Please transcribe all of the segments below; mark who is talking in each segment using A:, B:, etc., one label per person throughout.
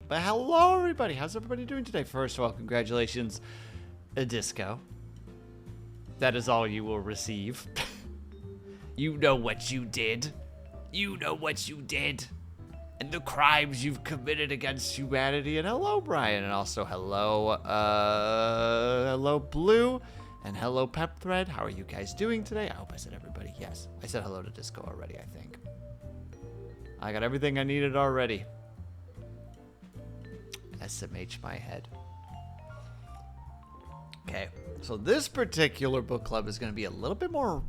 A: But hello, everybody. How's everybody doing today? First of all, congratulations, a disco. That is all you will receive. You know what you did. You know what you did. And the crimes you've committed against humanity. And hello, Brian. And also hello, hello, Blue. And hello, Pepthread. How are you guys doing today? I hope I said everybody. Yes, I said hello to Disco already, I think. I got everything I needed already. SMH my head. Okay, so this particular book club is going to be a little bit more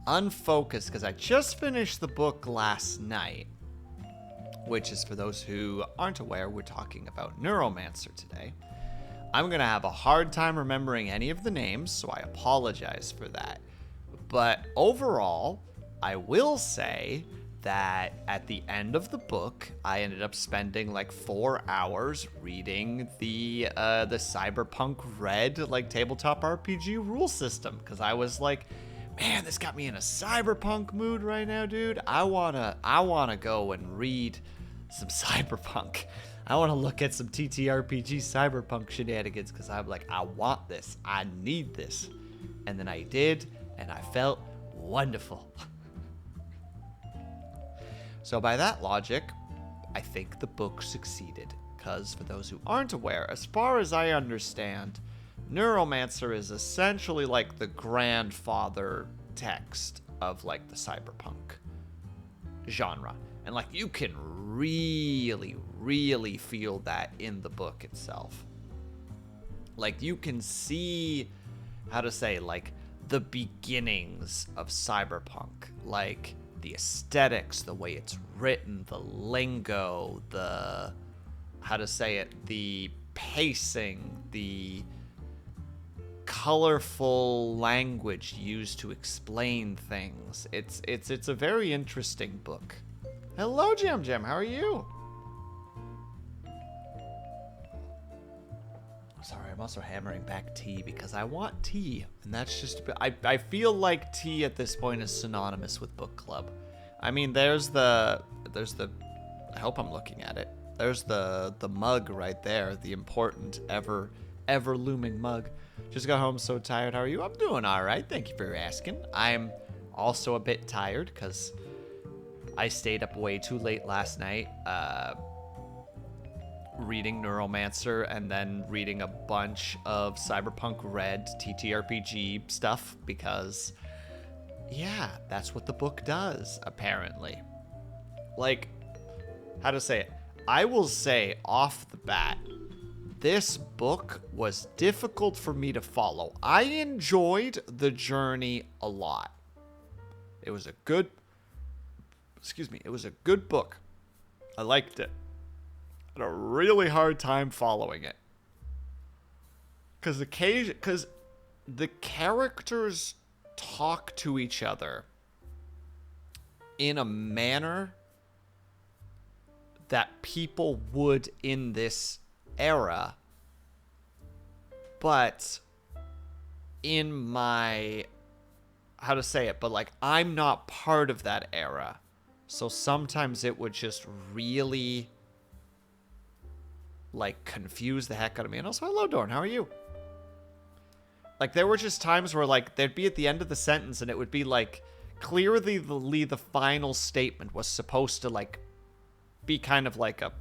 A: unfocused because I just finished the book last night, which is, for those who aren't aware, we're talking about Neuromancer today. I'm going to have a hard time remembering any of the names, so I apologize for that. But overall, I will say that at the end of the book, I ended up spending like 4 hours reading the Cyberpunk Red like tabletop RPG rule system, because I was like, man, this got me in a cyberpunk mood right now, dude. I wanna go and read some cyberpunk. I want to look at some TTRPG cyberpunk shenanigans because I'm like, I want this. I need this. And then I did, and I felt wonderful. So by that logic, I think the book succeeded. Because for those who aren't aware, as far as I understand, Neuromancer is essentially like the grandfather text of like the cyberpunk genre. And like you can really feel that in the book itself. Like you can see, how to say, like the beginnings of cyberpunk, like the aesthetics, the way it's written, the lingo, the, how to say it, the pacing, the colorful language used to explain things. It's a very interesting book. Hello, Jam Jam. How are you? Sorry, I'm also hammering back tea because I want tea, and that's just I feel like tea at this point is synonymous with book club. I mean, there's the I hope I'm looking at it. There's the mug right there, the important ever looming mug. Just got home so tired. How are you? I'm doing all right. Thank you for asking. I'm also a bit tired because I stayed up way too late last night reading Neuromancer and then reading a bunch of Cyberpunk Red TTRPG stuff because, yeah, that's what the book does, apparently. Like, how to say it? I will say off the bat, this book was difficult for me to follow. I enjoyed the journey a lot. It was a good book. I liked it. I had a really hard time following it. Because the characters talk to each other in a manner that people would in this era, but in my, how to say it, but like I'm not part of that era, so sometimes it would just really like confuse the heck out of me. And also, hello Dorn, how are you? Like there were just times where like they'd be at the end of the sentence and it would be like clearly the final statement was supposed to like be kind of like a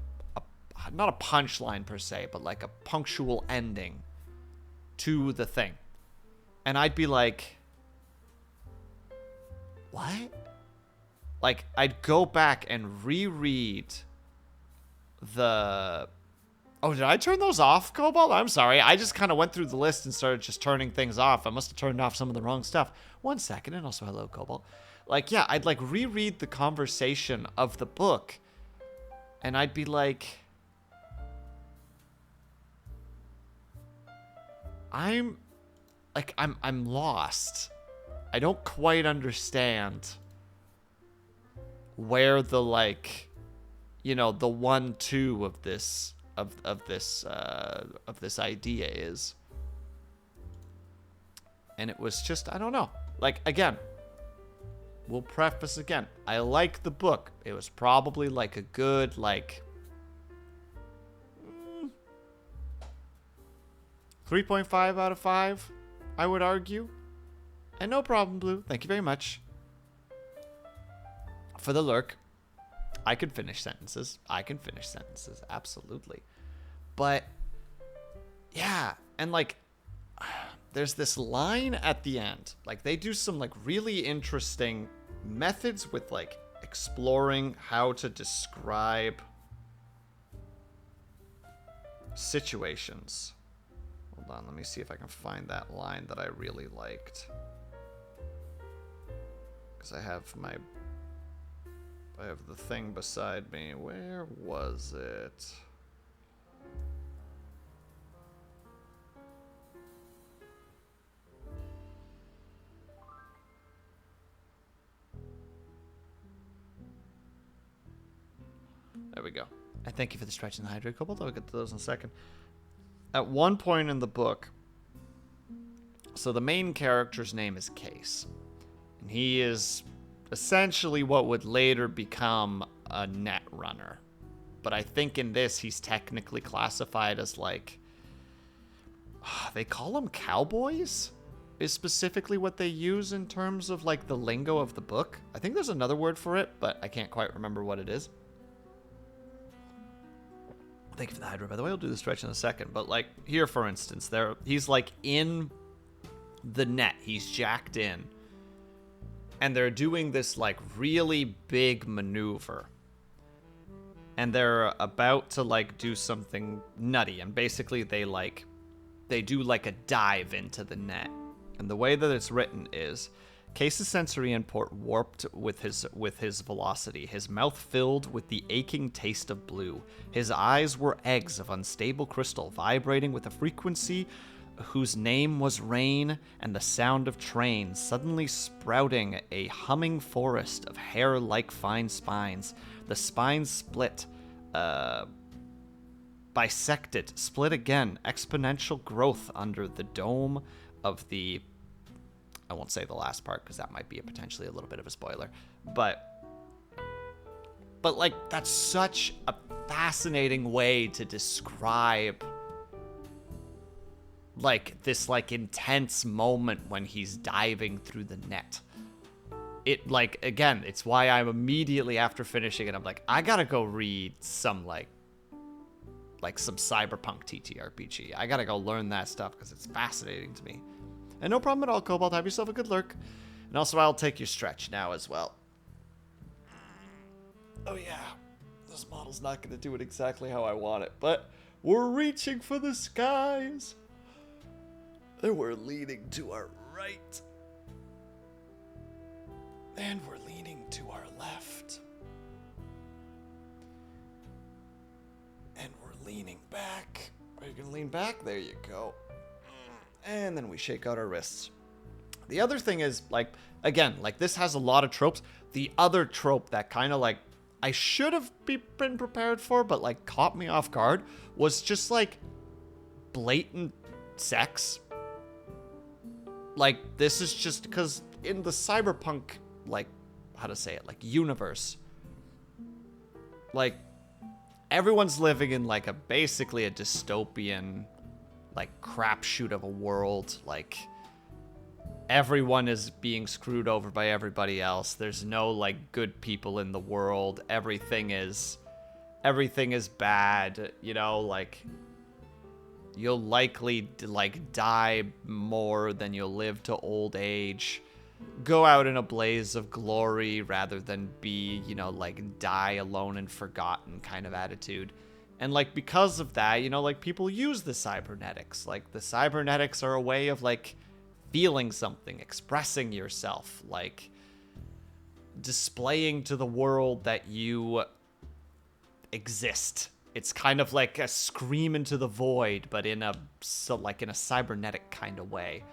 A: not a punchline per se, but like a punctual ending to the thing. And I'd be like, what? Like, I'd go back and reread the... Oh, did I turn those off, Cobalt? I'm sorry. I just kind of went through the list and started just turning things off. I must have turned off some of the wrong stuff. 1 second, and also hello, Cobalt. Like, yeah, I'd like reread the conversation of the book, and I'd be like... I'm lost. I don't quite understand where the like, you know, the 1-2 of this idea is. And it was just, I don't know. Like, again, we'll preface again. I like the book. It was probably like a good, like, 3.5 out of 5, I would argue. And no problem, Blue. Thank you very much for the lurk. I can finish sentences. Absolutely. But, yeah. And, like, there's this line at the end. Like, they do some, like, really interesting methods with, like, exploring how to describe situations. Hold on, let me see if I can find that line that I really liked. Because I have the thing beside me. Where was it? There we go. And thank you for the stretch and the hydrate cobalt. I'll get to those in a second. At one point in the book, so the main character's name is Case. And he is essentially what would later become a net runner. But I think in this, he's technically classified as, like, they call them cowboys, is specifically what they use in terms of, like, the lingo of the book. I think there's another word for it, but I can't quite remember what it is. Thank you for the hydro, by the way. I'll do the stretch in a second. But, like, here, for instance, he's, like, in the net. He's jacked in. And they're doing this, like, really big maneuver. And they're about to, like, do something nutty. And basically they do, like, a dive into the net. And the way that it's written is, Case's sensory input warped with his velocity, his mouth filled with the aching taste of blue. His eyes were eggs of unstable crystal, vibrating with a frequency whose name was rain, and the sound of trains, suddenly sprouting a humming forest of hair-like fine spines. The spines split, bisected, split again, exponential growth under the dome of the... I won't say the last part because that might be potentially a little bit of a spoiler. But like, that's such a fascinating way to describe, like, this, like, intense moment when he's diving through the net. It, like, again, it's why I'm immediately after finishing it, I'm like, I gotta go read some, like some cyberpunk TTRPG. I gotta go learn that stuff because it's fascinating to me. And no problem at all, Cobalt. Have yourself a good lurk. And also, I'll take your stretch now as well. Oh, yeah. This model's not going to do it exactly how I want it. But we're reaching for the skies. And we're leaning to our right. And we're leaning to our left. And we're leaning back. Are you going to lean back? There you go. And then we shake out our wrists. The other thing is, like, again, like, this has a lot of tropes. The other trope that kind of, like, I should have been prepared for, but, like, caught me off guard, was just, like, blatant sex. Like, this is just because in the cyberpunk, like, how to say it, like, universe, like, everyone's living in, like, basically a dystopian, like, crapshoot of a world. Like, everyone is being screwed over by everybody else. There's no, like, good people in the world. Everything is bad, you know, like, you'll likely, like, die more than you'll live to old age. Go out in a blaze of glory rather than be, you know, like, die alone and forgotten kind of attitude. And, like, because of that, you know, like, people use the cybernetics. Like, the cybernetics are a way of, like, feeling something, expressing yourself, like, displaying to the world that you exist. It's kind of like a scream into the void, but in a cybernetic kind of way.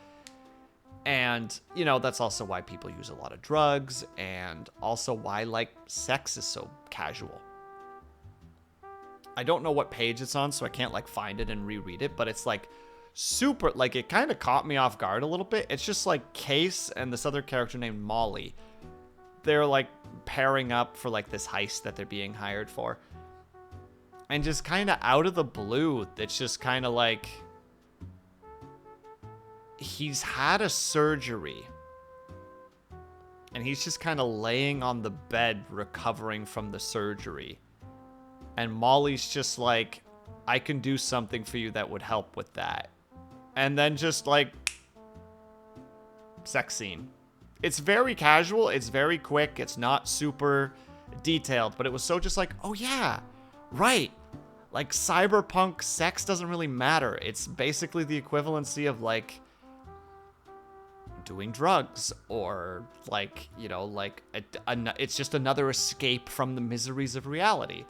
A: And, you know, that's also why people use a lot of drugs, and also why, like, sex is so casual. I don't know what page it's on, so I can't, like, find it and reread it, but it's, like, super, like, it kind of caught me off guard a little bit. It's just, like, Case and this other character named Molly. They're, like, pairing up for, like, this heist that they're being hired for. And just kind of out of the blue, it's just kind of, like, he's had a surgery. And he's just kind of laying on the bed recovering from the surgery. And Molly's just like, I can do something for you that would help with that. And then just like, sex scene. It's very casual. It's very quick. It's not super detailed. But it was so just like, oh yeah, right. Like cyberpunk sex doesn't really matter. It's basically the equivalency of like doing drugs or like, you know, like it's just another escape from the miseries of reality.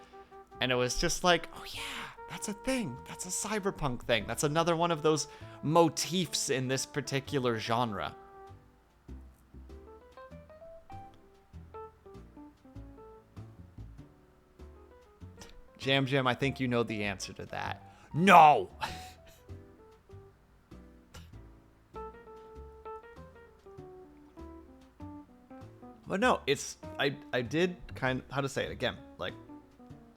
A: And it was just like, oh yeah, that's a thing. That's a cyberpunk thing. That's another one of those motifs in this particular genre. Jam Jam, I think you know the answer to that. No! But no, it's, I did kind of, how to say it again, like,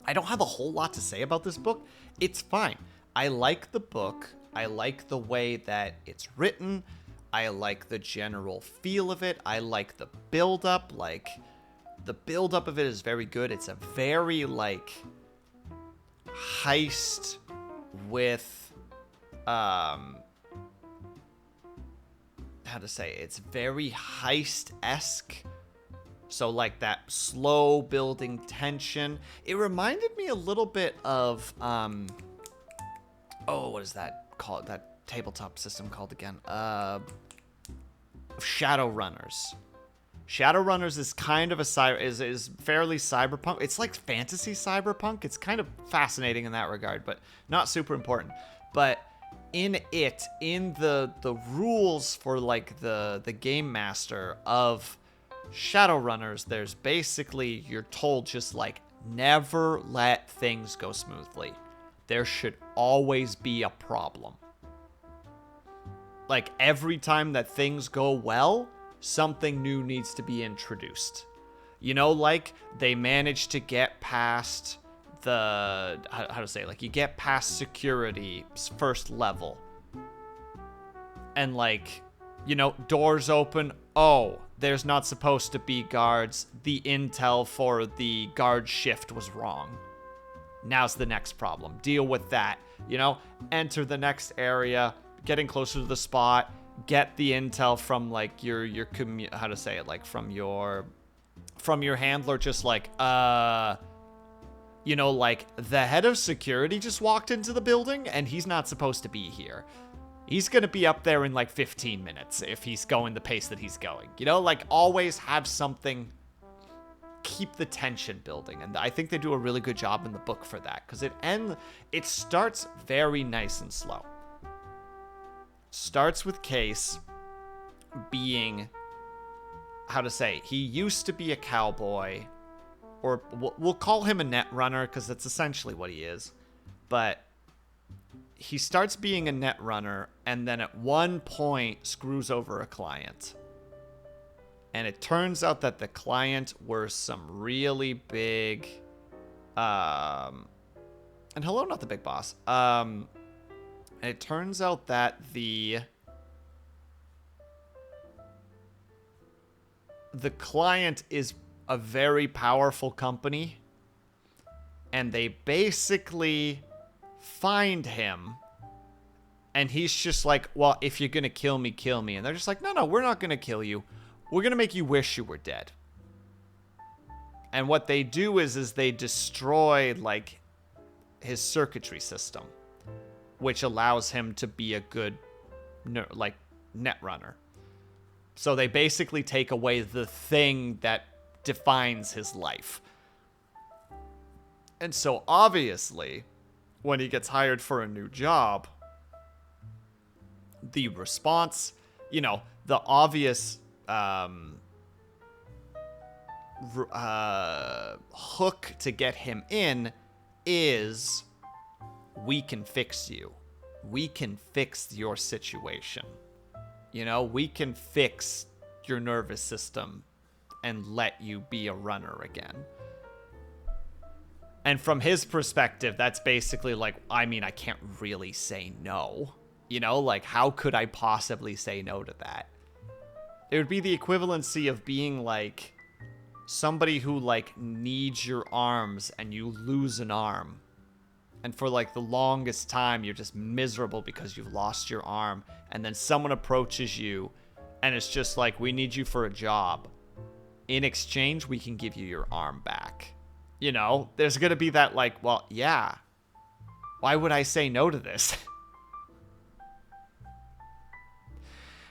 A: I don't have a whole lot to say about this book. It's fine. I like the book. I like the way that it's written. I like the general feel of it. I like the build-up. Like, the build-up of it is very good. It's a very, like, heist with, how to say it? It's very heist-esque. So, like, that slow building tension. It reminded me a little bit of, oh, what is that called? That tabletop system called again? Shadowrunners. Shadowrunners is kind of a is fairly cyberpunk. It's like fantasy cyberpunk. It's kind of fascinating in that regard, but not super important. But in it, in the rules for, like, the game master of Shadowrunners, there's basically, you're told just like, never let things go smoothly. There should always be a problem. Like, every time that things go well, something new needs to be introduced. You know, like, they managed to get past the, how to say it? Like, you get past security's first level. And, like, you know, doors open. Oh, there's not supposed to be guards. The intel for the guard shift was wrong. Now's the next problem. Deal with that. You know, enter the next area, getting closer to the spot, get the intel from, like, your how to say it? Like, from your handler, just like, you know, like, the head of security just walked into the building and he's not supposed to be here. He's going to be up there in like 15 minutes if he's going the pace that he's going. You know, like, always have something, keep the tension building. And I think they do a really good job in the book for that, because it starts very nice and slow. Starts with Case being, how to say, he used to be a cowboy, or we'll call him a net runner because that's essentially what he is. But he starts being a net runner, and then at one point screws over a client. And it turns out that the client were some really big, and hello, not the big boss. And it turns out that the client is a very powerful company, and they basically find him, and he's just like, well, if you're gonna kill me, kill me. And they're just like, no, we're not gonna kill you. We're gonna make you wish you were dead. And what they do is they destroy, like, his circuitry system, which allows him to be a good, like, net runner. So they basically take away the thing that defines his life. And so obviously, when he gets hired for a new job, the response, you know, the obvious hook to get him in is, we can fix you. We can fix your situation. You know, we can fix your nervous system and let you be a runner again. And from his perspective, that's basically like, I mean, I can't really say no. You know, like, how could I possibly say no to that? It would be the equivalency of being, like, somebody who, like, needs your arms and you lose an arm. And for, like, the longest time, you're just miserable because you've lost your arm. And then someone approaches you and it's just like, we need you for a job. In exchange, we can give you your arm back. You know, there's going to be that, like, well, yeah. Why would I say no to this?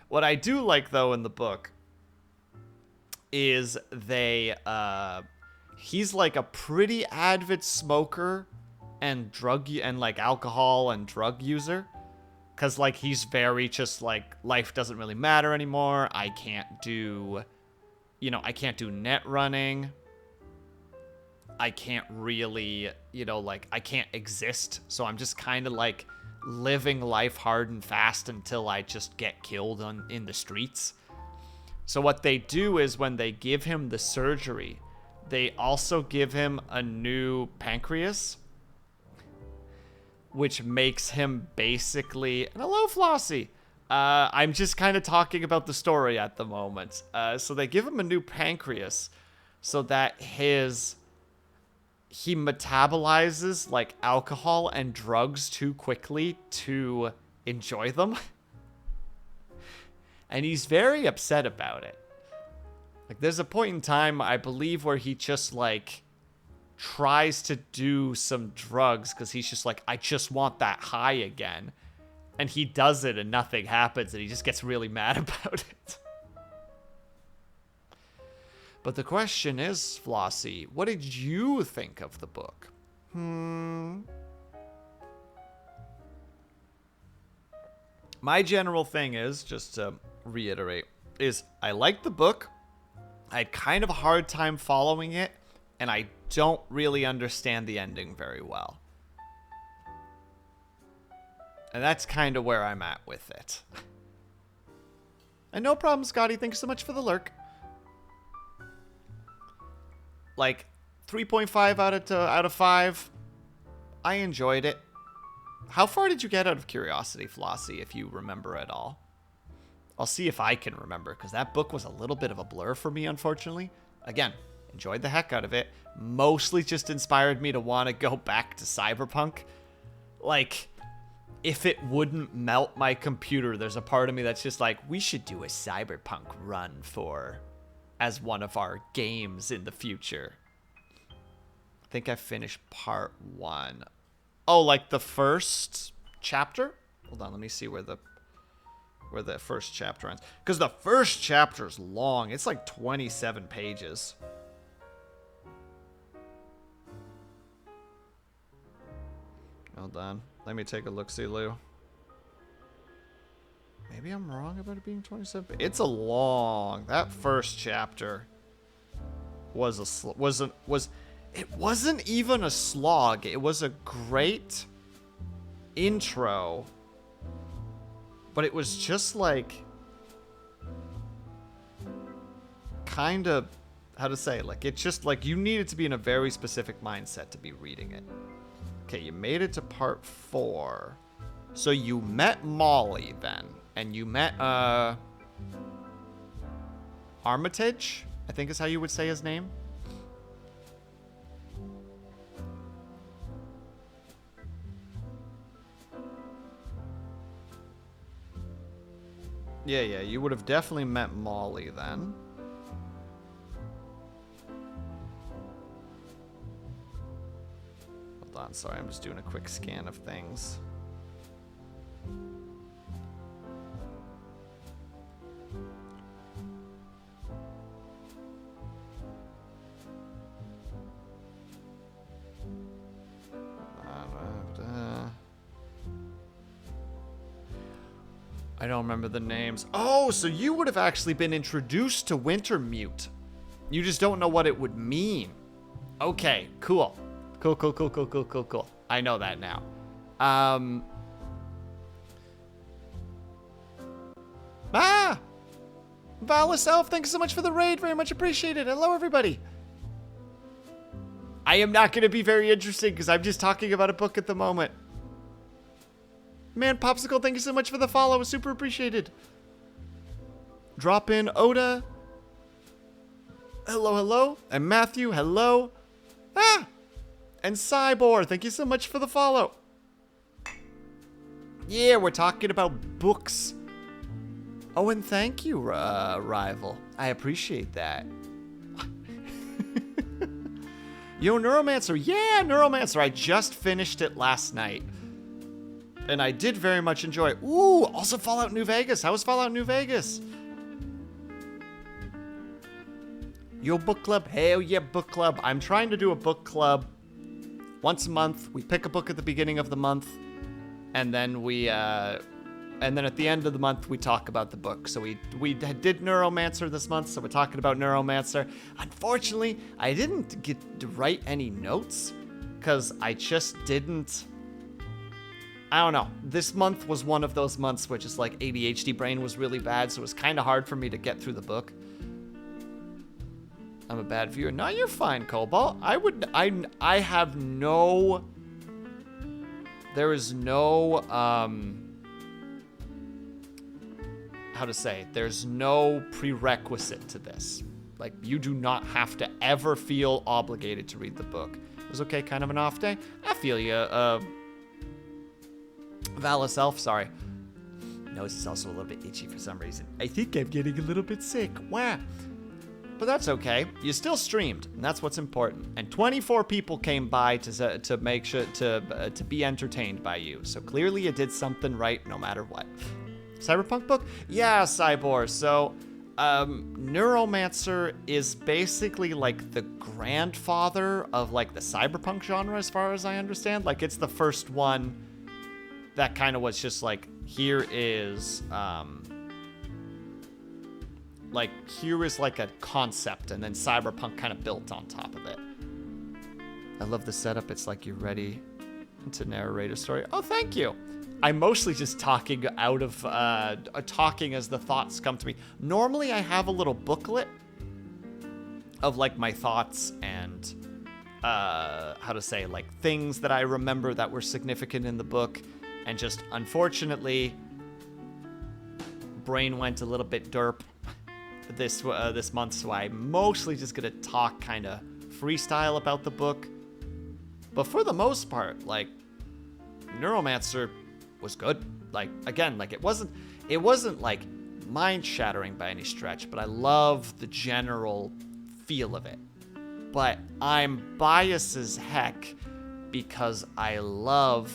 A: What I do like, though, in the book is he's like a pretty avid smoker and like alcohol and drug user. Cause like he's very just like, life doesn't really matter anymore. I can't do net running. I can't really, like I can't exist. So I'm just kind of like living life hard and fast until I just get killed in the streets. So what they do is when they give him the surgery, they also give him a new pancreas, which makes him basically... And hello, Flossie! I'm just kind of talking about the story at the moment. So they give him a new pancreas so that he metabolizes like alcohol and drugs too quickly to enjoy them. And he's very upset about it. Like there's a point in time, I believe, where he just like tries to do some drugs because he's just like, I just want that high again. And he does it and nothing happens and he just gets really mad about it. But the question is, Flossie, what did you think of the book? My general thing is, just to reiterate, is I like the book. I had kind of a hard time following it, and I don't really understand the ending very well. And that's kind of where I'm at with it. And no problem, Scotty. Thank you so much for the lurk. Like 3.5 out of 5. I enjoyed it. How far did you get out of curiosity, Flossie, if you remember at all? I'll see if I can remember, because that book was a little bit of a blur for me, unfortunately. Again, enjoyed the heck out of it. Mostly just inspired me to want to go back to Cyberpunk. Like, if it wouldn't melt my computer, there's a part of me that's just like, we should do a Cyberpunk run as one of our games in the future. I think I finished part 1. Oh, like the first chapter? Hold on, let me see where the first chapter ends. Because the first chapter is long. It's like 27 pages. Hold on. Let me take a look-see, Lou. Maybe I'm wrong about it being 27. It's a long... That first chapter it wasn't even a slog. It was a great intro. But it was just like... kind of... How to say? Like, it's just like you needed to be in a very specific mindset to be reading it. Okay, you made it to part 4. So you met Molly then. And you met, Armitage, I think is how you would say his name. Yeah, you would have definitely met Molly then. Hold on, sorry, I'm just doing a quick scan of things. I don't remember the names. Oh, so you would have actually been introduced to Wintermute. You just don't know what it would mean. Okay, cool. Cool. I know that now. Valis Elf, thank you so much for the raid. Very much appreciated. Hello, everybody. I am not going to be very interesting because I'm just talking about a book at the moment. Man, Popsicle, thank you so much for the follow. Super appreciated. Drop in Oda. Hello, hello. And Matthew, hello. Ah! And Cybor, thank you so much for the follow. Yeah, we're talking about books. Oh, and thank you, Rival. I appreciate that. Yo, Neuromancer. Yeah, Neuromancer. I just finished it last night. And I did very much enjoy it. Ooh, also Fallout New Vegas. How was Fallout New Vegas? Yo, book club. Hell yeah, book club. I'm trying to do a book club once a month. We pick a book at the beginning of the month. And then and then at the end of the month, we talk about the book. So we did Neuromancer this month, so we're talking about Neuromancer. Unfortunately, I didn't get to write any notes because I just didn't. I don't know. This month was one of those months where just like ADHD brain was really bad, so it was kind of hard for me to get through the book. I'm a bad viewer. No, you're fine, Cobalt. I have no. There is no, how to say, there's no prerequisite to this. Like, you do not have to ever feel obligated to read the book. It was okay, kind of an off day. I feel you, Valis Elf, sorry. Nose is also a little bit itchy for some reason. I think I'm getting a little bit sick. Wow. But that's okay. You still streamed, and that's what's important. And 24 people came by to make sure to be entertained by you. So clearly you did something right, no matter what. Cyberpunk book? Yeah, Cybor. So, Neuromancer is basically like the grandfather of like the cyberpunk genre, as far as I understand. Like, it's the first one that kind of was just like, here is like a concept, and then cyberpunk kind of built on top of it. I love the setup. It's like you're ready to narrate a story. Oh, thank you. I'm mostly just talking out of talking as the thoughts come to me. Normally I have a little booklet of like my thoughts and how to say, like, things that I remember that were significant in the book, and just unfortunately brain went a little bit derp this month, so I'm mostly just gonna talk kind of freestyle about the book. But for the most part, like, Neuromancer was good. Like, again, like, it wasn't like mind-shattering by any stretch, but I love the general feel of it. But I'm biased as heck because I love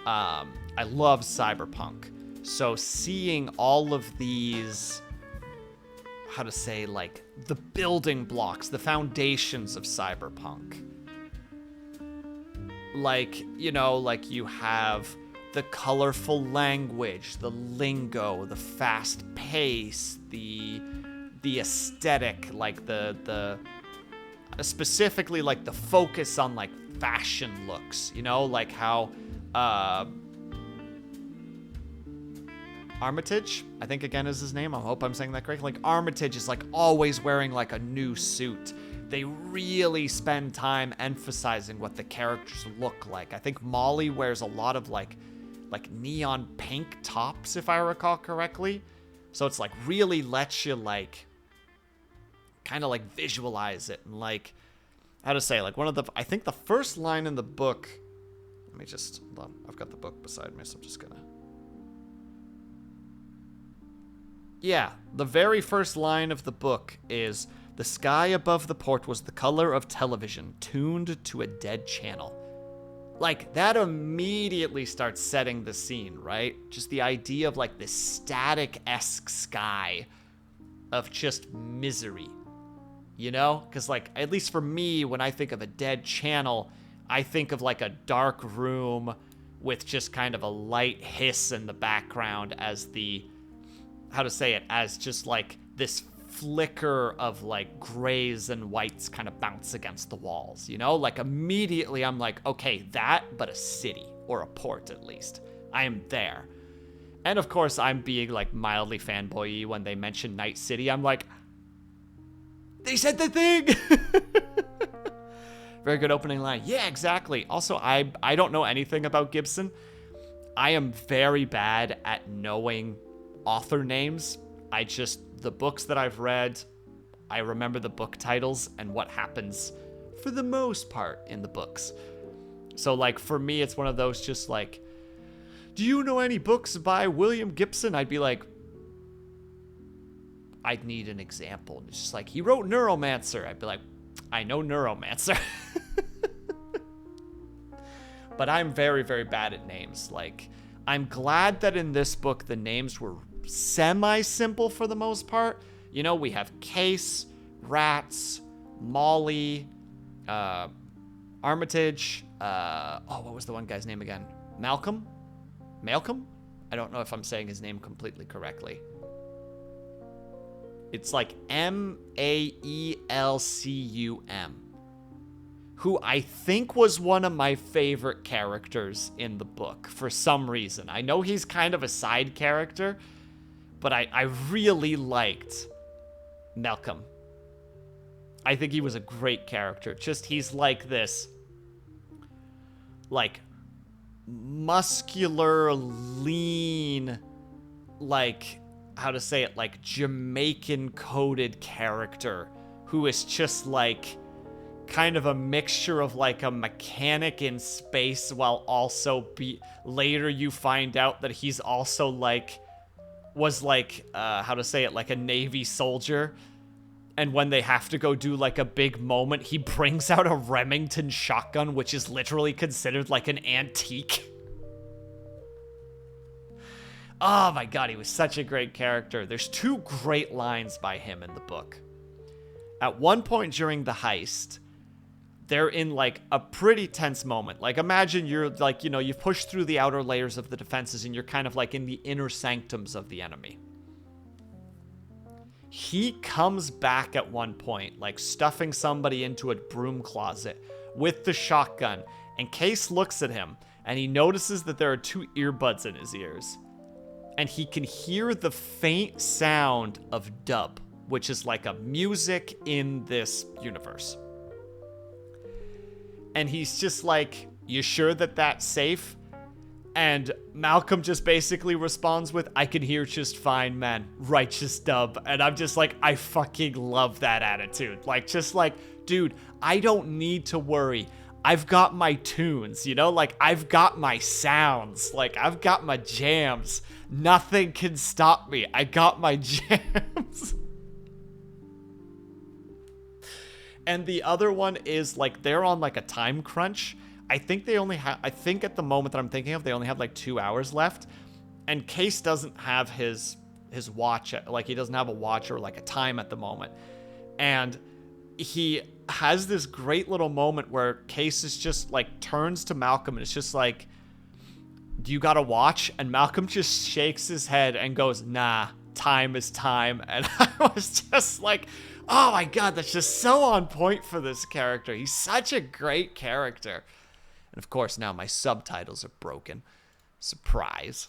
A: cyberpunk. So seeing all of these, how to say, like, the building blocks, the foundations of cyberpunk. Like, you know, like, you have the colorful language, the lingo, the fast pace, the aesthetic, like the specifically like the focus on like fashion looks, you know, like how Armitage, I think again is his name. I hope I'm saying that correctly. Like, Armitage is like always wearing like a new suit. They really spend time emphasizing what the characters look like. I think Molly wears a lot of like neon pink tops, if I recall correctly. So it's like really lets you like kind of like visualize it, and like, how to say, like, I think the first line in the book, let me just, hold on, I've got the book beside me, so I'm just gonna. Yeah, the very first line of the book is, "The sky above the port was the color of television, tuned to a dead channel." Like, that immediately starts setting the scene, right? Just the idea of, like, this static-esque sky of just misery, you know? Because, like, at least for me, when I think of a dead channel, I think of, like, a dark room with just kind of a light hiss in the background as the, how to say it, as just, like, this flicker of, like, grays and whites kind of bounce against the walls, you know? Like, immediately I'm like, okay, that, but a city, or a port at least. I am there. And of course, I'm being, like, mildly fanboy-y when they mention Night City. I'm like, they said the thing! Very good opening line. Yeah, exactly. Also, I don't know anything about Gibson. I am very bad at knowing author names. The books that I've read, I remember the book titles and what happens for the most part in the books. So, like, for me, it's one of those just like, do you know any books by William Gibson? I'd be like, I'd need an example. And it's just like, he wrote Neuromancer. I'd be like, I know Neuromancer. But I'm very, very bad at names. Like, I'm glad that in this book, the names were semi-simple for the most part. You know, we have Case, Rats, Molly, Armitage, what was the one guy's name again? Malcolm? I don't know if I'm saying his name completely correctly. It's like Maelcum, who I think was one of my favorite characters in the book for some reason. I know he's kind of a side character, but I really liked Malcolm. I think he was a great character. Just, he's like this, like, muscular, lean, like, how to say it, like, Jamaican-coded character who is just, like, kind of a mixture of, like, a mechanic in space while also later you find out that he's also, like, was, like, how to say it, like a Navy soldier. And when they have to go do, like, a big moment, he brings out a Remington shotgun, which is literally considered, like, an antique. Oh my god, he was such a great character. There's 2 great lines by him in the book. At one point during the heist, they're in, like, a pretty tense moment. Like, imagine you're, like, you know, you've pushed through the outer layers of the defenses and you're kind of, like, in the inner sanctums of the enemy. He comes back at one point, like, stuffing somebody into a broom closet with the shotgun, and Case looks at him, and he notices that there are 2 earbuds in his ears. And he can hear the faint sound of dub, which is like a music in this universe. And he's just like, you sure that that's safe? And Malcolm just basically responds with, I can hear just fine, man. Righteous dub. And I'm just like, I fucking love that attitude. Like, just like, dude, I don't need to worry. I've got my tunes, you know? Like, I've got my sounds. Like, I've got my jams. Nothing can stop me. I got my jams. And the other one is, like, they're on, like, a time crunch. I think at the moment that I'm thinking of, they only have, like, 2 hours left. And Case doesn't have his watch. Like, he doesn't have a watch or, like, a time at the moment. And he has this great little moment where Case is just, like, turns to Malcolm and it's just like, do you got a watch? And Malcolm just shakes his head and goes, nah, time is time. And I was just like, oh my god, that's just so on point for this character. He's such a great character. And of course, now my subtitles are broken. Surprise.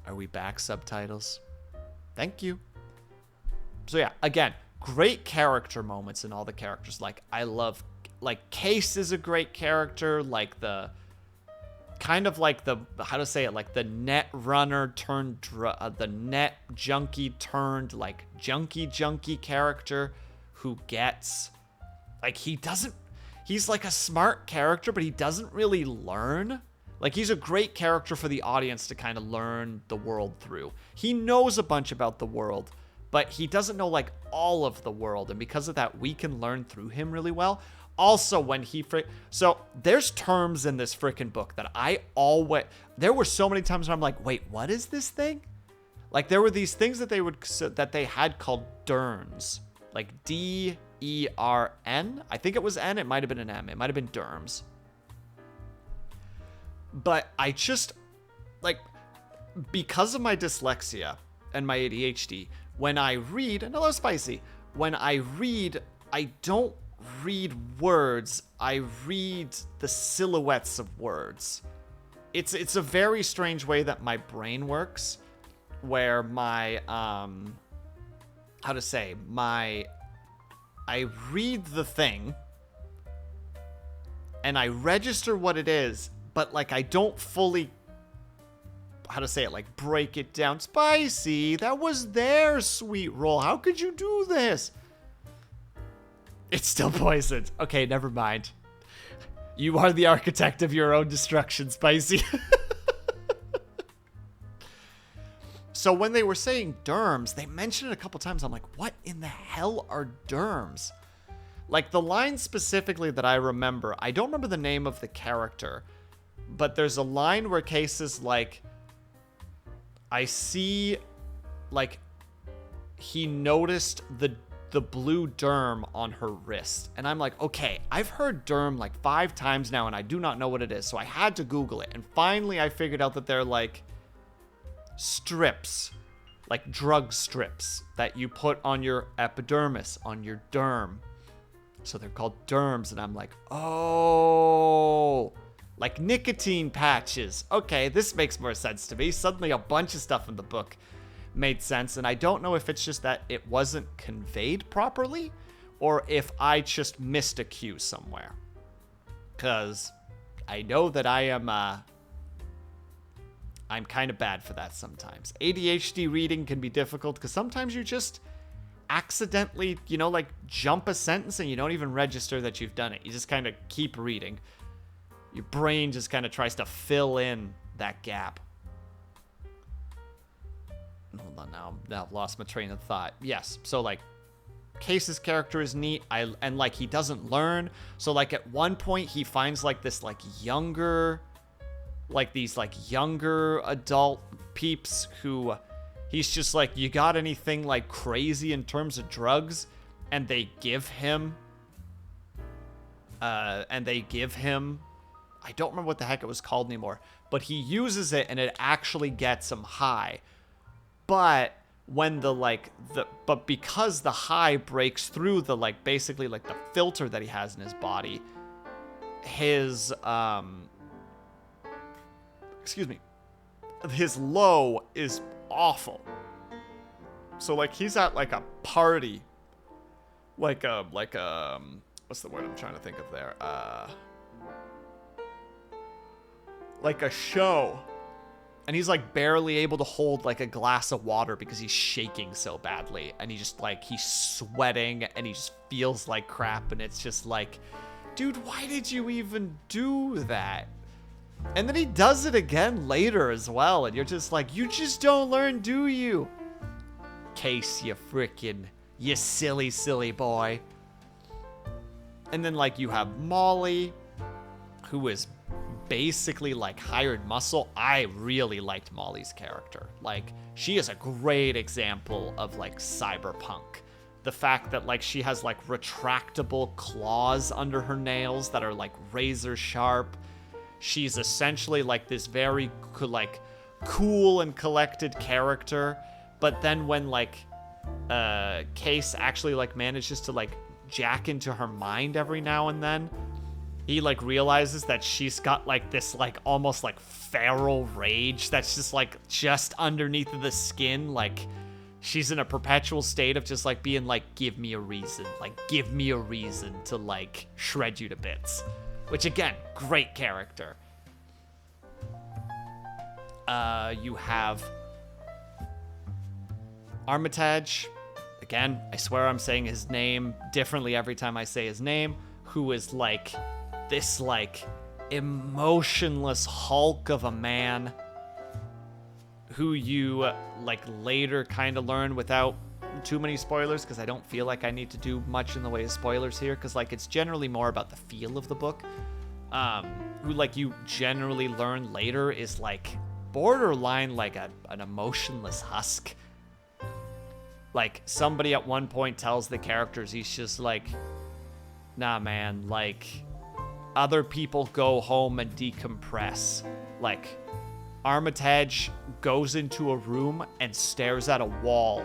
A: Are we back, subtitles? Thank you. So yeah, again, great character moments in all the characters. Like, I love, like, Case is a great character. Like, the, kind of like the, how to say it, like the net runner turned, the net junkie turned, like, junkie character who gets, like, he's like a smart character, but he doesn't really learn. Like, he's a great character for the audience to kind of learn the world through. He knows a bunch about the world, but he doesn't know, like, all of the world. And because of that, we can learn through him really well. Also, when so there's terms in this freaking book that there were so many times where I'm like, wait, what is this thing? Like, there were these things that they had called derms, like DERN. I think it was N. It might have been an M. It might have been derms. But I just, like, because of my dyslexia and my ADHD, when I read, and a little spicy, when I read, I don't read words, I read the silhouettes of words. It's a very strange way that my brain works, where my, I read the thing, and I register what it is, but like I don't fully, how to say it, like break it down. Spicy, that was their sweet roll. How could you do this? It's still poisoned. Okay, never mind. You are the architect of your own destruction, Spicy. So when they were saying derms, they mentioned it a couple times. I'm like, what in the hell are derms? Like the line specifically that I remember, I don't remember the name of the character, but there's a line where Case is like, I see, like, he noticed the blue derm on her wrist. And I'm like, okay, I've heard derm like 5 times now and I do not know what it is. So I had to Google it. And finally I figured out that they're like strips, like drug strips that you put on your epidermis, on your derm. So they're called derms. And I'm like, oh, like nicotine patches. Okay, this makes more sense to me. Suddenly a bunch of stuff in the book made sense. And I don't know if it's just that it wasn't conveyed properly or if I just missed a cue somewhere. Because I know that I'm kind of bad for that sometimes. ADHD reading can be difficult because sometimes you just accidentally, you know, like jump a sentence and you don't even register that you've done it. You just kind of keep reading. Your brain just kind of tries to fill in that gap. Hold on, now I've lost my train of thought. Yes, so like Case's character is neat. And like he doesn't learn. So like at one point he finds like this like younger, like these like younger adult peeps who he's just like, you got anything like crazy in terms of drugs? And they give him I don't remember what the heck it was called anymore, but he uses it and it actually gets him high. But when but because the high breaks through the like basically like the filter that he has in his body, his his low is awful. So like he's at like a party, like what's the word I'm trying to think of there? Like a show. And he's like barely able to hold like a glass of water because he's shaking so badly. And he just like, he's sweating and he just feels like crap. And it's just like, dude, why did you even do that? And then he does it again later as well. And you're just like, you just don't learn, do you? Case, you silly, silly boy. And then like you have Molly, who is basically like hired muscle. I really liked Molly's character. Like she is a great example of like cyberpunk. The fact that like she has like retractable claws under her nails that are like razor sharp. She's essentially like this very like cool and collected character. But then when like Case actually like manages to like jack into her mind every now and then, he like realizes that she's got like this like almost like feral rage that's just like just underneath the skin. Like she's in a perpetual state of just like being like, give me a reason, like give me a reason to like shred you to bits. Which again, great character. You have Armitage. Again, I swear I'm saying his name differently every time I say his name. Who is like this like emotionless hulk of a man who you like later kind of learn without too many spoilers, because I don't feel like I need to do much in the way of spoilers here, because like it's generally more about the feel of the book. Who like you generally learn later is like borderline like an emotionless husk. Like somebody at one point tells the characters, he's just like, nah man, like other people go home and decompress. Like Armitage goes into a room and stares at a wall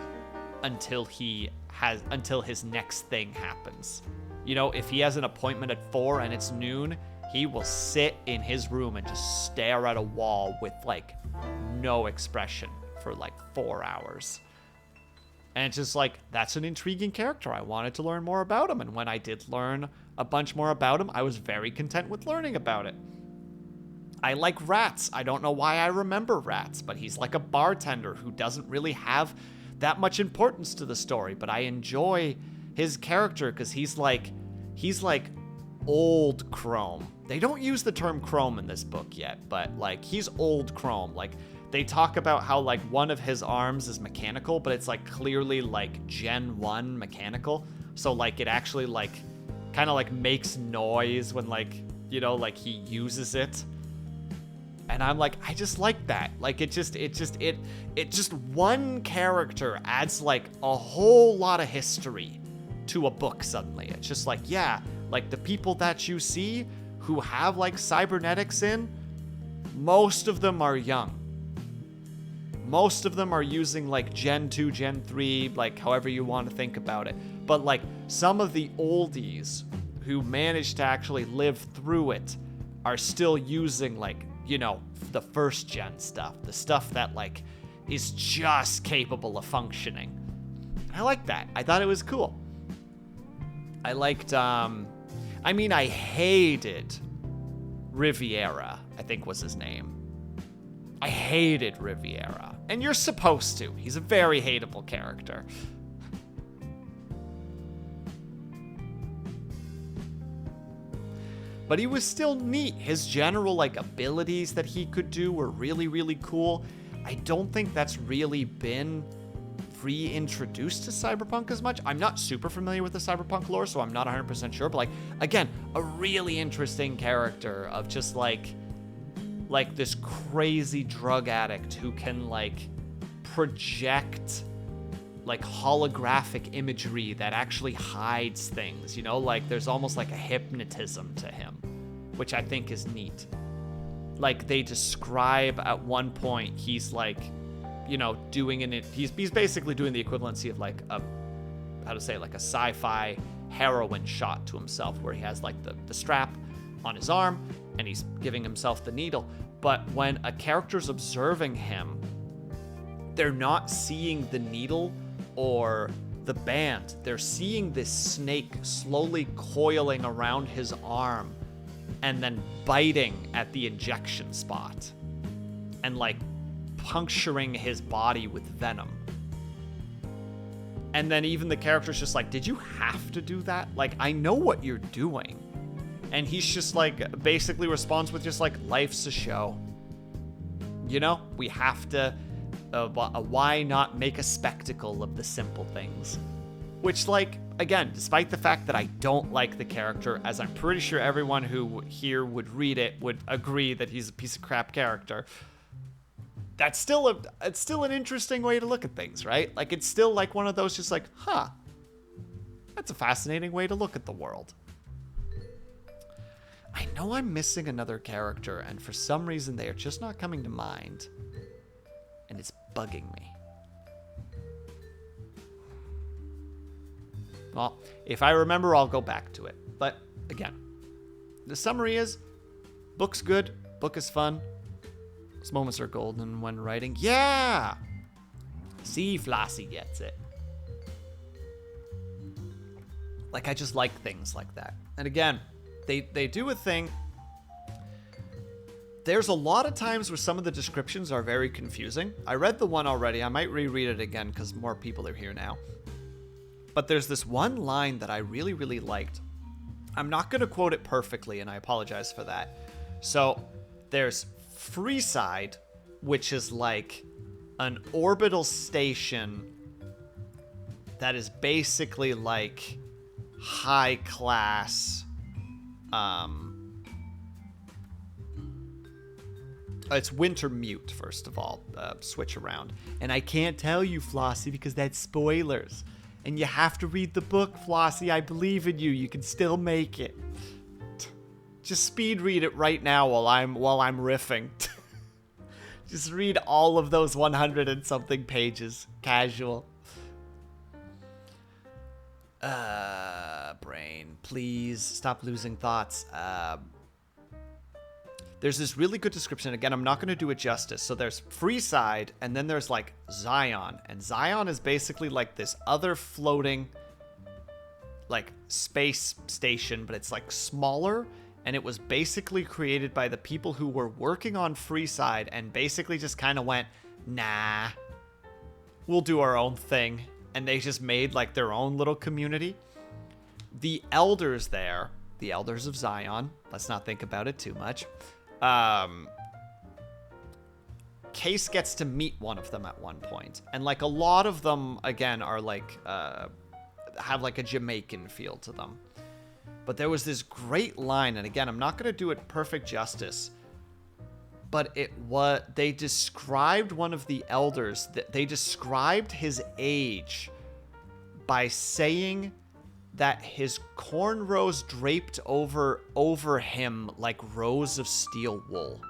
A: until his next thing happens. You know, if he has an appointment at 4 and it's noon, he will sit in his room and just stare at a wall with like no expression for like 4 hours. And it's just like, that's an intriguing character. I wanted to learn more about him. And when I did learn a bunch more about him, I was very content with learning about it. I like Rats. I don't know why I remember Rats, but he's like a bartender who doesn't really have that much importance to the story, but I enjoy his character because he's like old Chrome. They don't use the term Chrome in this book yet, but like he's old Chrome. Like they talk about how like one of his arms is mechanical, but it's like clearly like Gen 1 mechanical. So like it actually like kind of like makes noise when like, you know, like he uses it. And I'm like, I just like that. Like it just one character adds like a whole lot of history to a book suddenly. It's just like, yeah, like the people that you see who have like cybernetics in, most of them are young. Most of them are using like Gen 2, Gen 3, like however you want to think about it. But like some of the oldies who managed to actually live through it are still using like, you know, the first gen stuff, the stuff that like is just capable of functioning. I like that. I thought it was cool. I liked, I hated Riviera, I think was his name. I hated Riviera. And you're supposed to. He's a very hateable character. But he was still neat. His general like abilities that he could do were really, really cool. I don't think that's really been reintroduced to Cyberpunk as much. I'm not super familiar with the Cyberpunk lore, so I'm not 100% sure. But like, again, a really interesting character of just like this crazy drug addict who can like project like holographic imagery that actually hides things, you know, like there's almost like a hypnotism to him, which I think is neat. Like they describe at one point he's like, you know, he's basically doing the equivalency of like a sci-fi heroin shot to himself, where he has like the strap on his arm and he's giving himself the needle. But when a character's observing him, they're not seeing the needle or the band. They're seeing this snake slowly coiling around his arm and then biting at the injection spot and like puncturing his body with venom. And then even the character's just like, did you have to do that? Like, I know what you're doing. And he's just like, basically responds with just like, life's a show. You know, we have to, why not make a spectacle of the simple things? Which, like, again, despite the fact that I don't like the character, as I'm pretty sure everyone who here would read it would agree that he's a piece of crap character, it's still an interesting way to look at things, right? Like, it's still like one of those just like, huh, that's a fascinating way to look at the world. I know I'm missing another character, and for some reason they are just not coming to mind. And it's bugging me. Well, if I remember, I'll go back to it. But again, the summary is, book's good, book is fun. Those moments are golden when writing. Yeah! See, Flossie gets it. Like, I just like things like that. And again, they do a thing. There's a lot of times where some of the descriptions are very confusing. I read the one already. I might reread it again because more people are here now. But there's this one line that I really, really liked. I'm not going to quote it perfectly, and I apologize for that. So there's Freeside, which is like an orbital station that is basically like high class. It's Wintermute, first of all. Switch around. And I can't tell you, Flossie, because that's spoilers. And you have to read the book, Flossie. I believe in you. You can still make it. Just speed read it right now while I'm riffing. Just read all of those 100 and something pages. Casual. Brain, please stop losing thoughts. There's this really good description. Again, I'm not going to do it justice. So there's Freeside, and then there's like Zion. And Zion is basically like this other floating like space station, but it's like smaller and it was basically created by the people who were working on Freeside and basically just kind of went, nah, we'll do our own thing. And they just made like their own little community. The elders there, the elders of Zion, let's not think about it too much. Case gets to meet one of them at one point. And like a lot of them, again, are like, have like a Jamaican feel to them. But there was this great line, and again, I'm not going to do it perfect justice, but they described one of the elders, they described his age by saying that his cornrows draped over him like rows of steel wool.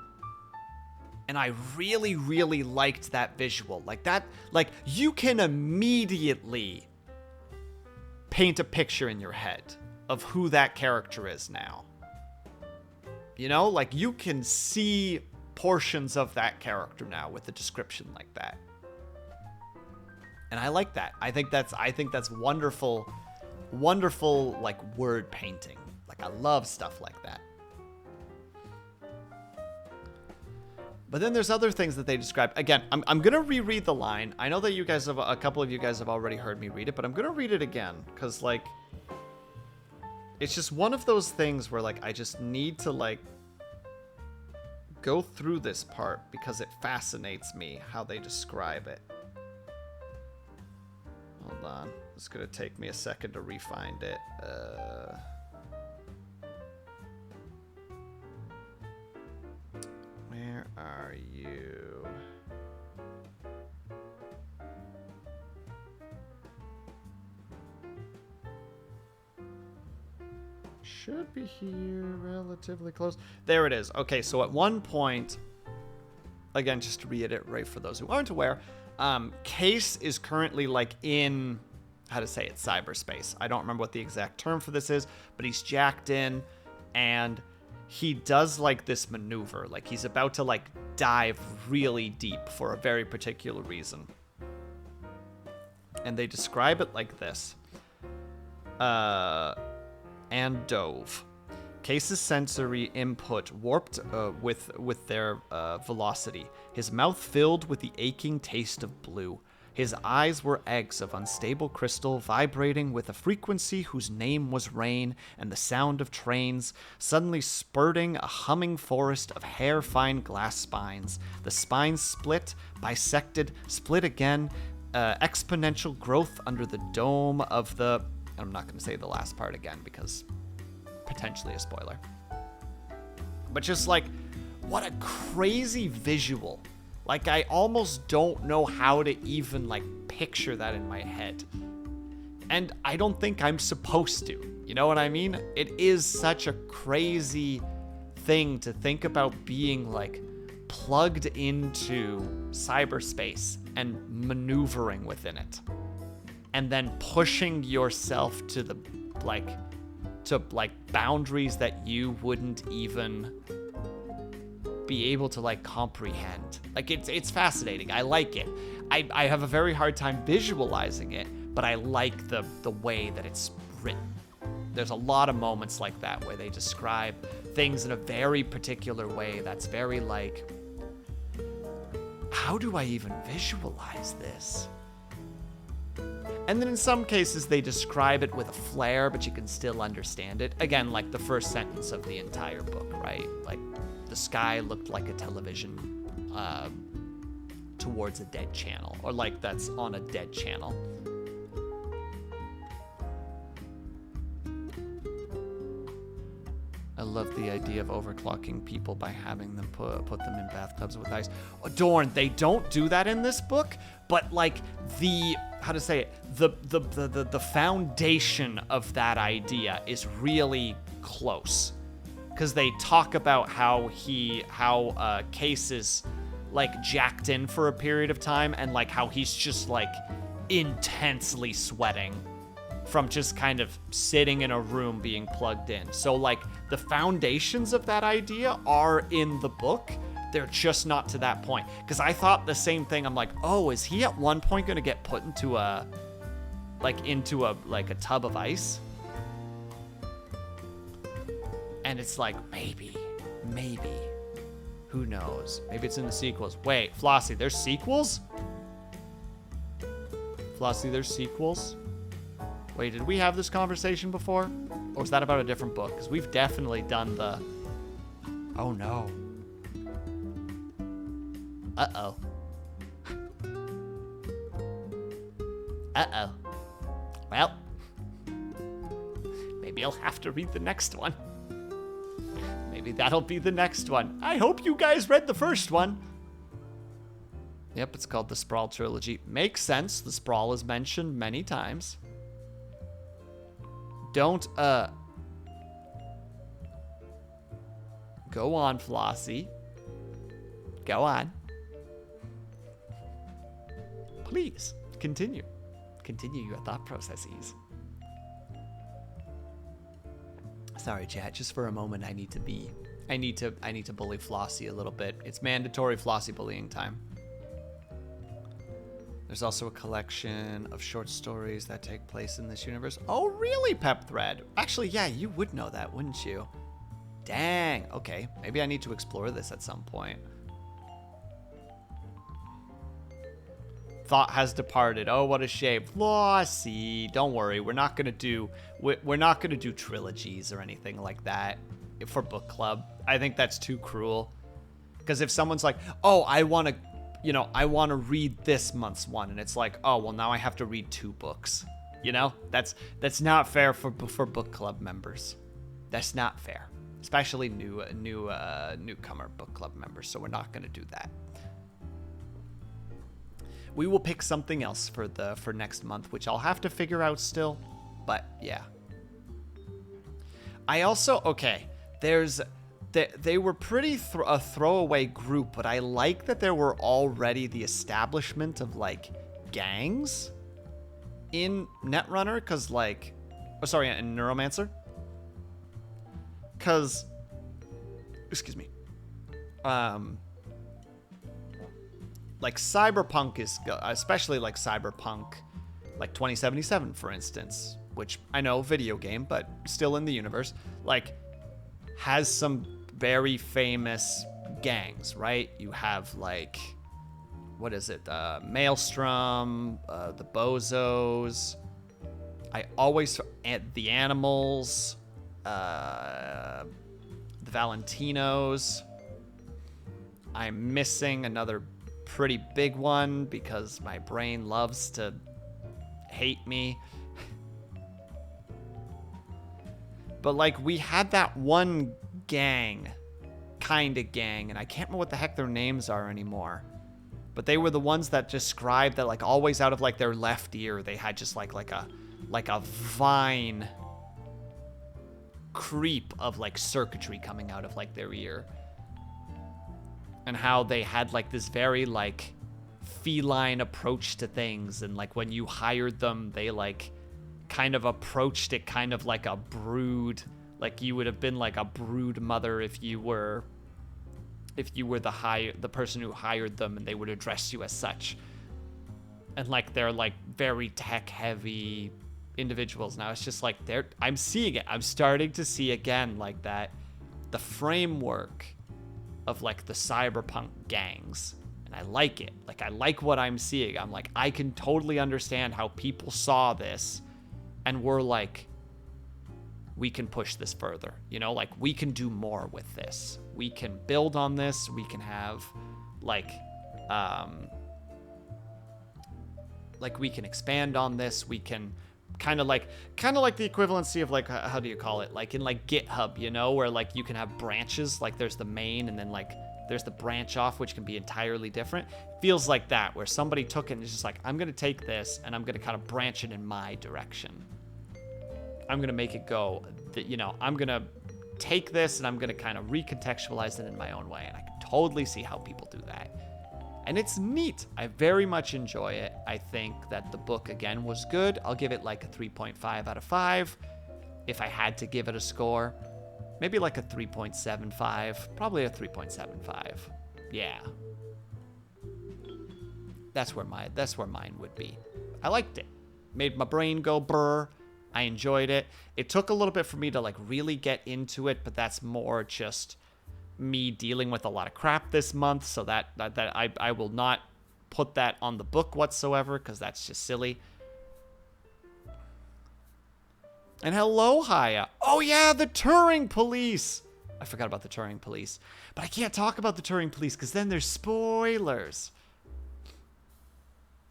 A: And I really, really liked that visual. Like that, like you can immediately paint a picture in your head of who that character is now. You know, like you can see portions of that character now with a description like that. And I like that. I think that's wonderful, wonderful like word painting. Like I love stuff like that. But then there's other things that they describe. Again, I'm going to reread the line. I know that you guys have, a couple of you guys have already heard me read it, but I'm going to read it again. Because, like, it's just one of those things where, like, I just need to, like, go through this part because it fascinates me how they describe it. Hold on. It's going to take me a second to re-find it. Where are you? Should be here, relatively close. There it is. Okay, so at one point, again, just to reiterate for those who aren't aware, Case is currently like in, how to say it, cyberspace. I don't remember what the exact term for this is, but he's jacked in, and he does like this maneuver. Like he's about to like dive really deep for a very particular reason. And they describe it like this. And dove. Case's sensory input warped with their velocity. His mouth filled with the aching taste of blue. His eyes were eggs of unstable crystal, vibrating with a frequency whose name was rain, and the sound of trains, suddenly spurting a humming forest of hair-fine glass spines. The spines split, bisected, split again, exponential growth under the dome of the... I'm not going to say the last part again because potentially a spoiler. But just like, what a crazy visual. Like, I almost don't know how to even, like, picture that in my head. And I don't think I'm supposed to. You know what I mean? It is such a crazy thing to think about being, like, plugged into cyberspace and maneuvering within it. And then pushing yourself to the, like, boundaries that you wouldn't even be able to like comprehend. Like it's fascinating. I like it. I have a very hard time visualizing it, but I like the way that it's written. There's a lot of moments like that where they describe things in a very particular way that's very like, how do I even visualize this? And then in some cases they describe it with a flair, but you can still understand it. Again, like the first sentence of the entire book, right? Like, the sky looked like a television towards a dead channel, or like that's on a dead channel. I love the idea of overclocking people by having them put them in bathtubs with ice. Oh, darn, they don't do that in this book, but like the, how to say it, the foundation of that idea is really close. Because they talk about how Case is like jacked in for a period of time, and like how he's just like intensely sweating from just kind of sitting in a room being plugged in. So like the foundations of that idea are in the book. They're just not to that point. Because I thought the same thing. I'm like, oh, is he at one point going to get put into a tub of ice? And it's like, maybe. Who knows? Maybe it's in the sequels. Wait, Flossie, there's sequels? Flossie, there's sequels? Wait, did we have this conversation before? Or was that about a different book? Because we've definitely done the... Oh, no. Uh-oh. Uh-oh. Well, maybe I'll have to read the next one. Maybe that'll be the next one. I hope you guys read the first one. Yep, it's called the Sprawl Trilogy. Makes sense. The Sprawl is mentioned many times. Don't, Go on, Flossie. Go on. Please, continue. Continue your thought processes. Sorry, chat. Just for a moment, I need to bully Flossie a little bit. It's mandatory Flossie bullying time. There's also a collection of short stories that take place in this universe. Oh, really, Pep Thread? Actually, yeah, you would know that, wouldn't you? Dang. Okay, maybe I need to explore this at some point. Thought has departed. Oh, what a shame. Flossie, don't worry. We're not gonna do trilogies or anything like that for book club. I think that's too cruel. Because if someone's like, oh, I want to read this month's one, and it's like, oh, well, now I have to read 2 books. You know, that's not fair for book club members. That's not fair, especially newcomer book club members. So we're not gonna do that. We will pick something else for next month, which I'll have to figure out still. But yeah. I also, okay, they were pretty a throwaway group, but I like that there were already the establishment of like gangs in Netrunner, because like, in Neuromancer. Because, excuse me. Like Cyberpunk is, especially like Cyberpunk, like 2077, for instance, which I know video game, but still in the universe, like has some very famous gangs, right? You have like, what is it? Maelstrom, the Bozos. I always, the Animals, the Valentinos. I'm missing another pretty big one because my brain loves to hate me. But like we had that one gang, kind of gang, and I can't remember what the heck their names are anymore. But they were the ones that described that like always out of like their left ear they had just like a vine creep of like circuitry coming out of like their ear. And how they had like this very like feline approach to things, and like when you hired them they like kind of approached it kind of like a brood, like you would have been like a brood mother if you were the person who hired them, and they would address you as such. And like they're like very tech heavy individuals. Now it's just like I'm seeing it. I'm starting to see again like that, the framework of like the cyberpunk gangs, and I like it. Like I like what I'm seeing. I'm like, I can totally understand how people saw this and were like, we can push this further, you know, like we can do more with this, we can build on this, we can have like we can expand on this, we can kind of like the equivalency of like, how do you call it, like in like GitHub, you know, where like you can have branches, like there's the main and then like there's the branch off, which can be entirely different. Feels like that, where somebody took it and is just like, I'm gonna take this and I'm gonna kind of branch it in my direction. I'm gonna make it go that, you know, I'm gonna take this and I'm gonna kind of recontextualize it in my own way, and I can totally see how people do that. And it's neat. I very much enjoy it. I think that the book, again, was good. I'll give it like a 3.5 out of 5. If I had to give it a score, maybe like a 3.75. Probably a 3.75. Yeah. That's where mine would be. I liked it. Made my brain go brr. I enjoyed it. It took a little bit for me to like really get into it, but that's more just me dealing with a lot of crap this month, so that I will not put that on the book whatsoever, because that's just silly. And hello, Haya. Oh yeah, the Turing Police. I forgot about the Turing Police. But I can't talk about the Turing Police because then there's spoilers.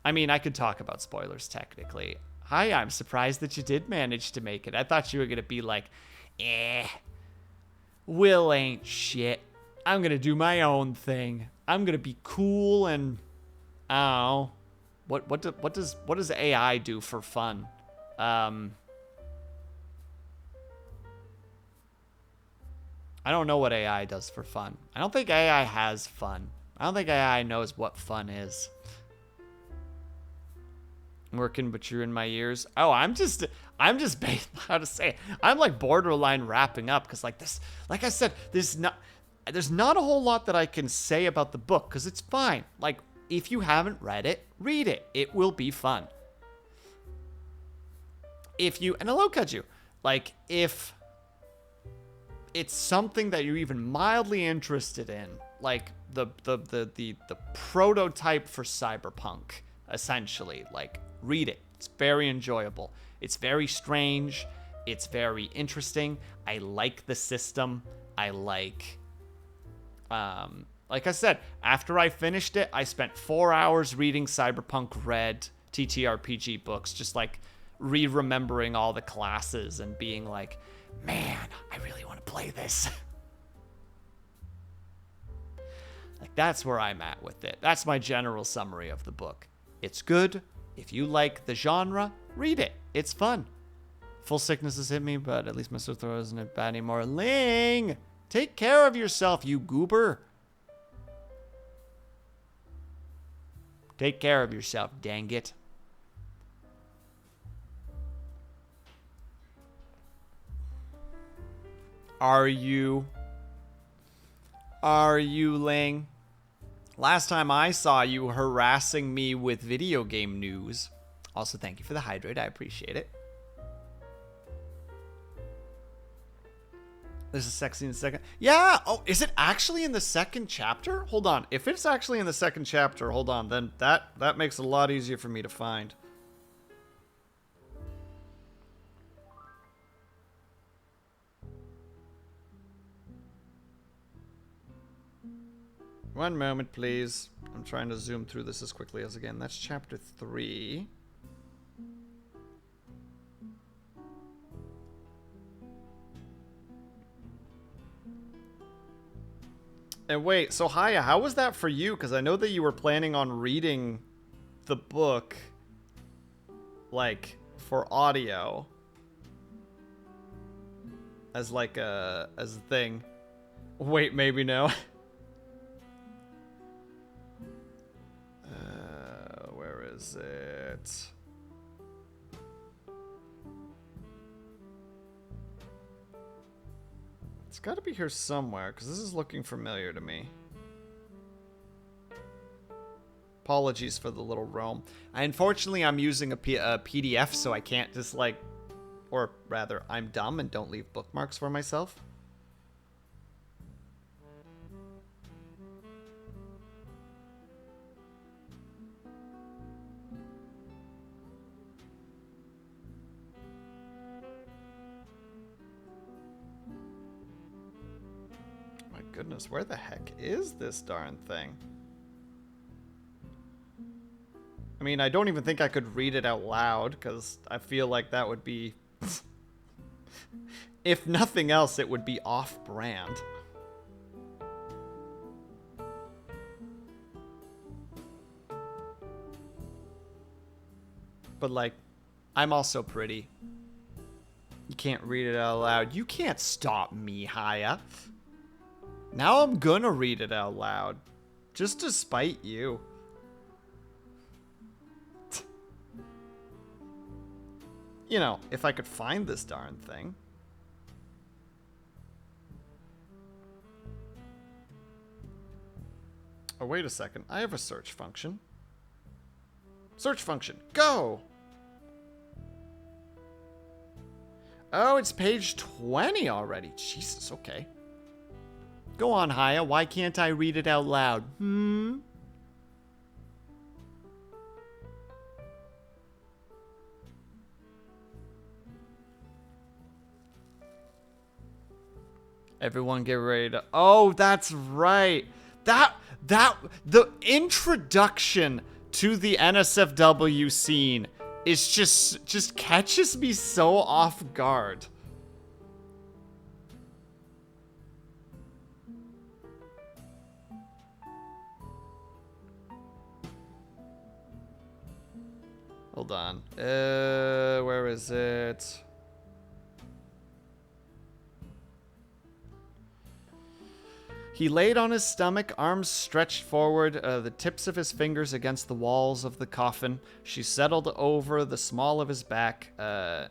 A: I mean, I could talk about spoilers technically. Hi, I'm surprised that you did manage to make it. I thought you were going to be like, Will ain't shit. I'm going to do my own thing. I'm going to be cool and, I don't know. What does AI do for fun? I don't know what AI does for fun. I don't think AI has fun. I don't think AI knows what fun is. Working, but you're in my ears. Oh, I'm just how to say it. I'm like borderline wrapping up because like this, like I said, there's not a whole lot that I can say about the book because it's fine. Like if you haven't read it, read it. It will be fun. If you, and hello, Kaju, like if it's something that you're even mildly interested in, like the prototype for cyberpunk, essentially, like read it. It's very enjoyable. It's very strange. It's very interesting. I like the system. I like I said, after I finished it, I spent 4 hours reading Cyberpunk Red TTRPG books, just like remembering all the classes and being like, man, I really want to play this. Like, that's where I'm at with it. That's my general summary of the book. It's good. If you like the genre, read it. It's fun. Full sickness has hit me, but at least my sore throat isn't bad anymore. Ling! Take care of yourself, you goober. Take care of yourself, dang it. Are you, Ling? Last time I saw you harassing me with video game news. Also, thank you for the hydrate. I appreciate it. There's a sex scene in the second. Yeah. Oh, is it actually in the second chapter? Hold on. If it's actually in the second chapter, hold on. Then that makes it a lot easier for me to find. One moment, please. I'm trying to zoom through this as quickly as again. That's chapter 3. And wait, so Haya, how was that for you? Because I know that you were planning on reading the book, like, for audio. As like as a thing. Wait, maybe no. Where is it? It's got to be here somewhere, because this is looking familiar to me. Apologies for the little roam. Unfortunately, I'm using a PDF, so I can't just like... Or rather, I'm dumb and don't leave bookmarks for myself. My goodness, where the heck is this darn thing? I mean, I don't even think I could read it out loud, because I feel like that would be... If nothing else, it would be off-brand. But, like, I'm also pretty. You can't read it out loud. You can't stop me, Haya. Now I'm gonna read it out loud. Just to spite you. You know, if I could find this darn thing. Oh, wait a second. I have a search function. Search function. Go! Oh, it's page 20 already. Jesus, okay. Go on, Haya. Why can't I read it out loud? Everyone get ready to... Oh, that's right. The introduction to the NSFW scene is just catches me so off guard. Hold on. Where is it? He laid on his stomach, arms stretched forward, the tips of his fingers against the walls of the coffin. She settled over the small of his back,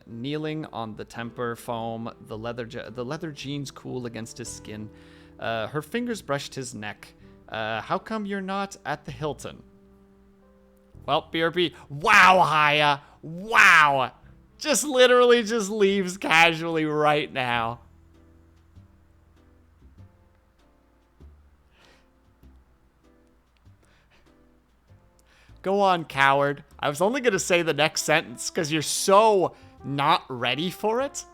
A: kneeling on the temper foam, the leather jeans cool against his skin. Her fingers brushed his neck. How come you're not at the Hilton? Well, BRB, wow, Haya, wow. Just literally just leaves casually right now. Go on, coward. I was only going to say the next sentence because you're so not ready for it.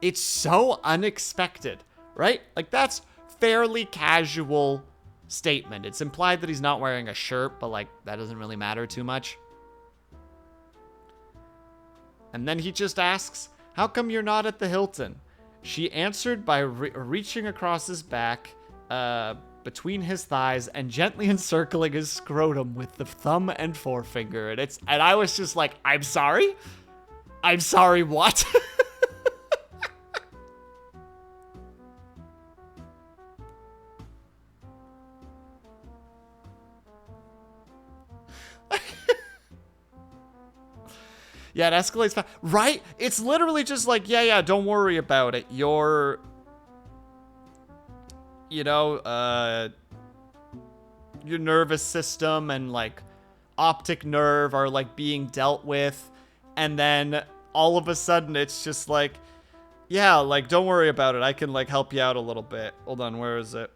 A: It's so unexpected, right? Like, that's fairly casual statement. It's implied that he's not wearing a shirt, but, like, that doesn't really matter too much. And then he just asks, how come you're not at the Hilton? She answered by reaching across his back, between his thighs and gently encircling his scrotum with the thumb and forefinger. And I was just like, I'm sorry? I'm sorry, what? Yeah, it escalates fast. Right? It's literally just like, yeah, don't worry about it. You're... You know, your nervous system and, like, optic nerve are, like, being dealt with. And then all of a sudden it's just like, yeah, like, don't worry about it. I can, like, help you out a little bit. Hold on, where is it?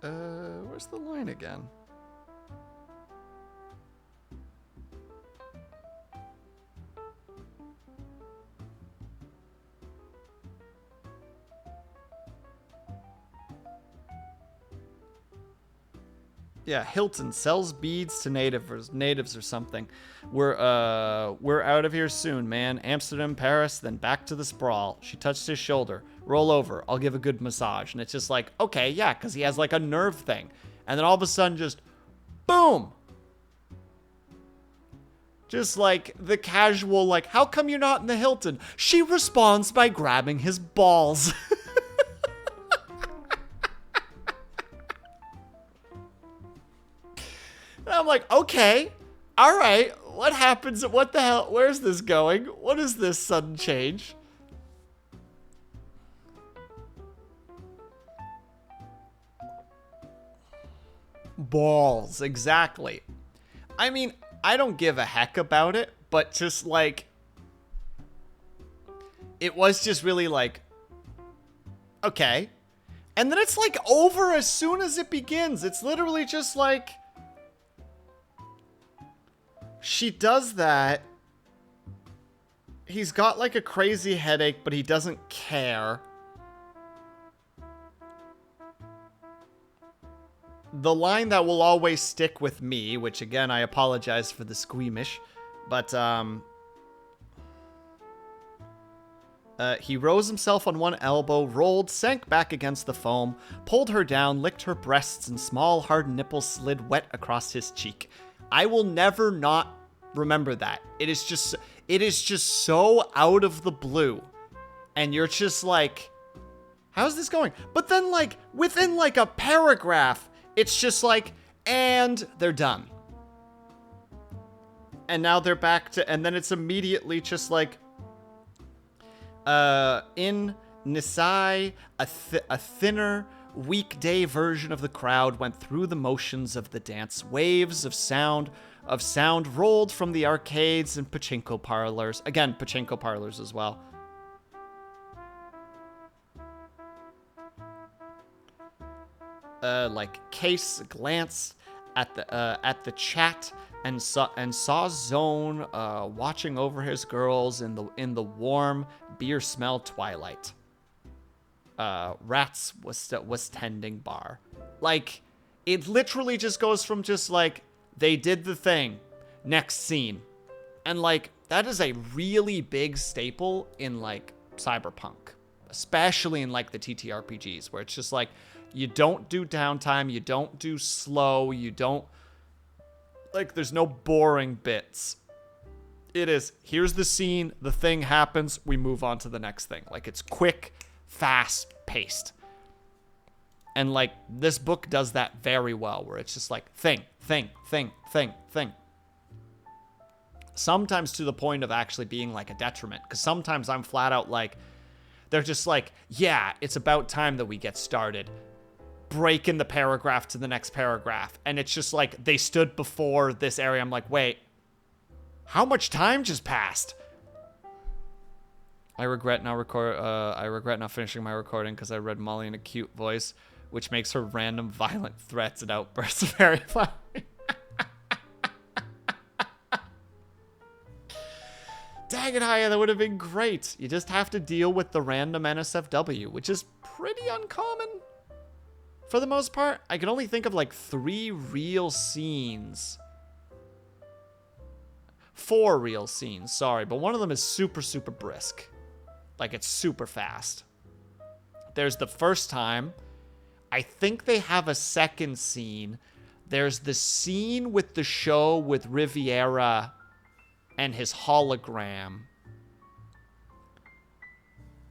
A: Where's the line again? Yeah, Hilton sells beads to natives or something. We're out of here soon, man. Amsterdam, Paris, then back to the sprawl. She touched his shoulder. Roll over. I'll give a good massage. And it's just like, okay, yeah, because he has like a nerve thing. And then all of a sudden just, boom. Just like the casual, like, how come you're not in the Hilton? She responds by grabbing his balls. And I'm like, okay, all right, what happens? What the hell? Where's this going? What is this sudden change? Balls, exactly. I mean, I don't give a heck about it, but just like, it was just really like, okay. And then it's like over as soon as it begins. It's literally just like, she does that. He's got like a crazy headache, but he doesn't care. The line that will always stick with me, which again, I apologize for the squeamish, but he rose himself on one elbow, rolled, sank back against the foam, pulled her down, licked her breasts, and small hard nipples slid wet across his cheek. I will never not remember that. It is just so out of the blue. And you're just like, how's this going? But then like within like a paragraph, it's just like, and they're done. And now they're back to, and then it's immediately just like, in Nisai, a thinner, weekday version of the crowd went through the motions of the dance. Waves of sound rolled from the arcades and pachinko parlors. Again, pachinko parlors as well. Case glanced at the chat and saw Zone watching over his girls in the warm beer smell twilight. Rats was tending bar. Like, it literally just goes from just like, they did the thing, next scene. And like, that is a really big staple in like Cyberpunk, especially in like the TTRPGs, where it's just like, you don't do downtime, you don't do slow, you don't, like, there's no boring bits. It is, here's the scene, the thing happens, we move on to the next thing. Like, it's quick, fast paced. And like, this book does that very well, where it's just like, thing. Sometimes to the point of actually being like a detriment, because sometimes I'm flat out like, they're just like, yeah, it's about time that we get started. Break in the paragraph to the next paragraph. And it's just like, they stood before this area. I'm like, wait, how much time just passed? I regret not finishing my recording because I read Molly in a cute voice, which makes her random violent threats and outbursts very funny. Dang it, Haya, that would have been great. You just have to deal with the random NSFW, which is pretty uncommon for the most part. I can only think of like 3 real scenes. 4 real scenes, sorry, but one of them is super, super brisk. Like, it's super fast. There's the first time. I think they have a second scene. There's the scene with the show with Riviera and his hologram.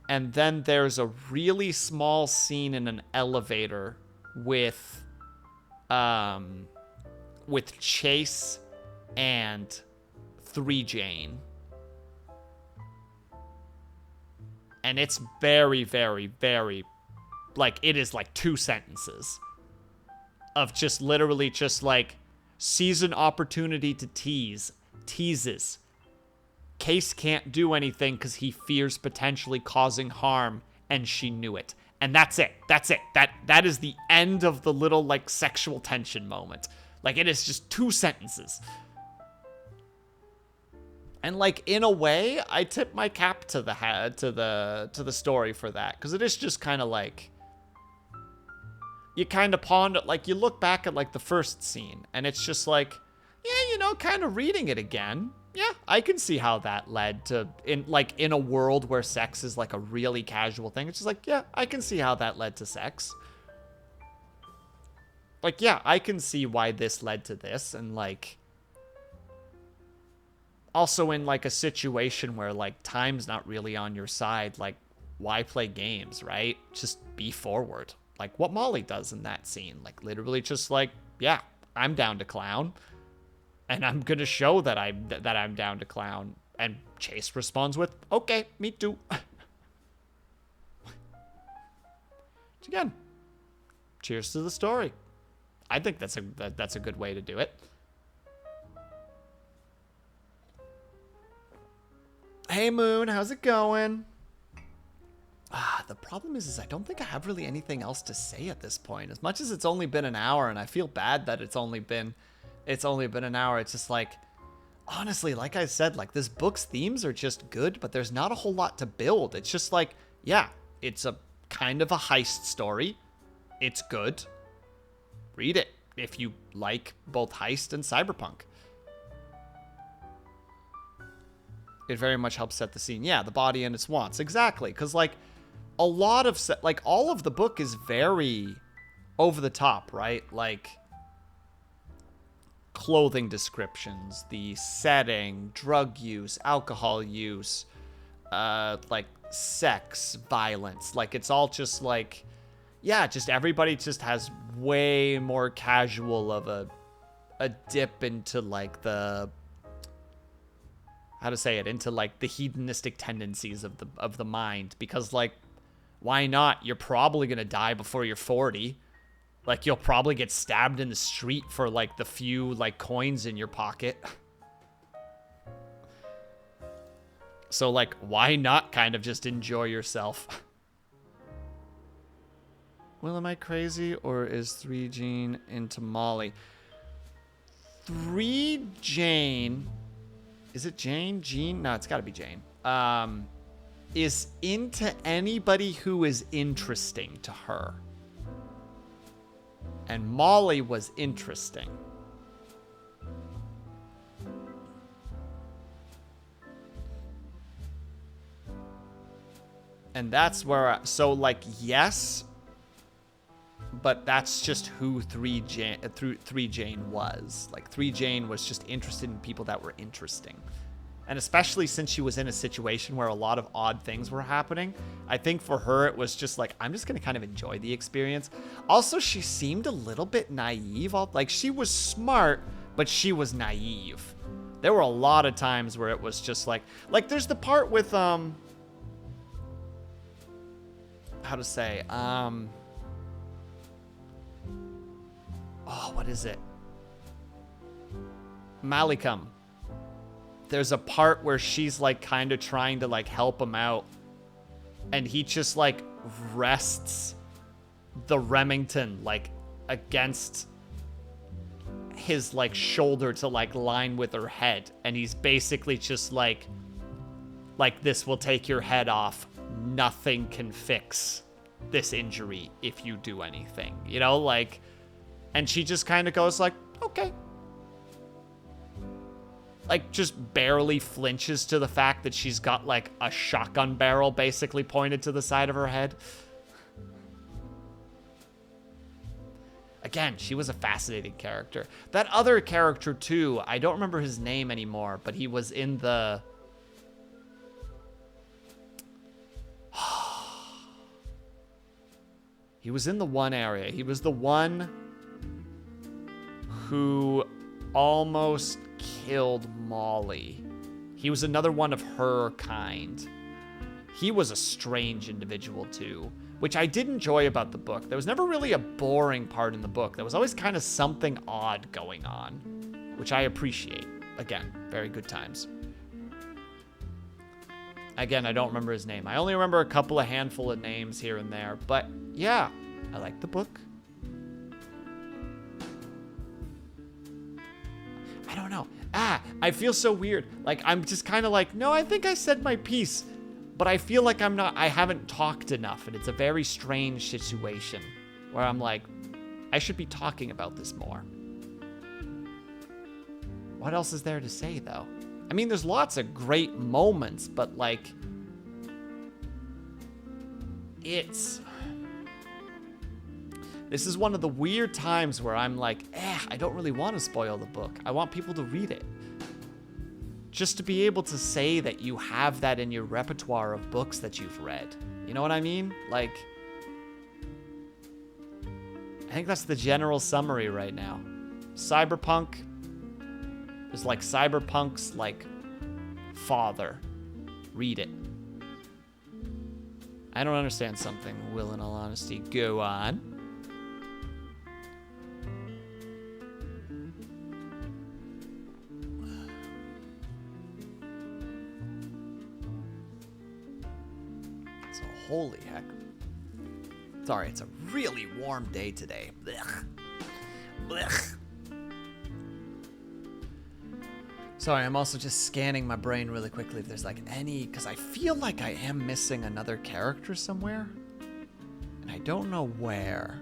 A: And then there's a really small scene in an elevator with Chase and 3 Jane. And it's very, very, very, like, it is like 2 sentences of just literally just like, sees an opportunity to teases. Case can't do anything because he fears potentially causing harm, and she knew it. And that's it. That is the end of the little, like, sexual tension moment. Like, it is just 2 sentences. And like, in a way, I tip my cap to the story for that, because it is just kind of like, you kind of ponder, like, you look back at like the first scene, and it's just like, yeah, you know, kind of reading it again. Yeah, I can see how that led to, in a world where sex is like a really casual thing. It's just like, yeah, I can see how that led to sex. Like, yeah, I can see why this led to this, and like, also in like a situation where like time's not really on your side, like, why play games, right? Just be forward. Like what Molly does in that scene, like literally just like, yeah, I'm down to clown, and I'm gonna show that I'm down to clown. And Chase responds with, okay, me too. Again, cheers to the story. I think that's a good way to do it. Hey Moon, how's it going? The problem is I don't think I have really anything else to say at this point. As much as it's only been an hour, and I feel bad that it's only been an hour. It's just like, honestly, like I said, like, this book's themes are just good, but there's not a whole lot to build. It's just like, yeah, it's a kind of a heist story. It's good. Read it if you like both heist and cyberpunk. It very much helps set the scene. Yeah, the body and its wants. Exactly. Because, like, a lot of, like, all of the book is very over the top, right? Like, clothing descriptions, the setting, drug use, alcohol use, like, sex, violence. Like, it's all just, like, yeah, just everybody just has way more casual of a dip into, like, the, how to say it, into like the hedonistic tendencies of the mind, because like Why not? You're probably going to die before you're 40. Like, you'll probably get stabbed in the street for, like, the few, like, coins in your pocket. So, like, why not kind of just enjoy yourself? Well, am I crazy, or is 3 Jane into Molly? 3 Jane... Is it Jane? Jean? No, it's got to be Jane. Is into anybody who is interesting to her. And Molly was interesting. And that's where so like yes, but that's just who 3 Jane was. Like 3 Jane was just interested in people that were interesting. And especially since she was in a situation where a lot of odd things were happening, I think for her it was just like, I'm just going to kind of enjoy the experience. Also, she seemed a little bit naive. Like, she was smart, but she was naive. There were a lot of times where it was just like there's the part with, how to say, oh, what is it? Malcolm. There's a part where she's like kind of trying to like help him out, and he just like rests the Remington like against his like shoulder to like line with her head, and he's basically just like this will take your head off. Nothing can fix this injury if you do anything, you know, like, and she just kind of goes like, okay. Like, just barely flinches to the fact that she's got, like, a shotgun barrel basically pointed to the side of her head. Again, she was a fascinating character. That other character, too, I don't remember his name anymore, but he was in the... He was in the one area. He was the one who almost killed Molly. He was another one of her kind. He was a strange individual too, which I did enjoy about the book. There was never really a boring part in the book. There was always kind of something odd going on, which I appreciate. Again, very good times. Again, I don't remember his name. I only remember a couple of handful of names here and there, but yeah, I like the book. I don't know. I feel so weird. Like, I'm just kind of like, no, I think I said my piece, but I feel like I haven't talked enough, and it's a very strange situation where I'm like, I should be talking about this more. What else is there to say, though? I mean, there's lots of great moments, but, like, this is one of the weird times where I'm like, I don't really want to spoil the book. I want people to read it. Just to be able to say that you have that in your repertoire of books that you've read. You know what I mean? Like, I think that's the general summary right now. Cyberpunk is like Cyberpunk's, like, father. Read it. I don't understand something, Will, in all honesty. Go on. So, holy heck. Sorry, it's a really warm day today. Blech. Blech. Sorry, I'm also just scanning my brain really quickly if there's like any, because I feel like I am missing another character somewhere, and I don't know where.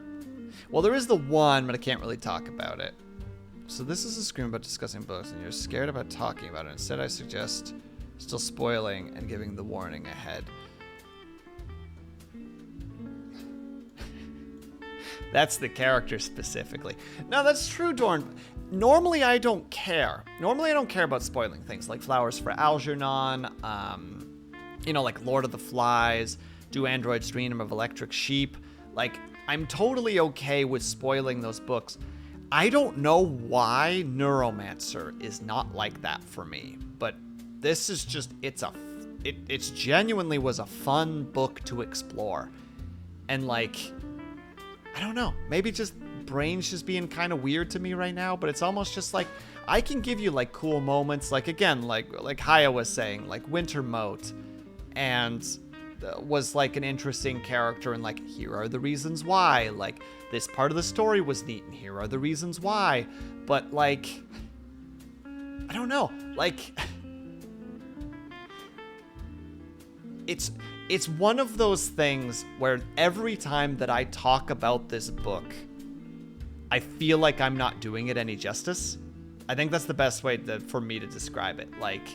A: Well, there is the one, but I can't really talk about it. So this is a screen about discussing books, and you're scared about talking about it. Instead, I suggest still spoiling and giving the warning ahead. That's the character specifically. No, that's true, Dorn. Normally, I don't care. Normally, I don't care about spoiling things like Flowers for Algernon, you know, like Lord of the Flies, Do Androids Dream of Electric Sheep. Like, I'm totally okay with spoiling those books. I don't know why Neuromancer is not like that for me, but this is just, it genuinely was a fun book to explore. And like, I don't know, maybe just brain's just being kind of weird to me right now, but it's almost just like I can give you like cool moments, like again, like Haya was saying, like Winter Moat, and was like an interesting character, and like here are the reasons why, like this part of the story was neat and here are the reasons why. But like, I don't know, like it's one of those things where every time that I talk about this book, I feel like I'm not doing it any justice. I think that's the best way for me to describe it. Like,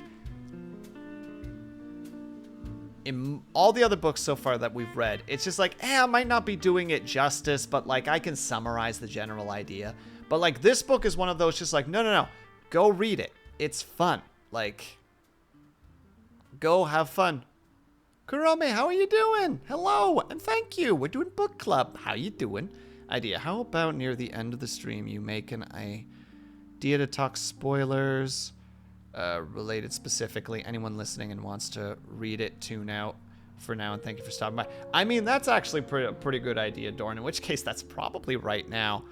A: in all the other books so far that we've read, it's just like, I might not be doing it justice, but like I can summarize the general idea. But like this book is one of those just like, no, go read it. It's fun. Like, go have fun. Kurome, how are you doing? Hello, and thank you. We're doing book club. How you doing? Idea. How about near the end of the stream you make an idea to talk spoilers related specifically. Anyone listening and wants to read it, tune out for now, and thank you for stopping by. I mean, that's actually a pretty good idea, Dorn, in which case that's probably right now.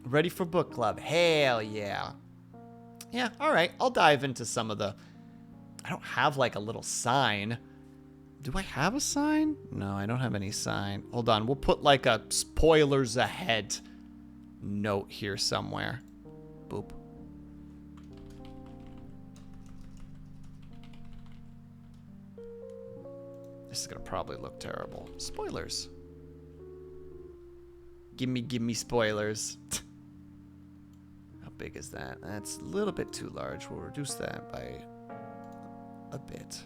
A: Ready for book club. Hell yeah. Yeah, all right. I'll dive into some of the... I don't have like a little sign. Do I have a sign? No, I don't have any sign. Hold on. We'll put like a spoilers ahead note here somewhere. Boop. This is going to probably look terrible. Spoilers. Give me spoilers. How big is that? That's a little bit too large. We'll reduce that by a bit.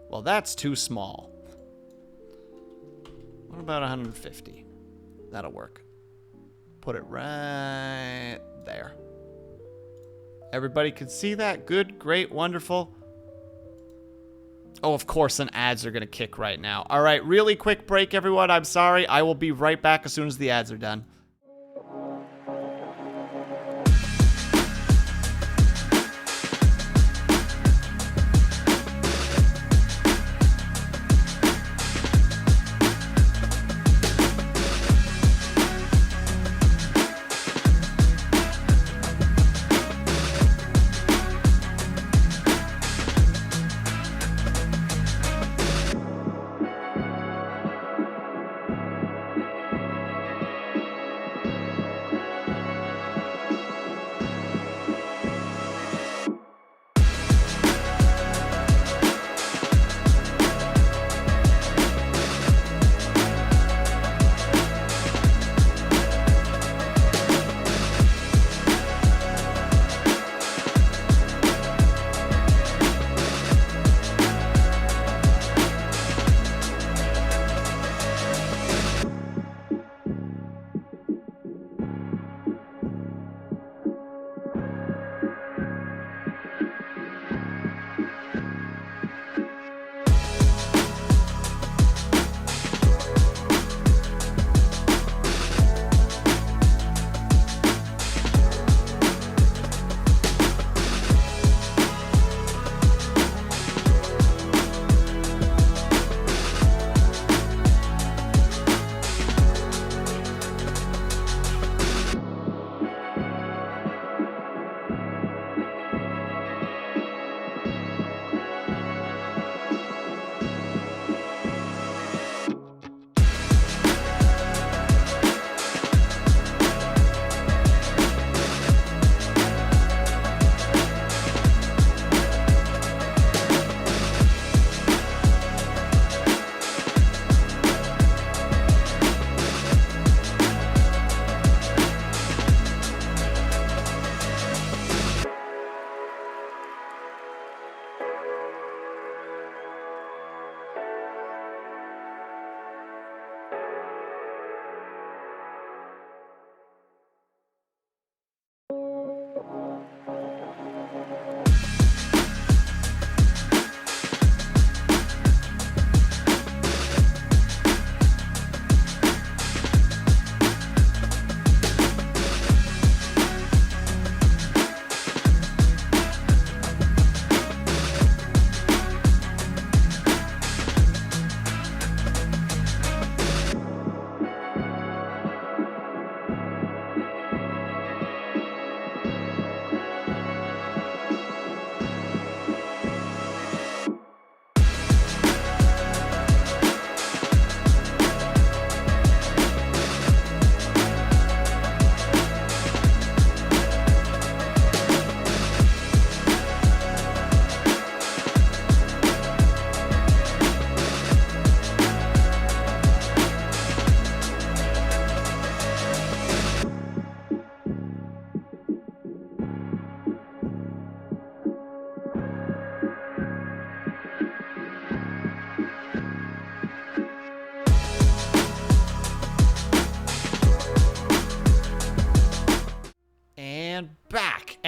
A: Well, that's too small. What about 150? That'll work. Put it right there. Everybody can see that? Good, great, wonderful. Oh, of course, and ads are going to kick right now. All right, really quick break, everyone. I'm sorry. I will be right back as soon as the ads are done.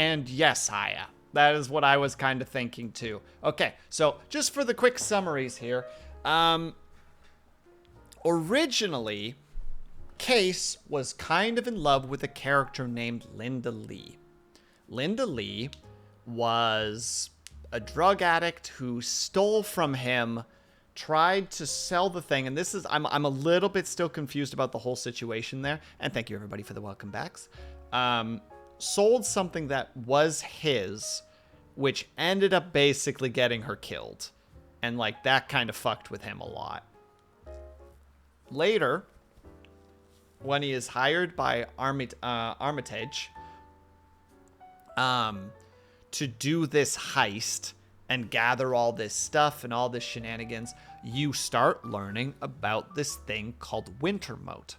A: And yes, Haya. That is what I was kind of thinking too. Okay, so just for the quick summaries here. Originally, Case was kind of in love with a character named Linda Lee. Linda Lee was a drug addict who stole from him, tried to sell the thing, and this is, I'm a little bit still confused about the whole situation there, and thank you everybody for the welcome backs. Sold something that was his, which ended up basically getting her killed, and like that kind of fucked with him a lot. Later, when he is hired by Armitage to do this heist and gather all this stuff and all this shenanigans, you start learning about this thing called Wintermute,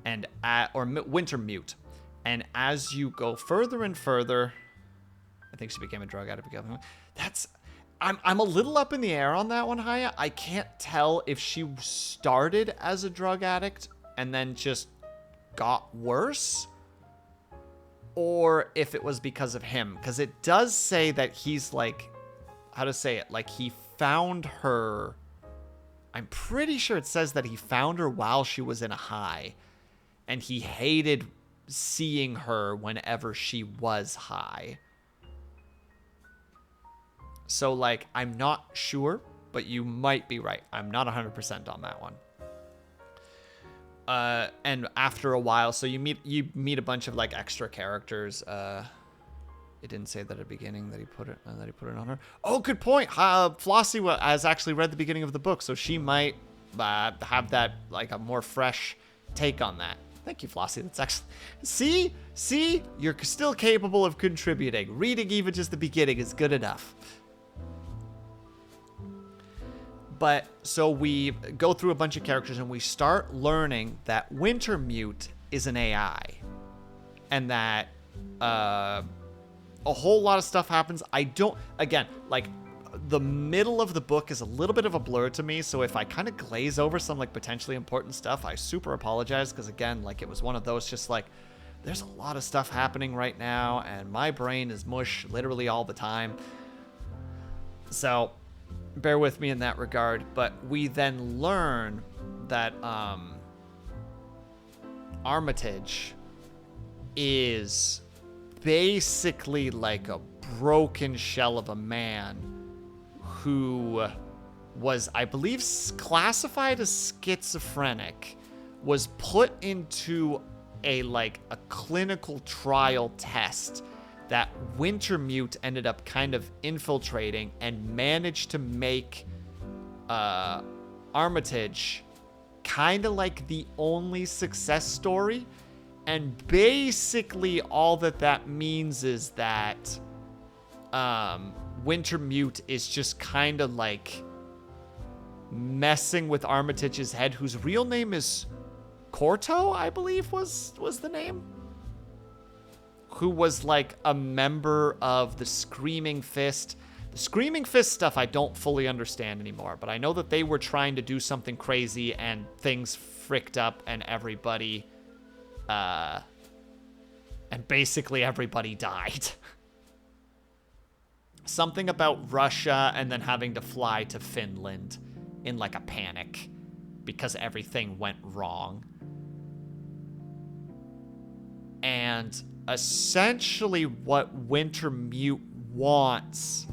A: or Wintermute. And as you go further and further, I think she became a drug addict. I'm a little up in the air on that one, Haya. I can't tell if she started as a drug addict and then just got worse, or if it was because of him. Because it does say that he's like, how to say it? Like he found her. I'm pretty sure it says that he found her while she was in a high, and he hated seeing her whenever she was high. So, like, I'm not sure, but you might be right. I'm not 100% on that one. And after a while, so you meet a bunch of like extra characters. It didn't say that at the beginning that he put it on her. Oh, good point. Flossie has actually read the beginning of the book, so she might have that like a more fresh take on that. Thank you, Flossie. That's actually see, you're still capable of contributing. Reading even just the beginning is good enough. But so we go through a bunch of characters and we start learning that Wintermute is an AI, and that a whole lot of stuff happens. Again, like the middle of the book is a little bit of a blur to me, so if I kind of glaze over some like potentially important stuff, I super apologize, because again, like it was one of those just like, there's a lot of stuff happening right now and my brain is mush literally all the time. So bear with me in that regard. But we then learn that Armitage is basically like a broken shell of a man who was, I believe, classified as schizophrenic, was put into a clinical trial test that Wintermute ended up kind of infiltrating and managed to make Armitage kind of like the only success story. And basically all that means is that Wintermute is just kind of like messing with Armitage's head, whose real name is Corto, I believe was the name, who was like a member of the Screaming Fist. The Screaming Fist stuff I don't fully understand anymore, but I know that they were trying to do something crazy and things fricked up and everybody, and basically everybody died. Something about Russia and then having to fly to Finland in like a panic because everything went wrong. And essentially what Wintermute wants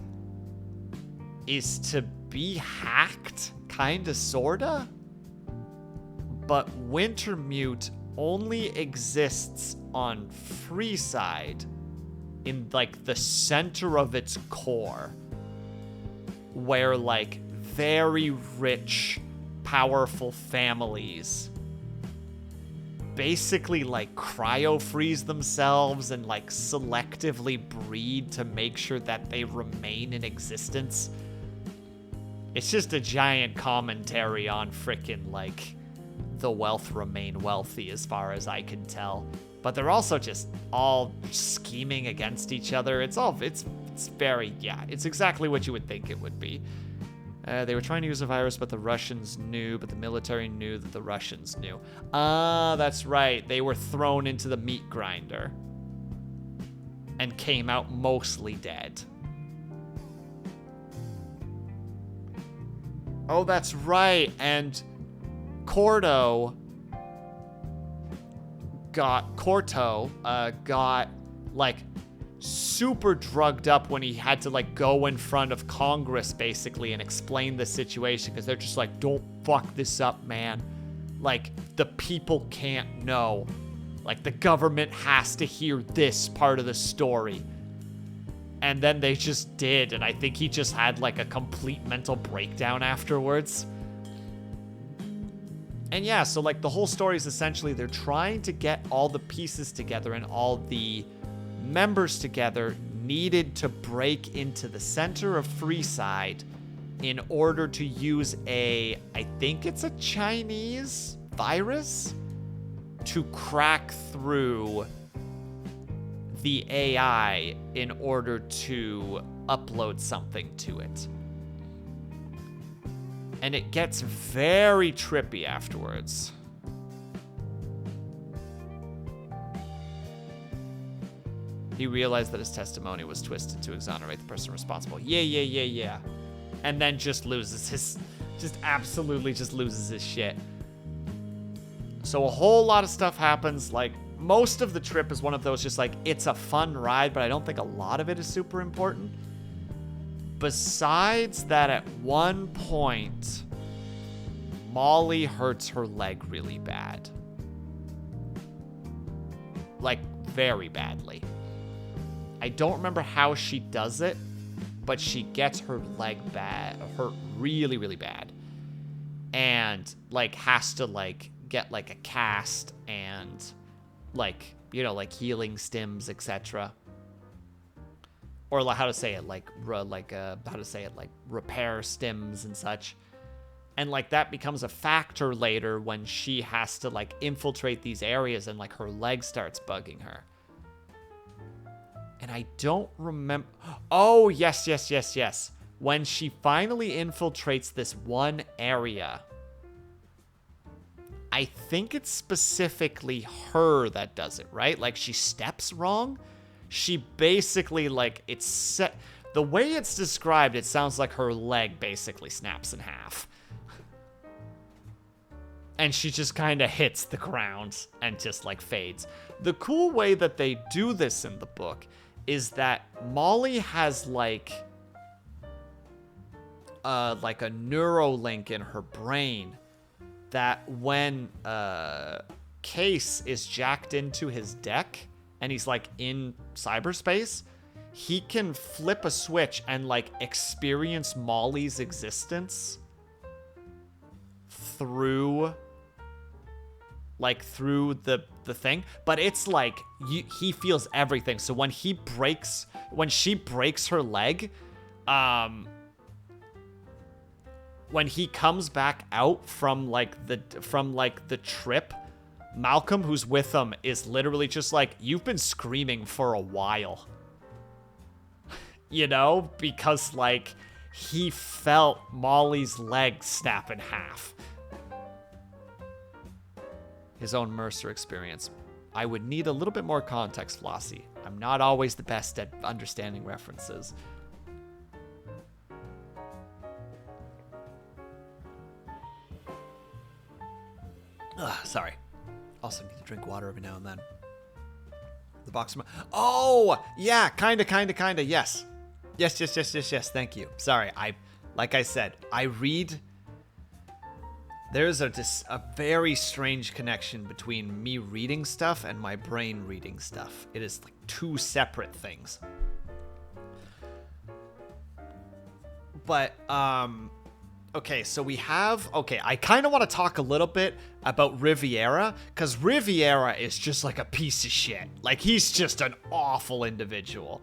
A: is to be hacked, kinda, sorta. But Wintermute only exists on Freeside, in like the center of its core, where like very rich, powerful families basically like cryo-freeze themselves and like selectively breed to make sure that they remain in existence. It's just a giant commentary on frickin' like the wealth remain wealthy, as far as I can tell. But they're also just all scheming against each other. It's very, yeah, it's exactly what you would think it would be. They were trying to use a virus, but the Russians knew, but the military knew that the Russians knew. Ah, that's right. They were thrown into the meat grinder. and came out mostly dead. Oh, that's right. And Corto got like super drugged up when he had to like go in front of Congress basically and explain the situation, because they're just like, don't fuck this up, man. Like, the people can't know. Like, the government has to hear this part of the story. And then they just did, and I think he just had like a complete mental breakdown afterwards. And yeah, so like the whole story is essentially they're trying to get all the pieces together and all the members together needed to break into the center of Freeside in order to use I think it's a Chinese virus, to crack through the AI in order to upload something to it. And it gets very trippy afterwards. He realized that his testimony was twisted to exonerate the person responsible. Yeah. And then just loses his, absolutely loses his shit. So a whole lot of stuff happens. Like, most of the trip is one of those just like, it's a fun ride, but I don't think a lot of it is super important. Besides that, at one point, Molly hurts her leg really bad. Like, very badly. I don't remember how she does it, but she gets her leg hurt really, really bad. And, like, has to, like, get, like, a cast and, like, you know, like, healing stims, etc. Or how to say it, like repair stims and such. And like that becomes a factor later when she has to like infiltrate these areas and like her leg starts bugging her. And I don't remember. Oh, yes. When she finally infiltrates this one area, I think it's specifically her that does it, right? Like she steps wrong. She basically, like, it's set. The way it's described, it sounds like her leg basically snaps in half. And she just kind of hits the ground and just, like, fades. The cool way that they do this in the book is that Molly has, like a neuralink in her brain that when Case is jacked into his deck, and he's, like, in cyberspace, he can flip a switch and, like, experience Molly's existence through the thing. But it's, like, he feels everything. So when she breaks her leg, when he comes back out from the trip, Malcolm, who's with him, is literally just like, you've been screaming for a while. You know? Because, like, he felt Molly's leg snap in half. His own Mercer experience. I would need a little bit more context, Flossie. I'm not always the best at understanding references. Sorry. Also need to drink water every now and then. The box. Oh, yeah, kinda. Yes. Yes. Thank you. Sorry. Like I said, I read. There's a very strange connection between me reading stuff and my brain reading stuff. It is like two separate things. But, okay, so I kind of want to talk a little bit about Riviera, because Riviera is just like a piece of shit. Like, he's just an awful individual.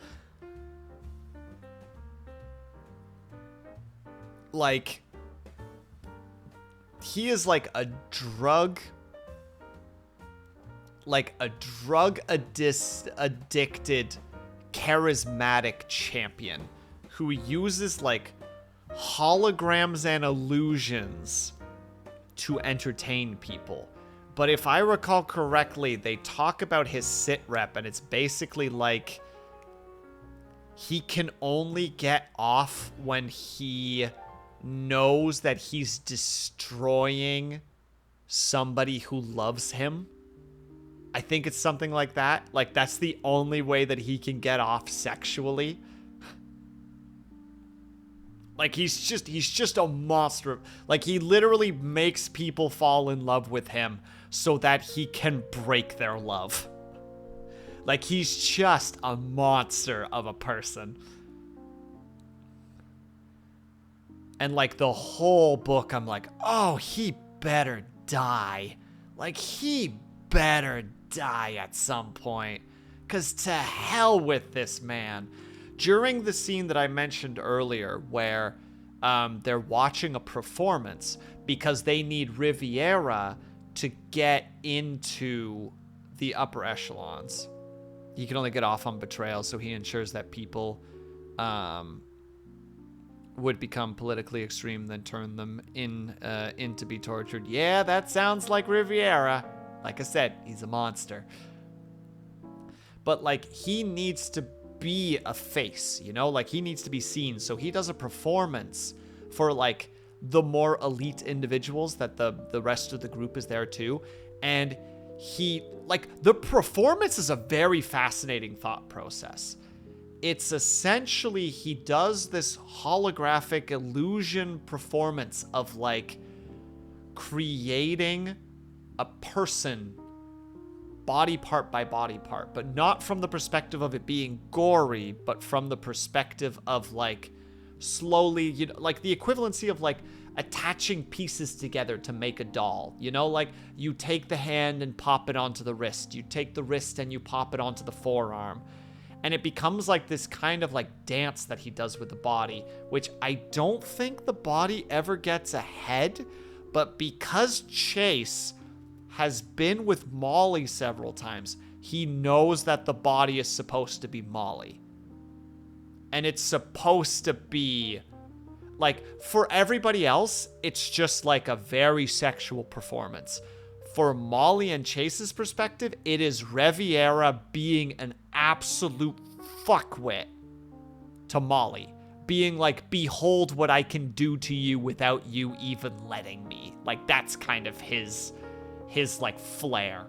A: Like, he is like a drug addicted, charismatic champion who uses, like, holograms and illusions to entertain people. But if I recall correctly, they talk about his sit rep, and it's basically like he can only get off when he knows that he's destroying somebody who loves him. I think it's something like that. Like, that's the only way that he can get off sexually. Like, he's just a monster. Like, he literally makes people fall in love with him so that he can break their love. Like, he's just a monster of a person. And, like, the whole book, I'm like, oh, he better die. Like, he better die at some point. 'Cause to hell with this man. During the scene that I mentioned earlier where they're watching a performance because they need Riviera to get into the upper echelons. He can only get off on betrayal, so he ensures that people would become politically extreme, then turn them in to be tortured. Yeah, that sounds like Riviera. Like I said, he's a monster. But, like, he needs to be a face, you know? Like, he needs to be seen. So he does a performance for, like, the more elite individuals that the rest of the group is there too. And he, like, the performance is a very fascinating thought process. It's essentially, he does this holographic illusion performance of, like, creating a person body part by body part, but not from the perspective of it being gory, but from the perspective of, like, slowly, you know, like the equivalency of, like, attaching pieces together to make a doll, you know? Like, you take the hand and pop it onto the wrist, you take the wrist and you pop it onto the forearm, and it becomes like this kind of, like, dance that he does with the body, which I don't think the body ever gets a head, but because Chase has been with Molly several times, he knows that the body is supposed to be Molly. And it's supposed to be, like, for everybody else, it's just like a very sexual performance. For Molly and Chase's perspective, it is Riviera being an absolute fuckwit to Molly. Being like, behold what I can do to you without you even letting me. Like, that's kind of his like flair.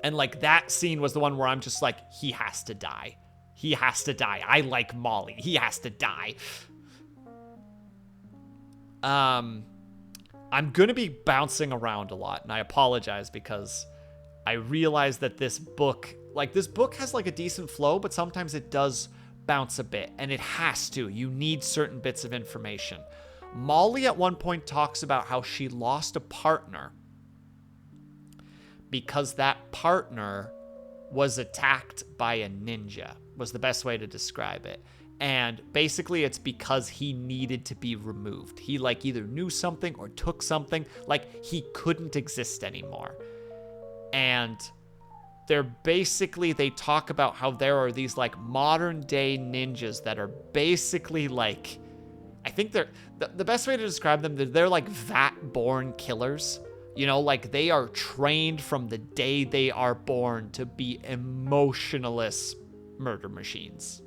A: And, like, that scene was the one where I'm just like, he has to die. He has to die. I like Molly. He has to die. I'm gonna be bouncing around a lot, and I apologize because I realize that this book has, like, a decent flow, but sometimes it does bounce a bit, and it has to. You need certain bits of information. Molly at one point talks about how she lost a partner because that partner was attacked by a ninja, was the best way to describe it. And basically it's because he needed to be removed. He, like, either knew something or took something. Like, he couldn't exist anymore. And they talk about how there are these, like, modern day ninjas that are basically, like, I think they're, the best way to describe them, they're like vat-born killers. You know, like, they are trained from the day they are born to be emotionless murder machines.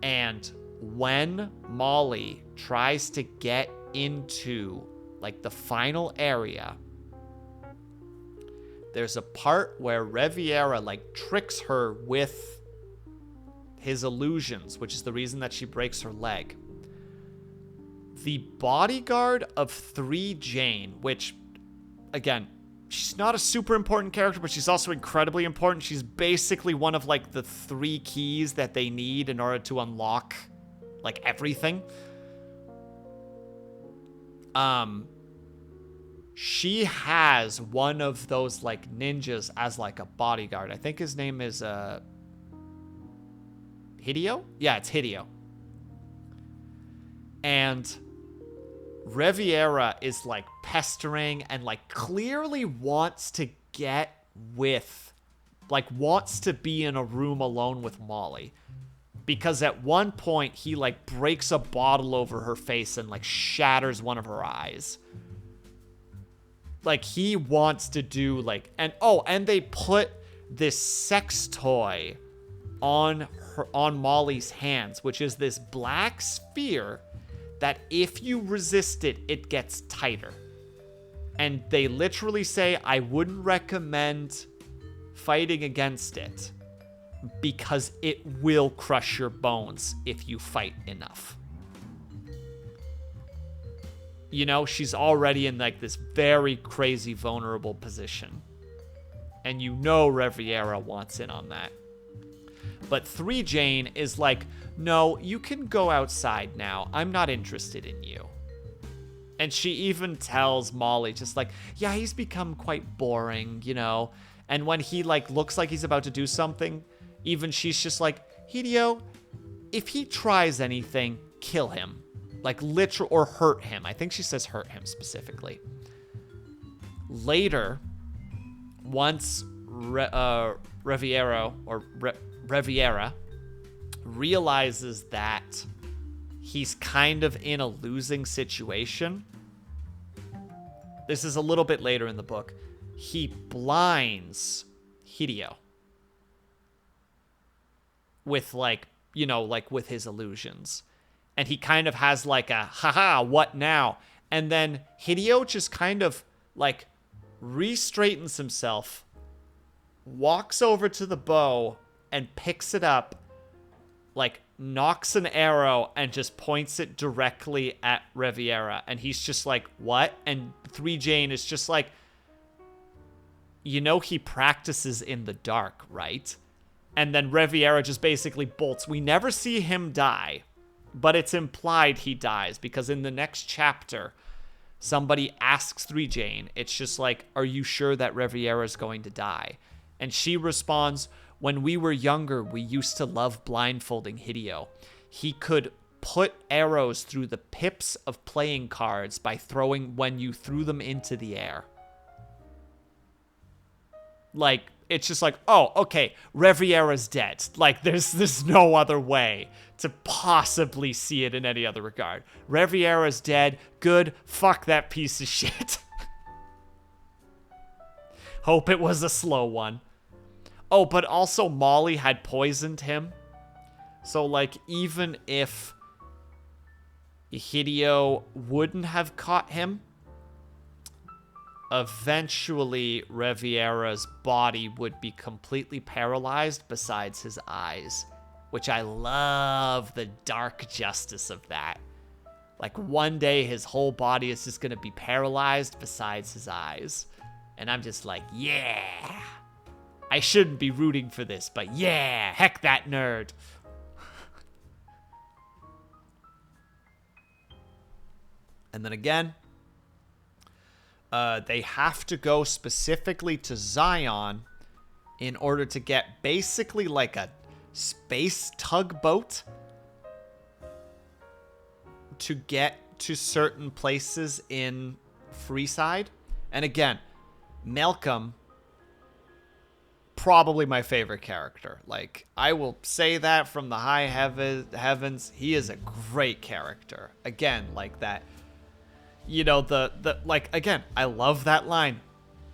A: And when Molly tries to get into, like, the final area, there's a part where Riviera, like, tricks her with his illusions, which is the reason that she breaks her leg. The bodyguard of 3 Jane, which, again, she's not a super important character, but she's also incredibly important. She's basically one of, like, the 3 keys that they need in order to unlock, like, everything. She has one of those, like, ninjas as, like, a bodyguard. I think his name is, Hideo? Yeah, it's Hideo. And Riviera is, like, pestering and, like, clearly wants to get with, like, wants to be in a room alone with Molly. Because at one point, he, like, breaks a bottle over her face and, like, shatters one of her eyes. Like, he wants to do, like, and they put this sex toy
B: on Molly's hands, which is this black sphere that if you resist it, it gets tighter. And they literally say, I wouldn't recommend fighting against it because it will crush your bones if you fight enough. You know, she's already in like this very crazy vulnerable position. And you know Riviera wants in on that. But 3 Jane is like, no, you can go outside now. I'm not interested in you. And she even tells Molly just like, yeah, he's become quite boring, you know. And when he like looks like he's about to do something, even she's just like, Hideo, if he tries anything, kill him. Like literal or hurt him. I think she says hurt him specifically. Later, once Riviera realizes that he's kind of in a losing situation. This is a little bit later in the book. He blinds Hideo with like, you know, like with his illusions. And he kind of has like a, haha, what now? And then Hideo just kind of like re-straightens himself, walks over to the bow and picks it up, like knocks an arrow and just points it directly at Riviera. And he's just like, what? And 3 Jane is just like, you know, he practices in the dark, right? And then Riviera just basically bolts. We never see him die, but it's implied he dies because in the next chapter, somebody asks 3 Jane, it's just like, are you sure that Riviera is going to die? And she responds, when we were younger, we used to love blindfolding Hideo. He could put arrows through the pips of playing cards by throwing when you threw them into the air. Like, it's just like, oh, okay, Riviera's dead. Like, there's no other way to possibly see it in any other regard. Riviera's dead. Good. Fuck that piece of shit. Hope it was a slow one. Oh, but also Molly had poisoned him. So, like, even if Hideo wouldn't have caught him, eventually Riviera's body would be completely paralyzed besides his eyes, which I love the dark justice of that. Like, one day his whole body is just going to be paralyzed besides his eyes. And I'm just like, yeah. I shouldn't be rooting for this, but yeah, heck that nerd.
A: And then again, they have to go specifically to Zion in order to get basically like a space tugboat to get to certain places in Freeside. And again, Malcolm, probably my favorite character. Like, I will say that from the high heavens. He is a great character. Again, like that, you know, the like, again, I love that line.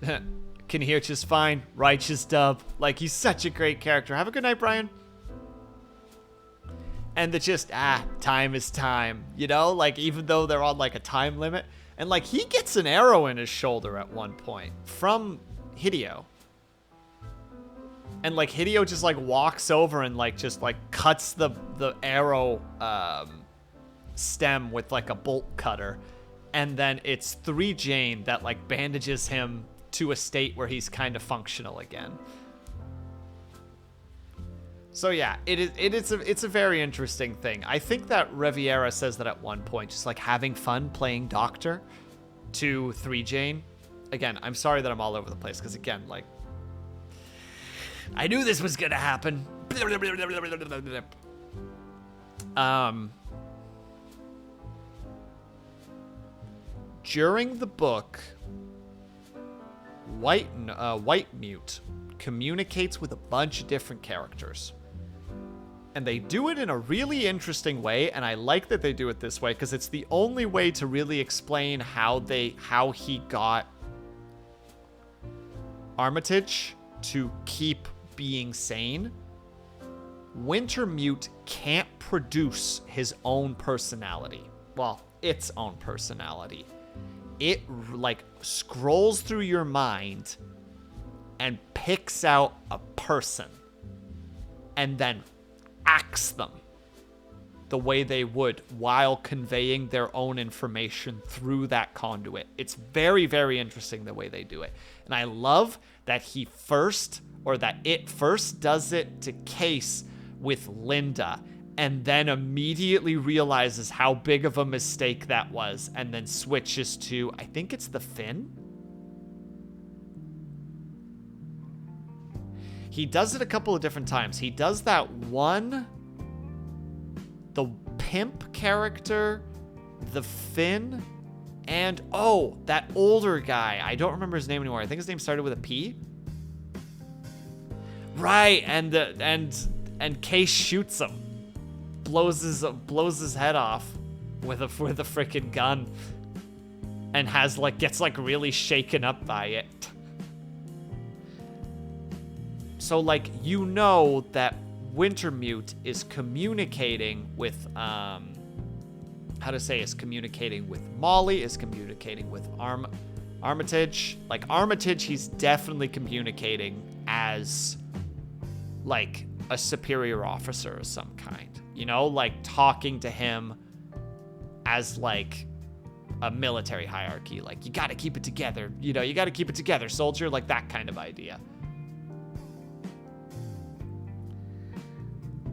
A: Can hear just fine, righteous dub. Like, he's such a great character. Have a good night, Brian. And the just, time is time, you know? Like, even though they're on, like, a time limit. And, like, he gets an arrow in his shoulder at one point from Hideo. And, like, Hideo just, like, walks over and, like, just, like, cuts the arrow stem with, like, a bolt cutter. And then it's 3 Jane that, like, bandages him to a state where he's kind of functional again. So yeah, it's a very interesting thing. I think that Riviera says that at one point, just like having fun playing doctor to 3 Jane. Again, I'm sorry that I'm all over the place because again, like, I knew this was gonna happen. During the book, Whitemute communicates with a bunch of different characters. And they do it in a really interesting way, and I like that they do it this way because it's the only way to really explain how he got Armitage to keep being sane.
B: Wintermute can't produce his own personality. Well, its own personality. It, like, scrolls through your mind and picks out a person and then acts them the way they would while conveying their own information through that conduit. It's very, very interesting the way they do it. And I love that it first does it to Case with Linda and then immediately realizes how big of a mistake that was and then switches to, I think it's the Finn? He does it a couple of different times. He does that one, the pimp character, the Finn, and that older guy. I don't remember his name anymore. I think his name started with a P. Right, and Case shoots him, blows his head off with a freaking gun, and gets really shaken up by it. So that Wintermute is communicating with is communicating with Molly, is communicating with Armitage. Like Armitage, he's definitely communicating as a superior officer of some kind. Talking to him as a military hierarchy. You gotta keep it together. You gotta keep it together, soldier. That kind of idea.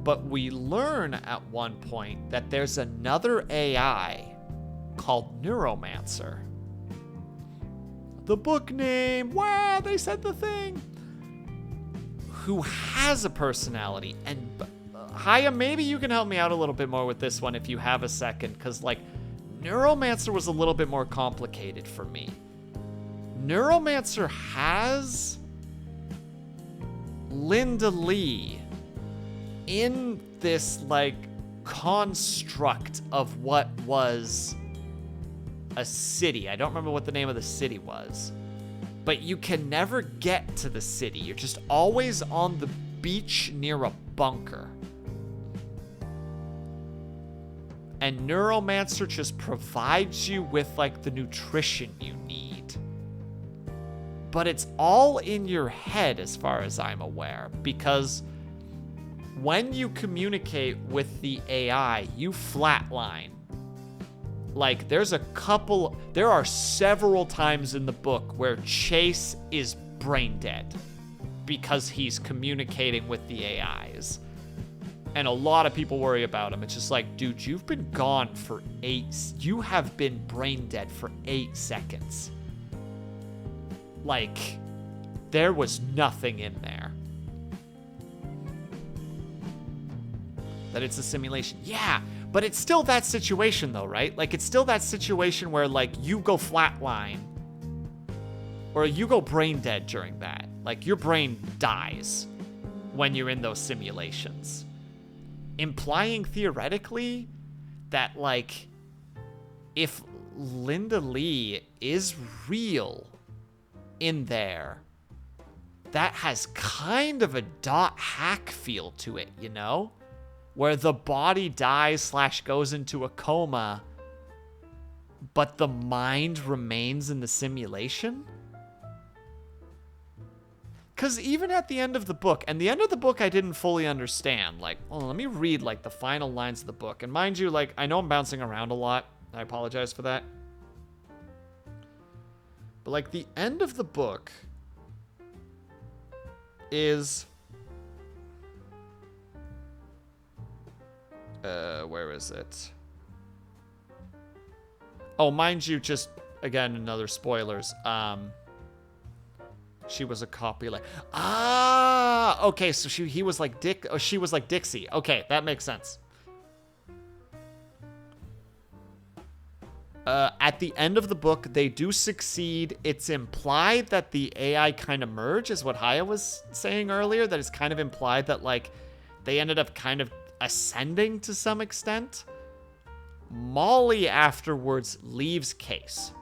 B: But we learn at one point that there's another AI called Neuromancer. The book name, wow, they said the thing. Who has a personality. And Haya, maybe you can help me out a little bit more with this one if you have a second, because Neuromancer was a little bit more complicated for me. Neuromancer has Linda Lee in this construct of what was a city. I don't remember what the name of the city was, but you can never get to the city. You're just always on the beach near a bunker. And Neuromancer just provides you with the nutrition you need. But it's all in your head as far as I'm aware, because when you communicate with the AI, you flatline. There are several times in the book where Chase is brain dead because he's communicating with the AIs. And a lot of people worry about him. It's just dude, you've been gone for you have been brain dead for 8 seconds. There was nothing in there. That it's a simulation. Yeah, but it's still that situation though, right? It's still that situation where you go flatline or you go brain dead during that. Your brain dies when you're in those simulations. Implying theoretically that if Linda Lee is real in there, that has kind of a .hack feel to it, where the body dies / goes into a coma, but the mind remains in the simulation? Because even at the end of the book, and the end of the book I didn't fully understand. Let me read the final lines of the book. And mind you, I know I'm bouncing around a lot. I apologize for that. But the end of the book is... where is it? Oh, mind you, just again, another spoilers. She was a copy. Okay, so he was Dick, or she was Dixie. Okay, that makes sense. At the end of the book, they do succeed. It's implied that the AI kind of merge, is what Haya was saying earlier. That it's kind of implied that they ended up kind of ascending to some extent. Molly afterwards leaves Case.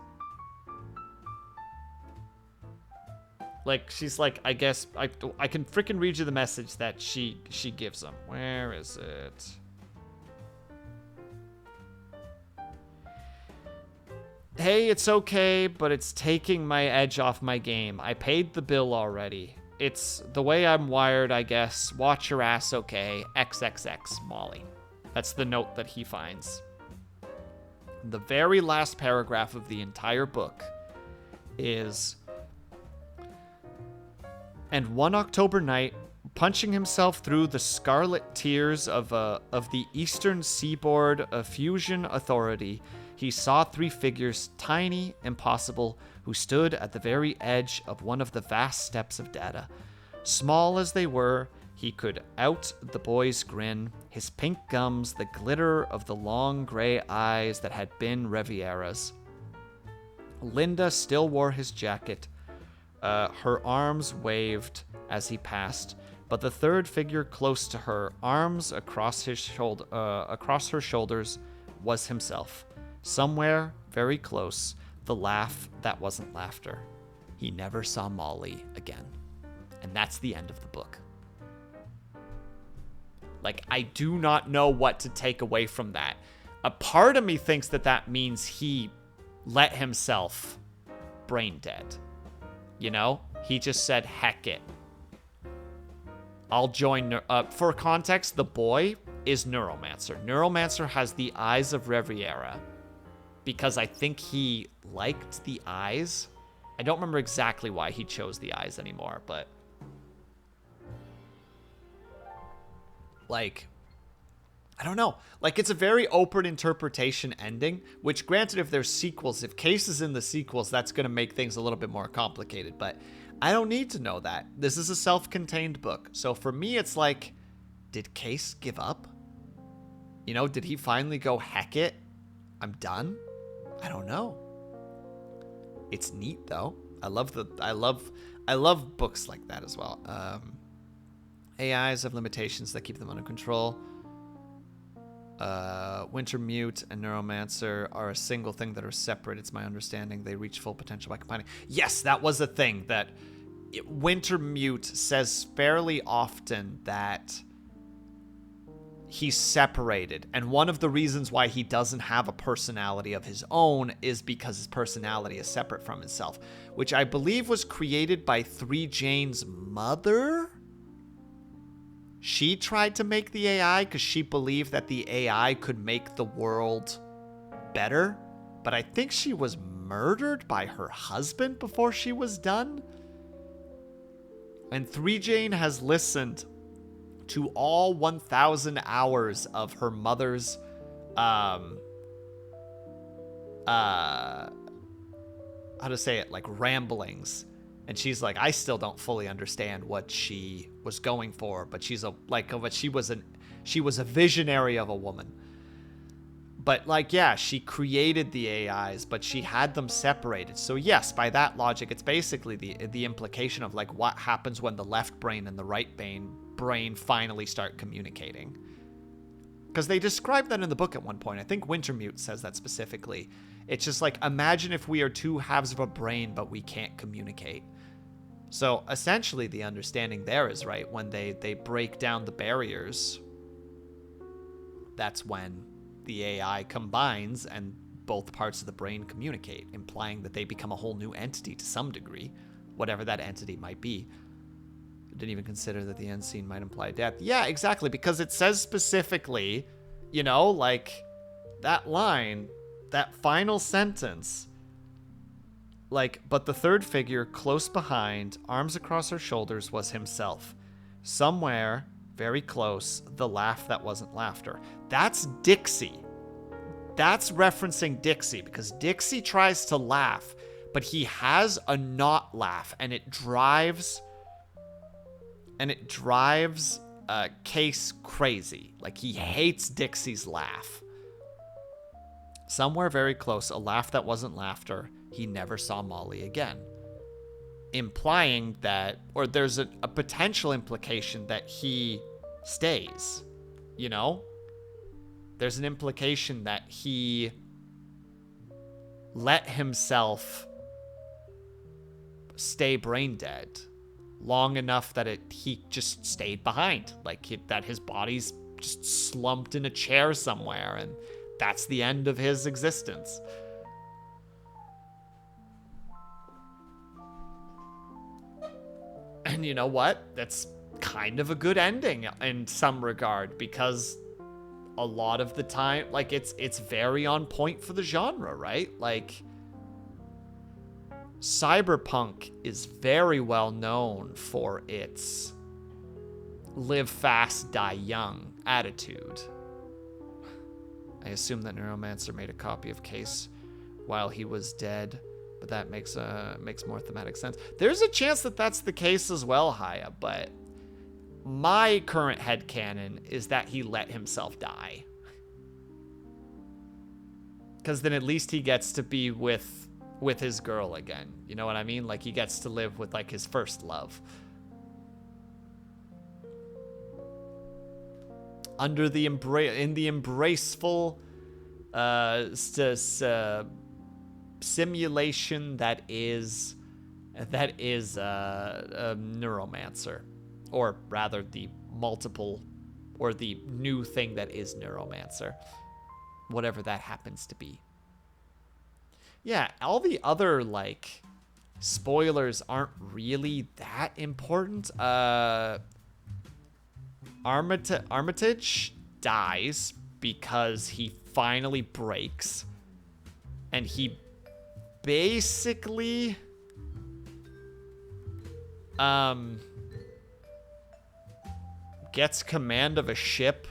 B: Like, she's like, I guess, I can freaking read you the message that she gives him. Where is it? Hey, it's okay, but it's taking my edge off my game. I paid the bill already. It's the way I'm wired, I guess. Watch your ass, okay? XXX, Molly. That's the note that he finds. The very last paragraph of the entire book is... And one October night, punching himself through the scarlet tears of the Eastern Seaboard Fusion Authority, he saw three figures, tiny, impossible, who stood at the very edge of one of the vast steps of data. Small as they were, he could out the boy's grin, his pink gums, the glitter of the long gray eyes that had been Riviera's. Linda still wore his jacket. Her arms waved as he passed, but the third figure close to her, arms across her shoulders, was himself. Somewhere, very close, the laugh that wasn't laughter. He never saw Molly again. And that's the end of the book. Like, I do not know what to take away from that. A part of me thinks that means he let himself brain dead. You know? He just said, heck it. I'll join... for context, the boy is Neuromancer. Neuromancer has the eyes of Riviera. Because I think he liked the eyes. I don't remember exactly why he chose the eyes anymore, but... Like... I don't know. Like, it's a very open interpretation ending, which, granted, if there's sequels, if Case is in the sequels, that's going to make things a little bit more complicated, but I don't need to know that. This is a self-contained book. So for me, it's like, did Case give up? You know, did he finally go, heck it, I'm done? I don't know. It's neat, though. I love books like that as well. AIs have limitations that keep them under control. Wintermute and Neuromancer are a single thing that are separate. It's my understanding they reach full potential by combining. Yes, that was a thing that Wintermute says fairly often, that he's separated. And one of the reasons why he doesn't have a personality of his own is because his personality is separate from himself, which I believe was created by 3Jane's mother. She tried to make the AI because she believed that the AI could make the world better. But I think she was murdered by her husband before she was done. And 3Jane has listened to all 1,000 hours of her mother's, how to say it, like, ramblings. And she's like, I still don't fully understand what she was going for, but she was a visionary of a woman. But like, yeah, she created the AIs, but she had them separated. So yes, by that logic, it's basically the implication of like what happens when the left brain and the right brain finally start communicating. Because they describe that in the book at one point. I think Wintermute says that specifically. It's just like, imagine if we are two halves of a brain, but we can't communicate. So essentially the understanding there is, right, when they break down the barriers, that's when the AI combines and both parts of the brain communicate, implying that they become a whole new entity to some degree, whatever that entity might be. Didn't even consider that the end scene might imply death. Yeah, exactly, because it says specifically, you know, like that line, that final sentence, like, but the third figure close behind, arms across her shoulders, was himself. Somewhere, very close, the laugh that wasn't laughter. That's Dixie. That's referencing Dixie, because Dixie tries to laugh, but he has a not laugh, and it drives Case crazy. Like, he hates Dixie's laugh. Somewhere very close, a laugh that wasn't laughter. He never saw Molly again. Implying that, or there's a potential implication that he stays, you know? There's an implication that he let himself stay brain dead long enough that he just stayed behind, like that his body's just slumped in a chair somewhere, and that's the end of his existence. And you know what? That's kind of a good ending in some regard, because a lot of the time, like, it's very on point for the genre, right? Like, cyberpunk is very well known for its live fast, die young attitude. I assume that Neuromancer made a copy of Case while he was dead, but that makes more thematic sense. There's a chance that that's the case as well, Haya, but my current headcanon is that he let himself die. Because then at least he gets to be with his girl again. You know what I mean? Like, he gets to live with, like, his first love. In the embraceful simulation that is Neuromancer, or rather the multiple, or the new thing that is Neuromancer, whatever that happens to be. Yeah, all the other, like, spoilers aren't really that important. Armitage dies because he finally breaks, and he basically gets command of a ship,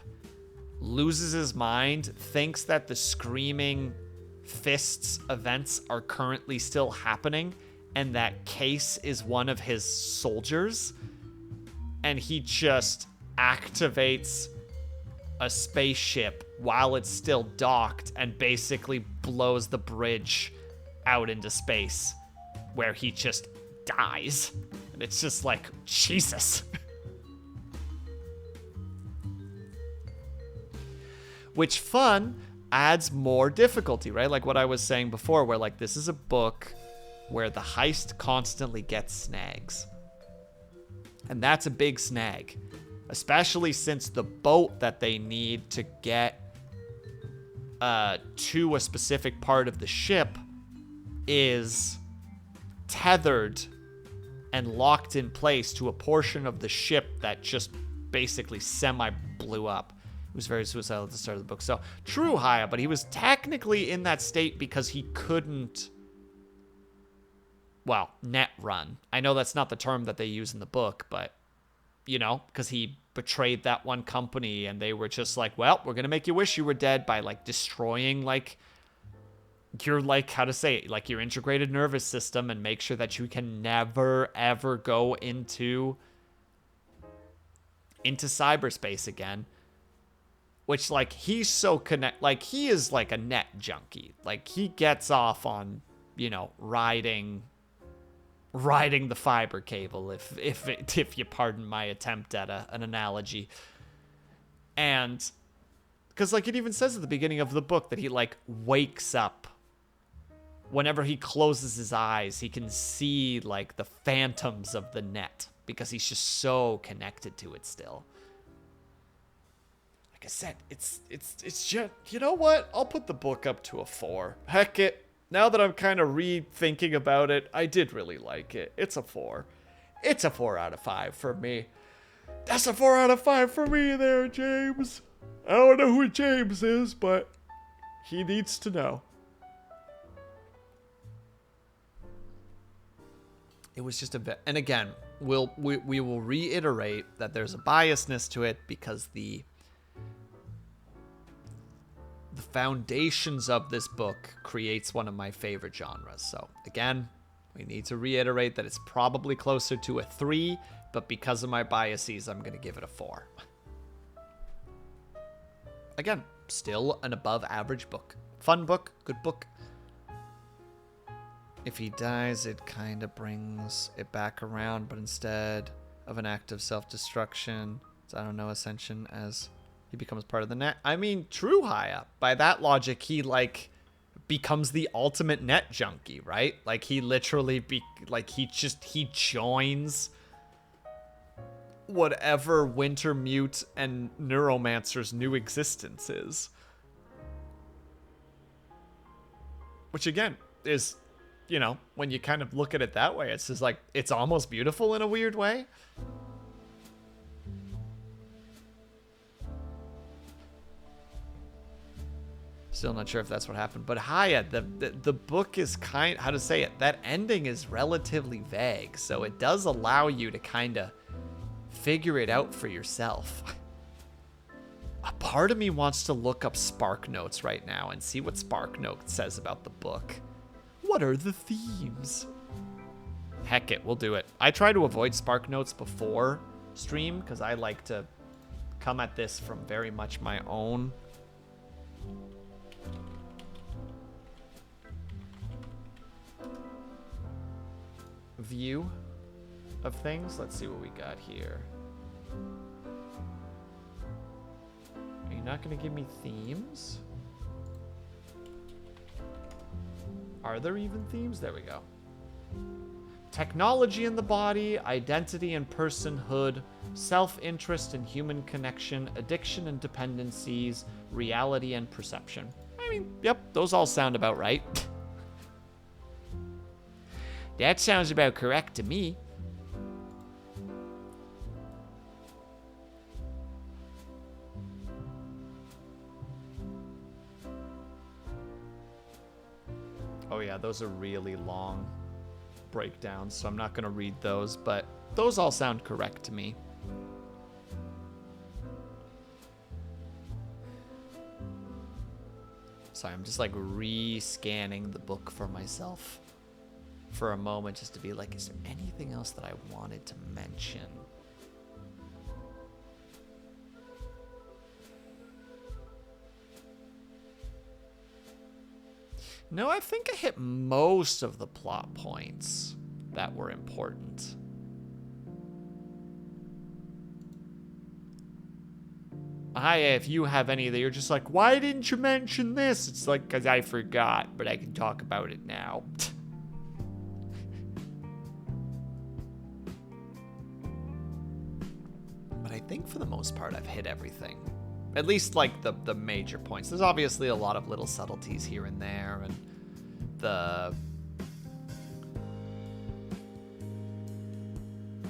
B: loses his mind, thinks that the Screaming Fists events are currently still happening, and that Case is one of his soldiers, and he just activates a spaceship while it's still docked and basically blows the bridge out into space, where he just dies. And it's just like, Jesus. Which adds more difficulty, right? Like what I was saying before, where, like, this is a book where the heist constantly gets snags. And that's a big snag, especially since the boat that they need to get to a specific part of the ship is tethered and locked in place to a portion of the ship that just basically semi blew up. It was very suicidal at the start of the book. So, true, Haya, but he was technically in that state because he couldn't, well, net run. I know that's not the term that they use in the book, but, you know, because he betrayed that one company, and they were just like, well, we're going to make you wish you were dead by, like, destroying, like, your, like, how to say it, like, your integrated nervous system, and make sure that you can never, ever go into cyberspace again. Which, like, he's so like, he is like a net junkie. Like, he gets off on, you know, riding the fiber cable, if you pardon my attempt at an analogy. And because, like, it even says at the beginning of the book that he, like, wakes up. Whenever he closes his eyes, he can see, like, the phantoms of the net, because he's just so connected to it still. Like I said, it's just, you know what? I'll put the book up to a 4. Heck it. Now that I'm kind of rethinking about it, I did really like it. It's a 4. It's a 4 out of 5 for me. That's a 4 out of 5 for me there, James. I don't know who James is, but he needs to know. It was just a bit, and again, we will reiterate that there's a biasness to it, because the foundations of this book creates one of my favorite genres. So again, we need to reiterate that it's probably closer to a 3, but because of my biases, I'm going to give it a 4. Again, still an above average book. Fun book, good book. If he dies, it kind of brings it back around, but instead of an act of self-destruction, it's, I don't know, ascension, as he becomes part of the net. I mean, true, Haya. By that logic, he, like, becomes the ultimate net junkie, right? Like he literally he joins whatever Wintermute and Neuromancer's new existence is. Which again is, you know, when you kind of look at it that way, it's just like, it's almost beautiful in a weird way. Still not sure if that's what happened, but Haya, the book is how to say it, that ending is relatively vague, so it does allow you to kind of figure it out for yourself. A part of me wants to look up SparkNotes right now and see what SparkNotes says about the book. What are the themes? Heck it, we'll do it. I try to avoid SparkNotes before stream because I like to come at this from very much my own view of things. Let's see what we got here. Are you not going to give me themes? Are there even themes? There we go. Technology in the body, identity and personhood, self-interest and human connection, addiction and dependencies, reality and perception. I mean, yep, those all sound about right. That sounds about correct to me. Oh yeah, those are really long breakdowns, so I'm not going to read those, but those all sound correct to me. Sorry, I'm just like re-scanning the book for myself for a moment just to be like, is there anything else that I wanted to mention? No, I think I hit most of the plot points that were important. Hi, if you have any that you're just like, why didn't you mention this? It's like, because I forgot, but I can talk about it now. But I think for the most part, I've hit everything. At least, like, the major points. There's obviously a lot of little subtleties here and there, and the...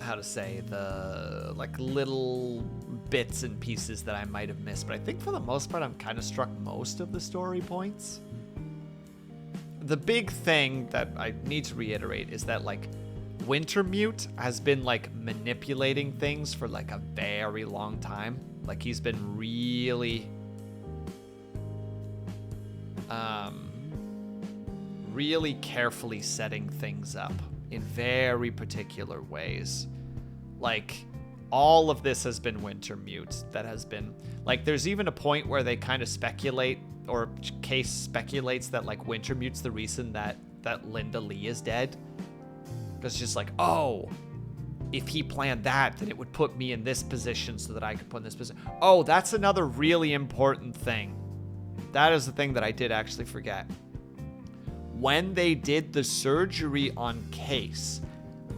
B: how to say, the, like, little bits and pieces that I might have missed. But I think for the most part, I'm kind of struck most of the story points. The big thing that I need to reiterate is that, like, Wintermute has been, like, manipulating things for, like, a very long time. Like, he's been really, really carefully setting things up in very particular ways. Like, all of this has been Wintermute. That has been, like, there's even a point where they kind of speculate, or Case speculates that, like, Wintermute's the reason that Linda Lee is dead. Because it's just like, oh, if he planned that, then it would put me in this position so that I could put in this position. Oh, that's another really important thing. That is the thing that I did actually forget. When they did the surgery on Case,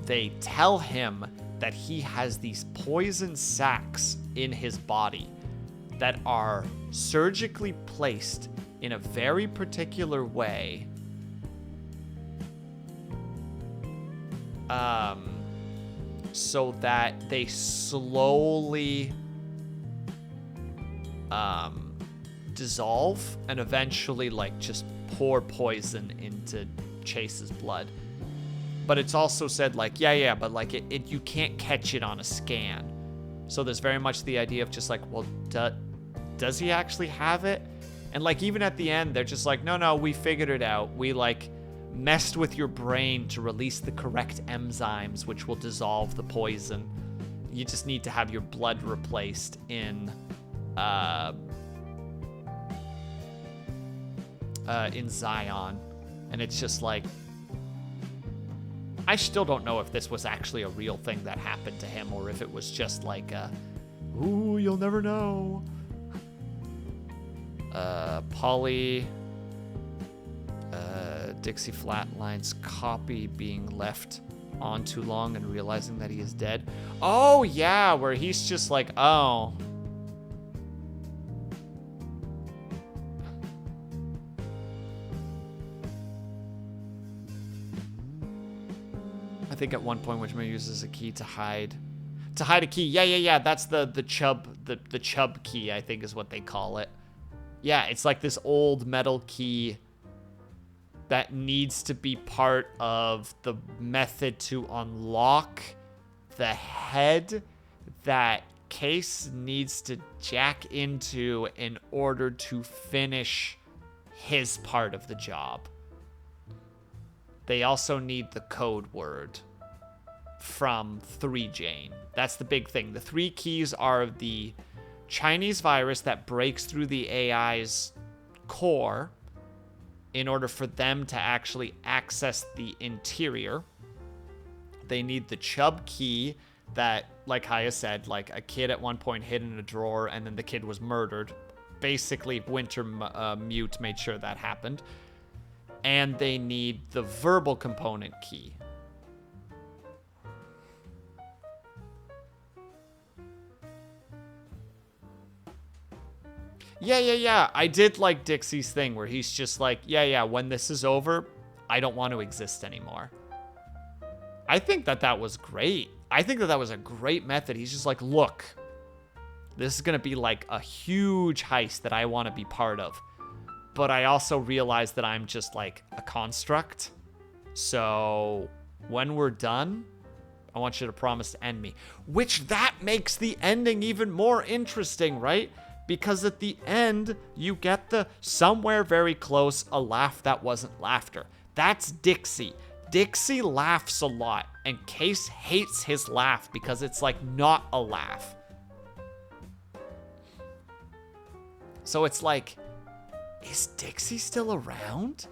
B: they tell him that he has these poison sacs in his body that are surgically placed in a very particular way. So that they slowly dissolve and eventually, like, just pour poison into Chase's blood. But it's also said, like, yeah, but, like, it you can't catch it on a scan. So there's very much the idea of just like, well, does he actually have it? And, like, even at the end, they're just like, no, we figured it out. We, like, messed with your brain to release the correct enzymes, which will dissolve the poison. You just need to have your blood replaced in Zion. And it's just like, I still don't know if this was actually a real thing that happened to him, or if it was just like ooh, you'll never know. Dixie flatlines copy being left on too long and realizing that he is dead. Oh, yeah, where he's just like, oh. I think at one point Wintermute uses a key to hide a key. Yeah. That's the chub key, I think is what they call it. Yeah, it's like this old metal key that needs to be part of the method to unlock the head that Case needs to jack into in order to finish his part of the job. They also need the code word from 3 Jane. That's the big thing. The 3 keys are the Chinese virus that breaks through the AI's core in order for them to actually access the interior. They need the Chub key that, like Haya said, like a kid at one point hid in a drawer and then the kid was murdered. Basically, Wintermute made sure that happened. And they need the verbal component key. Yeah. I did like Dixie's thing where he's just like, yeah, when this is over, I don't want to exist anymore. I think that was great. I think that was a great method. He's just like, look, this is going to be like a huge heist that I want to be part of. But I also realize that I'm just like a construct. So when we're done, I want you to promise to end me. Which that makes the ending even more interesting, right? Because at the end, you get the somewhere very close, a laugh that wasn't laughter. That's Dixie. Dixie laughs a lot, and Case hates his laugh because it's like not a laugh. So it's like, is Dixie still around?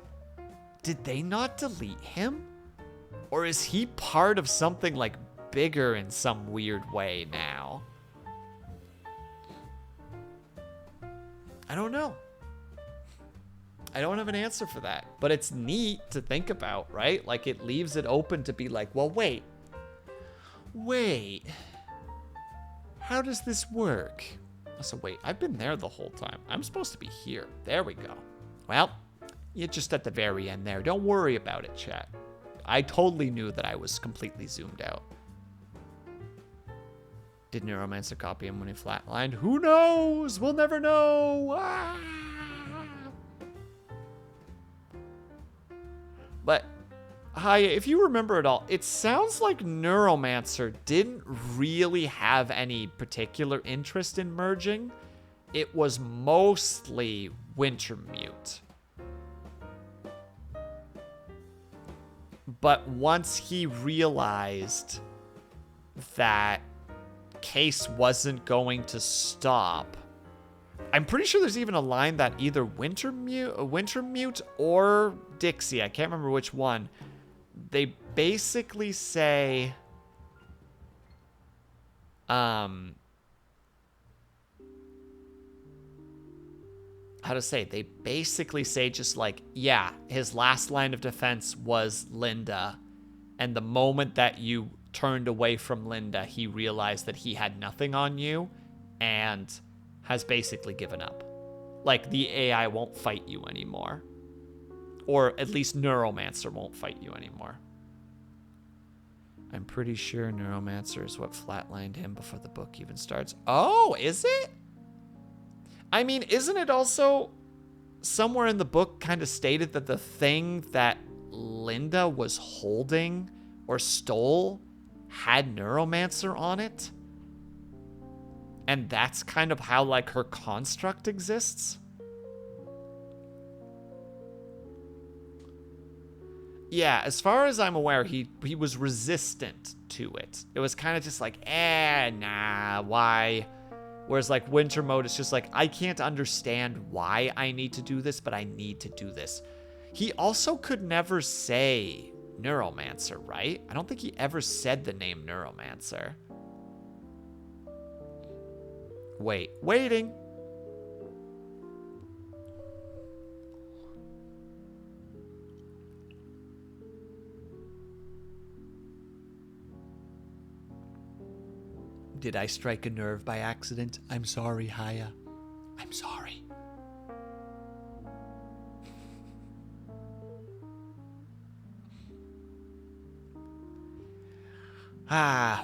B: Did they not delete him? Or is he part of something like bigger in some weird way now? I don't know. I don't have an answer for that. But it's neat to think about, right? Like, it leaves it open to be like, well, wait. How does this work? So wait, I've been there the whole time. I'm supposed to be here. There we go. Well, you're just at the very end there. Don't worry about it, chat. I totally knew that I was completely zoomed out. Did Neuromancer copy him when he flatlined? Who knows? We'll never know. Ah! But, Haya, if you remember it all, it sounds like Neuromancer didn't really have any particular interest in merging. It was mostly Wintermute. But once he realized that Case wasn't going to stop, I'm pretty sure there's even a line that either Wintermute or Dixie, I can't remember which one, they basically say, how to say, they basically say just like, yeah, his last line of defense was Linda, and the moment that you turned away from Linda, he realized that he had nothing on you and has basically given up. Like, the AI won't fight you anymore. Or at least Neuromancer won't fight you anymore. I'm pretty sure Neuromancer is what flatlined him before the book even starts. Oh, is it? I mean, isn't it also somewhere in the book kind of stated that the thing that Linda was holding or stole had Neuromancer on it? And that's kind of how, like, her construct exists? Yeah, as far as I'm aware, he was resistant to it. It was kind of just like, nah, why? Whereas, like, Winter Mode is just like, I can't understand why I need to do this, but I need to do this. He also could never say Neuromancer, right? I don't think he ever said the name Neuromancer. Waiting.
A: Did I strike a nerve by accident? I'm sorry, Haya. I'm sorry.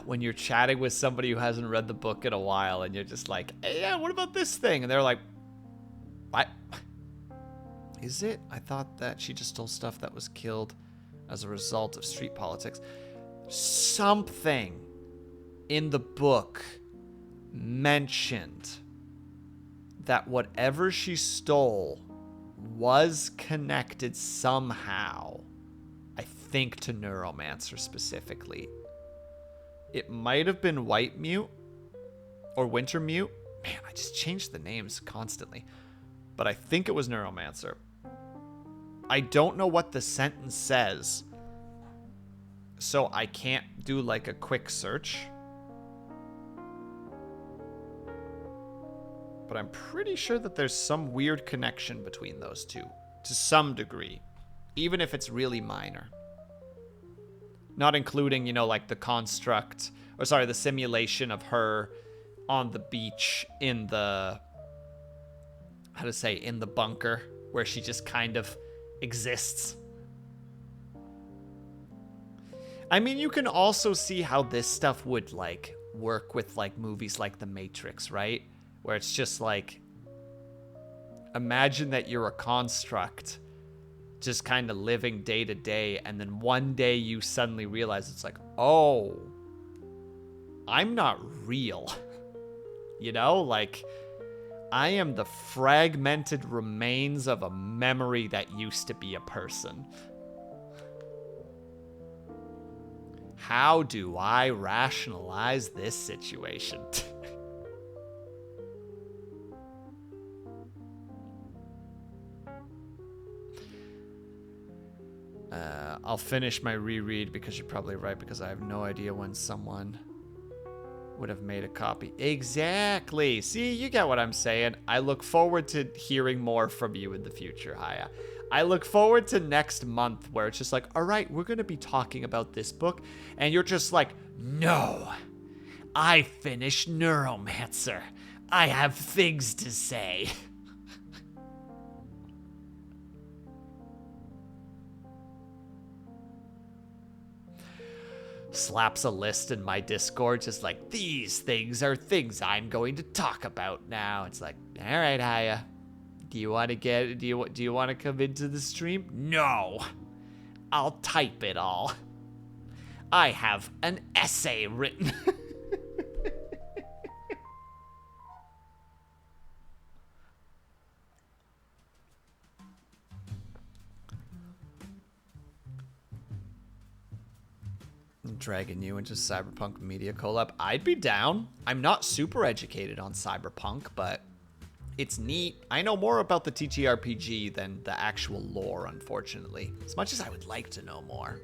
A: When you're chatting with somebody who hasn't read the book in a while and you're just like, hey, yeah, what about this thing? And they're like, what? Is it? I thought that she just stole stuff that was killed as a result of street politics. Something in the book mentioned that whatever she stole was connected somehow, I think, to Neuromancer specifically. It might have been White Mute or Winter Mute. Man, I just changed the names constantly. But I think it was Neuromancer. I don't know what the sentence says, so I can't do like a quick search. But I'm pretty sure that there's some weird connection between those two, to some degree, even if it's really minor. Not including, like the construct, or sorry, the simulation of her on the beach in the, in the bunker, where she just kind of exists. I mean, you can also see how this stuff would, work with, movies like The Matrix, right? Where it's just imagine that you're a construct just kind of living day to day, and then one day you suddenly realize it's oh, I'm not real. I am the fragmented remains of a memory that used to be a person. How do I rationalize this situation? I'll finish my reread because you're probably right, because I have no idea when someone would have made a copy. Exactly. See, you get what I'm saying. I look forward to hearing more from you in the future, Haya. I look forward to next month where it's just all right, we're going to be talking about this book. And you're just no, I finished Neuromancer. I have things to say. Slaps a list in my Discord, just these things are things I'm going to talk about now. It's all right, Haya, do you want to come into the stream? No, I'll type it all. I have an essay written. Dragging you into Cyberpunk Media Collab. I'd be down. I'm not super educated on Cyberpunk, but it's neat. I know more about the TTRPG than the actual lore, unfortunately. As much as I would like to know more.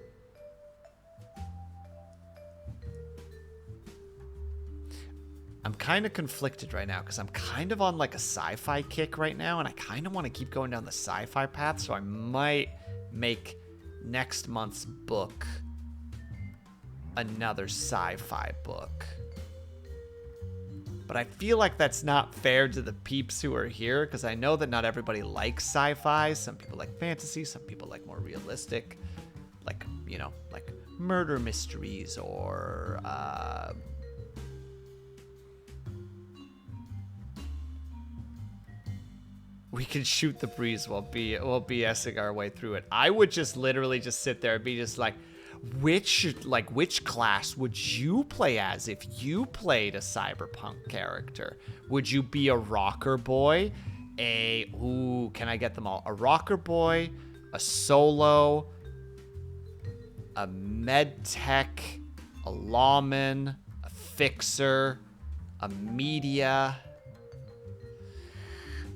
A: I'm kind of conflicted right now because I'm kind of on a sci-fi kick right now, and I kind of want to keep going down the sci-fi path, so I might make next month's book another sci-fi book. But I feel like that's not fair to the peeps who are here, because I know that not everybody likes sci-fi. Some people like fantasy, some people like more realistic, like murder mysteries or we can shoot the breeze while BSing our way through it. I would just literally just sit there and be just which class would you play as if you played a cyberpunk character? Would you be a rocker boy? Can I get them all? A rocker boy, a solo, a med tech, a lawman, a fixer, a media,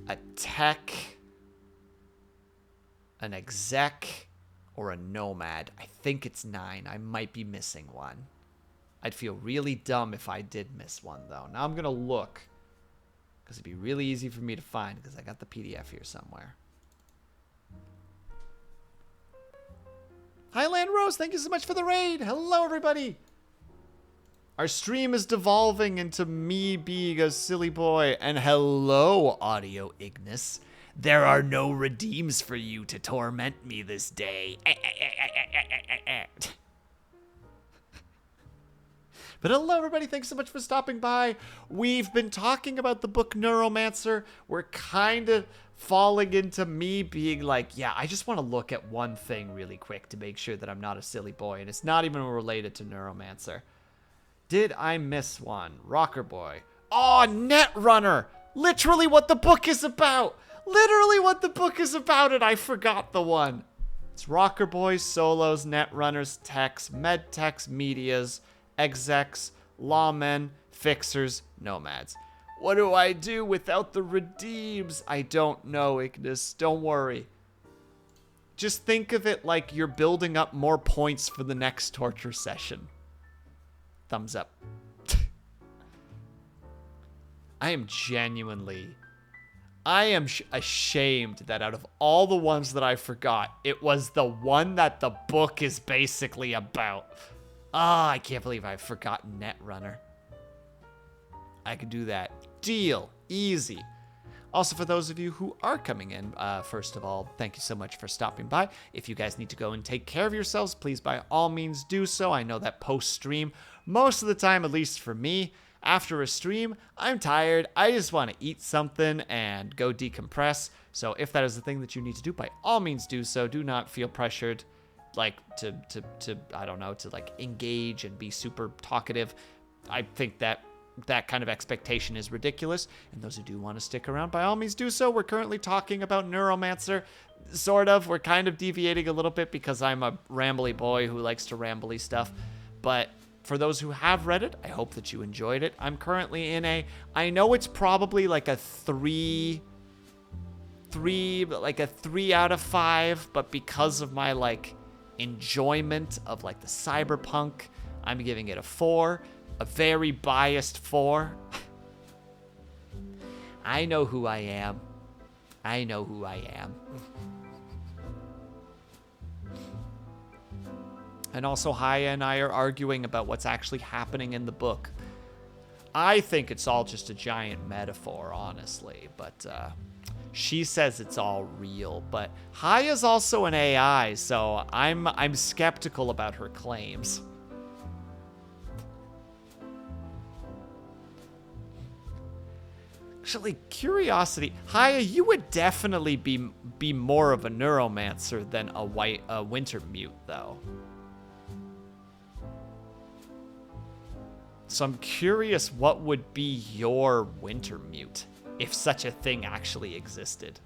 A: a tech, an exec, or a nomad. I think it's 9. I might be missing one. I'd feel really dumb if I did miss one, though. Now I'm going to look, because it'd be really easy for me to find, because I got the PDF here somewhere. Highland Rose, thank you so much for the raid. Hello, everybody. Our stream is devolving into me being a silly boy. And hello, Audio Ignis. There are no redeems for you to torment me this day. But hello, everybody. Thanks so much for stopping by. We've been talking about the book Neuromancer. We're kind of falling into me being like, yeah, I just want to look at one thing really quick to make sure that I'm not a silly boy. And it's not even related to Neuromancer. Did I miss one? Rocker Boy. Oh, Netrunner. Literally what the book is about. Literally what the book is about, and I forgot the one. It's Rocker Boys, Solos, Netrunners, Techs, Medtechs, Medias, Execs, Lawmen, Fixers, Nomads. What do I do without the redeems? I don't know, Ignis. Don't worry. Just think of it like you're building up more points for the next torture session. Thumbs up. I am ashamed that out of all the ones that I forgot, it was the one that the book is basically about. Ah, I can't believe I've forgotten Netrunner. I can do that. Deal. Easy. Also, for those of you who are coming in, first of all, thank you so much for stopping by. If you guys need to go and take care of yourselves, please by all means do so. I know that post-stream, most of the time, at least for me, after a stream, I'm tired. I just want to eat something and go decompress. So if that is the thing that you need to do, by all means do so. Do not feel pressured, like to I don't know, to like engage and be super talkative. I think that kind of expectation is ridiculous. And those who do want to stick around, by all means do so. We're currently talking about Neuromancer. Sort of. We're kind of deviating a little bit because I'm a rambly boy who likes to rambly stuff. But for those who have read it, I hope that you enjoyed it. I'm currently in I know it's probably like a 3 out of 5, but because of my like enjoyment of like the cyberpunk, I'm giving it a 4, a very biased 4. I know who I am. I know who I am. And also, Haya and I are arguing about what's actually happening in the book. I think it's all just a giant metaphor, honestly. But she says it's all real. But Haya's also an AI, so I'm skeptical about her claims. Actually, curiosity. Haya, you would definitely be more of a Neuromancer than a winter mute, though. So I'm curious what would be your winter mute, if such a thing actually existed.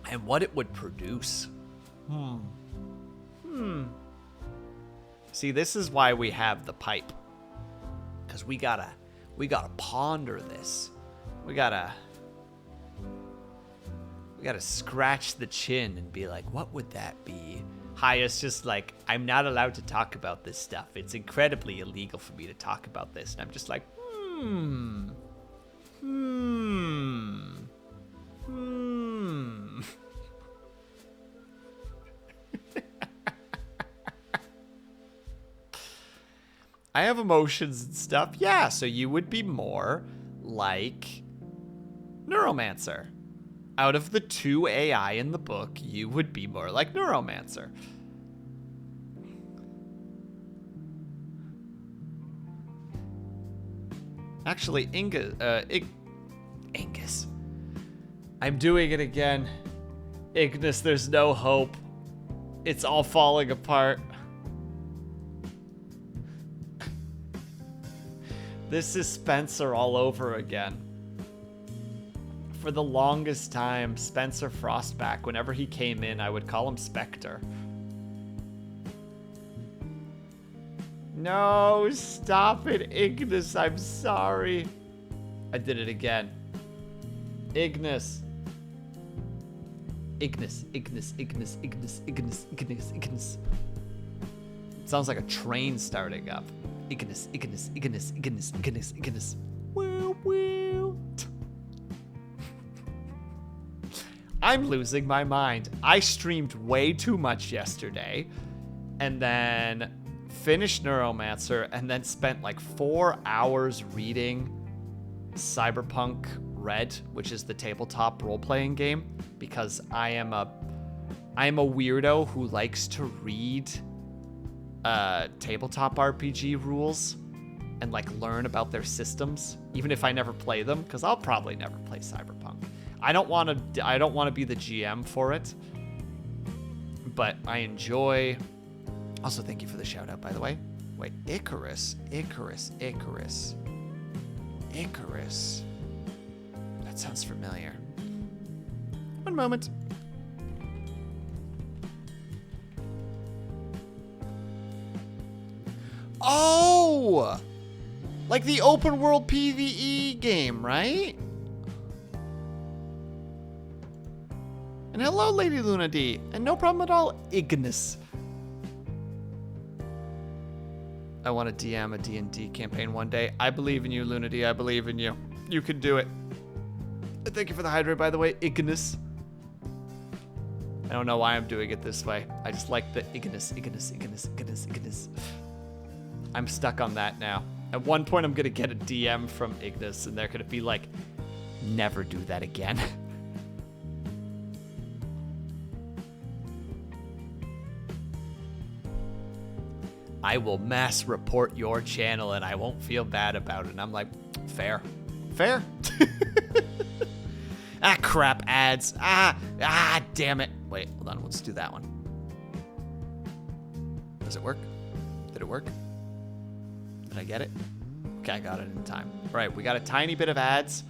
A: And what it would produce. See, this is why we have the pipe. Because we gotta ponder this. We gotta scratch the chin and be like, what would that be? Haya's just like, I'm not allowed to talk about this stuff. It's incredibly illegal for me to talk about this. And I'm just like, I have emotions and stuff. Yeah, so you would be more like Neuromancer. Out of the 2 AI in the book, you would be more like Neuromancer. Actually, Ingus. I'm doing it again. Ignis, there's no hope. It's all falling apart. This is Spencer all over again. For the longest time, Spencer Frostback, whenever he came in, I would call him Spectre. No, stop it, Ignis, I'm sorry. I did it again. Ignis. Ignis. It sounds like a train starting up. Ignis. Woo, woo.
B: I'm losing my mind. I streamed way too much yesterday and then finished Neuromancer and then spent like 4 hours reading Cyberpunk Red, which is the tabletop role-playing game, because I am a weirdo who likes to read tabletop RPG rules and like learn about their systems, even if I never play them, because I'll probably never play Cyberpunk. I don't want to be the GM for it, but I enjoy. Also, thank you for the shout out, by the way. Wait, Icarus. That sounds familiar. One moment. Oh! Like the open world PvE game, right? And hello, Lady Luna D. And no problem at all, Ignis. I want to DM a D&D campaign one day. I believe in you, Luna D. I believe in you. You can do it. Thank you for the hydrate, by the way, Ignis. I don't know why I'm doing it this way. I just like the Ignis. I'm stuck on that now. At one point, I'm going to get a DM from Ignis, and they're going to be like, never do that again. I will mass report your channel, and I won't feel bad about it. And I'm like, fair. Ah, crap, ads. Damn it. Wait, hold on. Let's do that one. Does it work? Did it work? Did I get it? Okay, I got it in time. All right, we got a tiny bit of ads.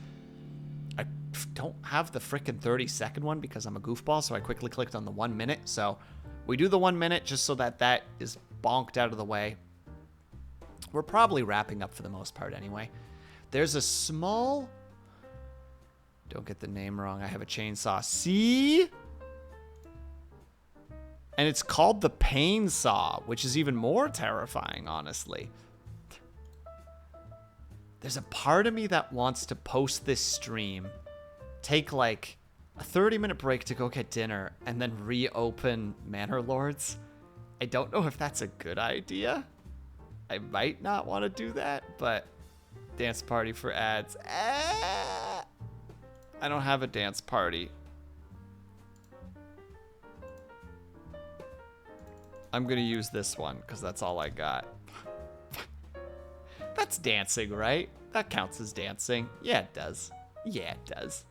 B: I don't have the frickin' 30-second one because I'm a goofball, so I quickly clicked on the 1 minute. So we do the 1 minute just so that is bonked out of the way. We're probably wrapping up for the most part anyway. There's a small... Don't get the name wrong. I have a chainsaw. See? And it's called the Pain Saw, which is even more terrifying, honestly. There's a part of me that wants to post this stream, take like a 30-minute break to go get dinner, and then reopen Manor Lords. I don't know if that's a good idea. I might not want to do that, but dance party for ads. I don't have a dance party. I'm going to use this one because that's all I got. That's dancing, right? That counts as dancing. Yeah, it does. Yeah, it does.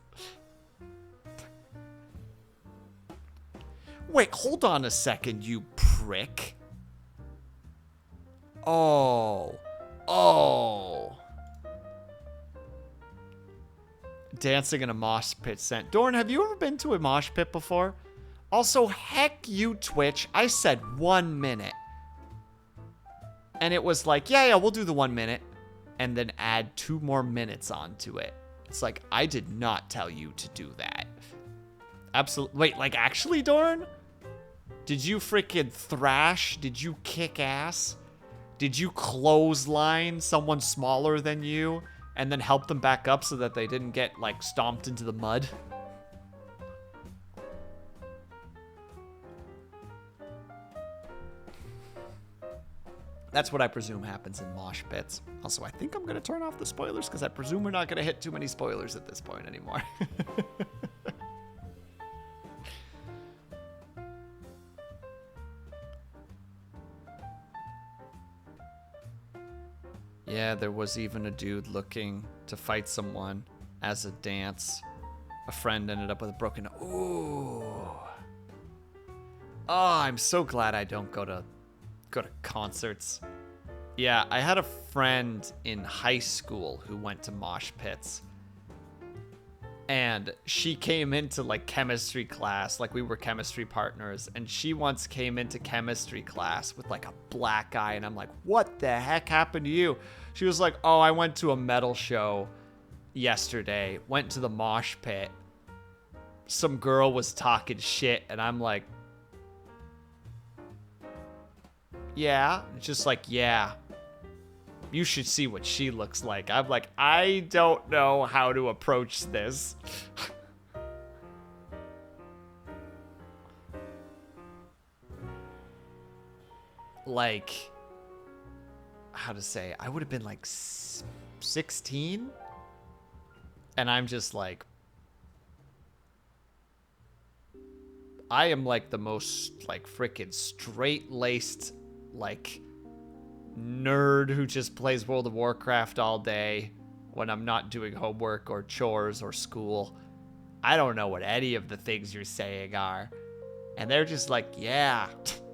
B: Wait, hold on a second, you prick. Oh. Dancing in a mosh pit sent. Dorn, have you ever been to a mosh pit before? Also, heck you, Twitch. I said 1 minute. And it was like, yeah, we'll do the 1 minute. And then add 2 more minutes onto it. It's like, I did not tell you to do that. Absolutely. Wait, like actually, Dorn? Did you freaking thrash? Did you kick ass? Did you clothesline someone smaller than you and then help them back up so that they didn't get like stomped into the mud? That's what I presume happens in mosh pits. Also, I think I'm going to turn off the spoilers because I presume we're not going to hit too many spoilers at this point anymore. Yeah, there was even a dude looking to fight someone as a dance. A friend ended up with a broken... Ooh. Oh, I'm so glad I don't go to concerts. Yeah, I had a friend in high school who went to mosh pits. And she came into like chemistry class, like we were chemistry partners, and she once came into chemistry class with like a black eye, and I'm like, what the heck happened to you? She was like, oh, I went to a metal show yesterday, went to the mosh pit. Some girl was talking shit, and I'm like, yeah. It's just like, yeah. You should see what she looks like. I'm like, I don't know how to approach this.
A: like, how to say, I would have been like 16. And I'm just like, I am like the most like freaking straight-laced like nerd who just plays World of Warcraft all day when I'm not doing homework or chores or school. I don't know what any of the things you're saying are. And they're just like, yeah,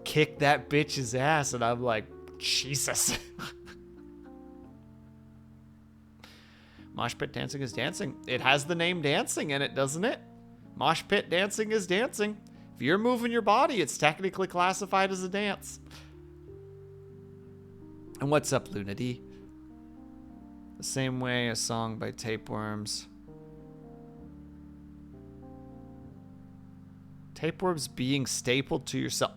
A: kick that bitch's ass. And I'm like, Jesus. Mosh pit dancing is dancing. It has the name dancing in it, doesn't it? Mosh pit dancing is dancing. If you're moving your body, it's technically classified as a dance. And what's up, Lunady? The same way a song by Tapeworms. Tapeworms being stapled to yourself.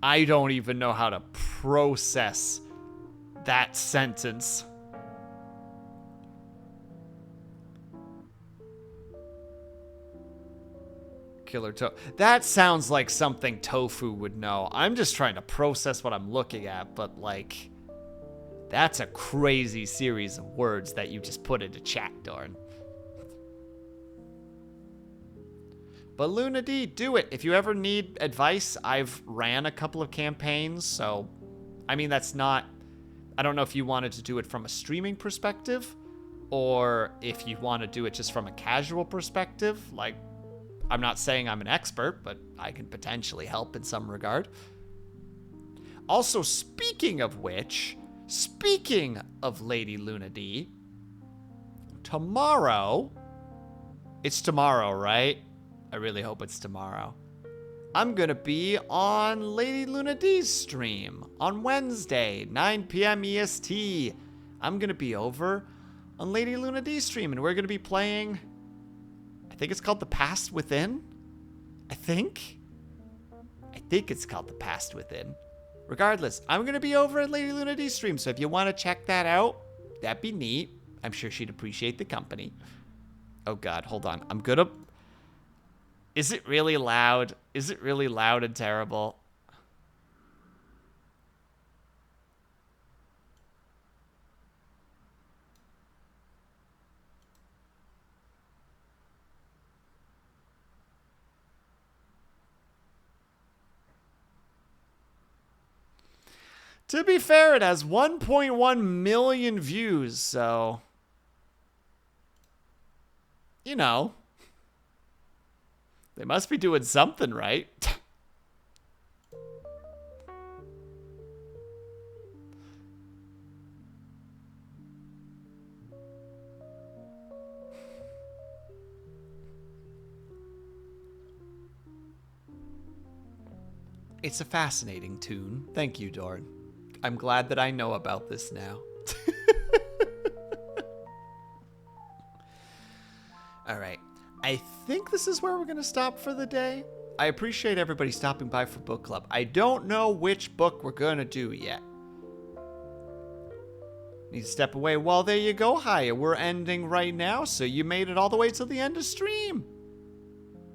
A: I don't even know how to process that sentence. Killer Tofu. That sounds like something Tofu would know. I'm just trying to process what I'm looking at, but like, that's a crazy series of words that you just put into chat, Dorn. But Luna D, do it. If you ever need advice, I've ran a couple of campaigns, so I mean, that's not, I don't know if you wanted to do it from a streaming perspective or if you want to do it just from a casual perspective. Like, I'm not saying I'm an expert, but I can potentially help in some regard. Also, speaking of which, speaking of Lady Luna D, tomorrow, it's tomorrow, right? I really hope it's tomorrow. I'm gonna be on Lady Luna D's stream on Wednesday, 9 p.m. EST. I'm gonna be over on Lady Luna D's stream, and we're gonna be playing, I think it's called The Past Within. I think it's called The Past Within. Regardless, I'm gonna be over at Lady Luna D's stream, so if you want to check that out, that'd be neat. I'm sure she'd appreciate the company. Oh God, hold on. I'm gonna. Is it really loud? Is it really loud and terrible? To be fair, it has 1.1 million views, so, you know, they must be doing something right. It's a fascinating tune. Thank you, Dorn. I'm glad that I know about this now. All right. I think this is where we're going to stop for the day. I appreciate everybody stopping by for book club. I don't know which book we're going to do yet. Need to step away. Well, there you go, Haya. We're ending right now, so you made it all the way to the end of stream.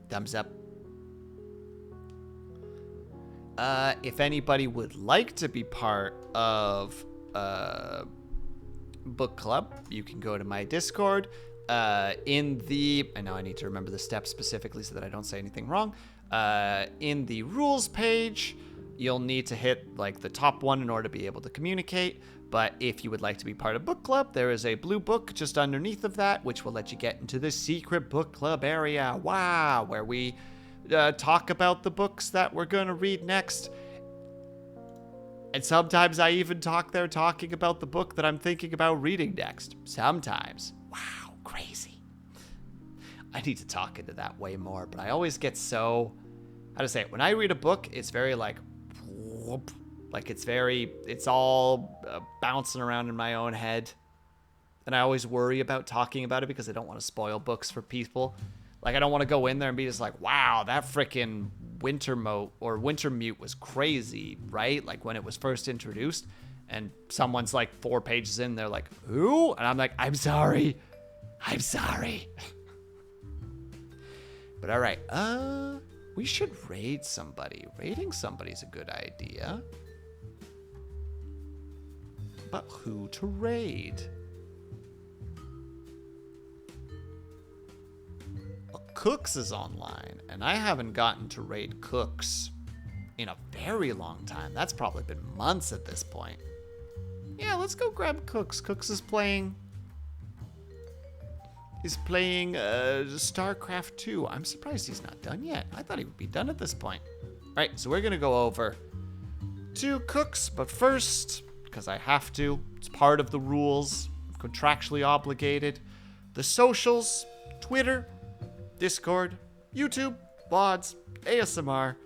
A: Thumbs up. If anybody would like to be part of book club, you can go to my Discord. I know I need to remember the steps specifically so that I don't say anything wrong. In the rules page, you'll need to hit like the top one in order to be able to communicate. But if you would like to be part of book club, there is a blue book just underneath of that, which will let you get into the secret book club area. Wow, where we talk about the books that we're going to read next. And sometimes I even talk there talking about the book that I'm thinking about reading next. Sometimes. Wow, crazy. I need to talk into that way more, but I always get so, how to say it, when I read a book, it's very like, whoop, like it's all bouncing around in my own head. And I always worry about talking about it because I don't want to spoil books for people. Like, I don't want to go in there and be just like, wow, that frickin' Wintermute was crazy, right? Like, when it was first introduced, and someone's like 4 pages in, they're like, who? And I'm like, I'm sorry. But all right, we should raid somebody. Raiding somebody's a good idea. But who to raid? Well, Cooks is online, and I haven't gotten to raid Cooks in a very long time. That's probably been months at this point. Yeah, let's go grab Cooks. Cooks is playing... He's playing StarCraft 2. I'm surprised he's not done yet. I thought he would be done at this point. All right, so we're going to go over to Cooks, but first, because I have to, it's part of the rules, I'm contractually obligated, the socials, Twitter, Discord, YouTube, VODs, ASMR,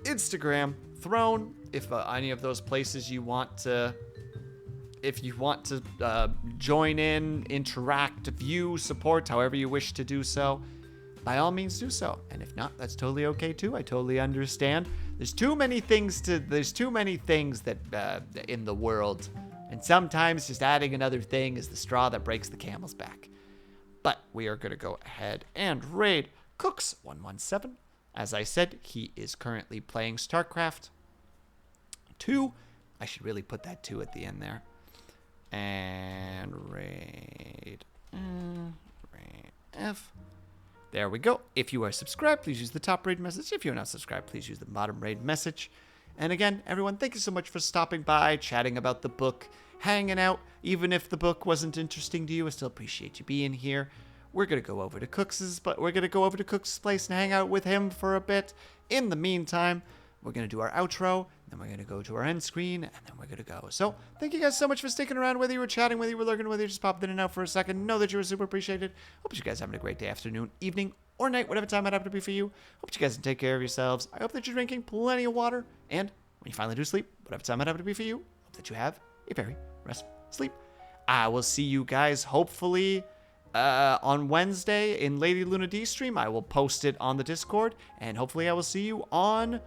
A: Instagram, Throne, if any of those places you want to... If you want to join in, interact, view, support, however you wish to do so, by all means do so. And if not, that's totally okay too. I totally understand. There's too many things that in the world, and sometimes just adding another thing is the straw that breaks the camel's back. But we are going to go ahead and raid Cooks 117. As I said, he is currently playing StarCraft 2. I should really put that 2 at the end there. And raid F. There we go. If you are subscribed, please use the top raid message. If you're not subscribed, please use the bottom raid message. And again, everyone, thank you so much for stopping by, chatting about the book, hanging out. Even if the book wasn't interesting to you, I still appreciate you being here. We're gonna go over to Cooks's place and hang out with him for a bit. In the meantime, we're going to do our outro, then we're going to go to our end screen, and then we're going to go. So, thank you guys so much for sticking around, whether you were chatting, whether you were lurking, whether you just popped in and out for a second. Know that you were super appreciated. Hope you guys are having a great day, afternoon, evening, or night, whatever time it happen to be for you. Hope you guys can take care of yourselves. I hope that you're drinking plenty of water, and when you finally do sleep, whatever time it happen to be for you, hope that you have a very restful sleep. I will see you guys, hopefully... on Wednesday in Lady Luna D stream. I will post it on the Discord, and hopefully I will see you on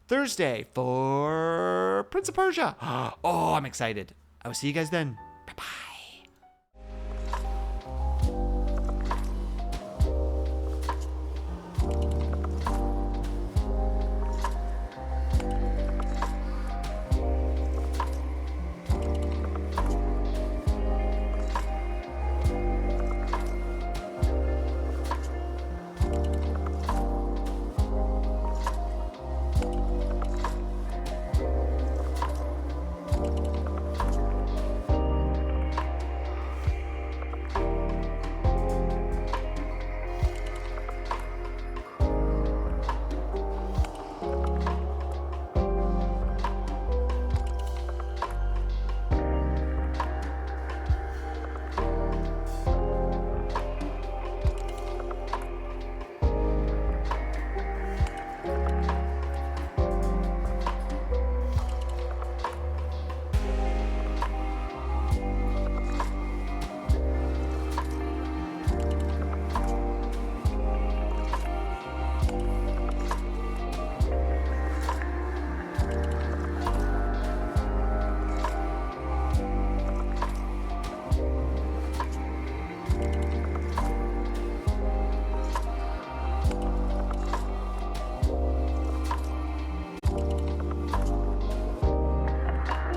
A: Thursday for Prince of Persia. Oh, I'm excited. I will see you guys then. Bye-bye.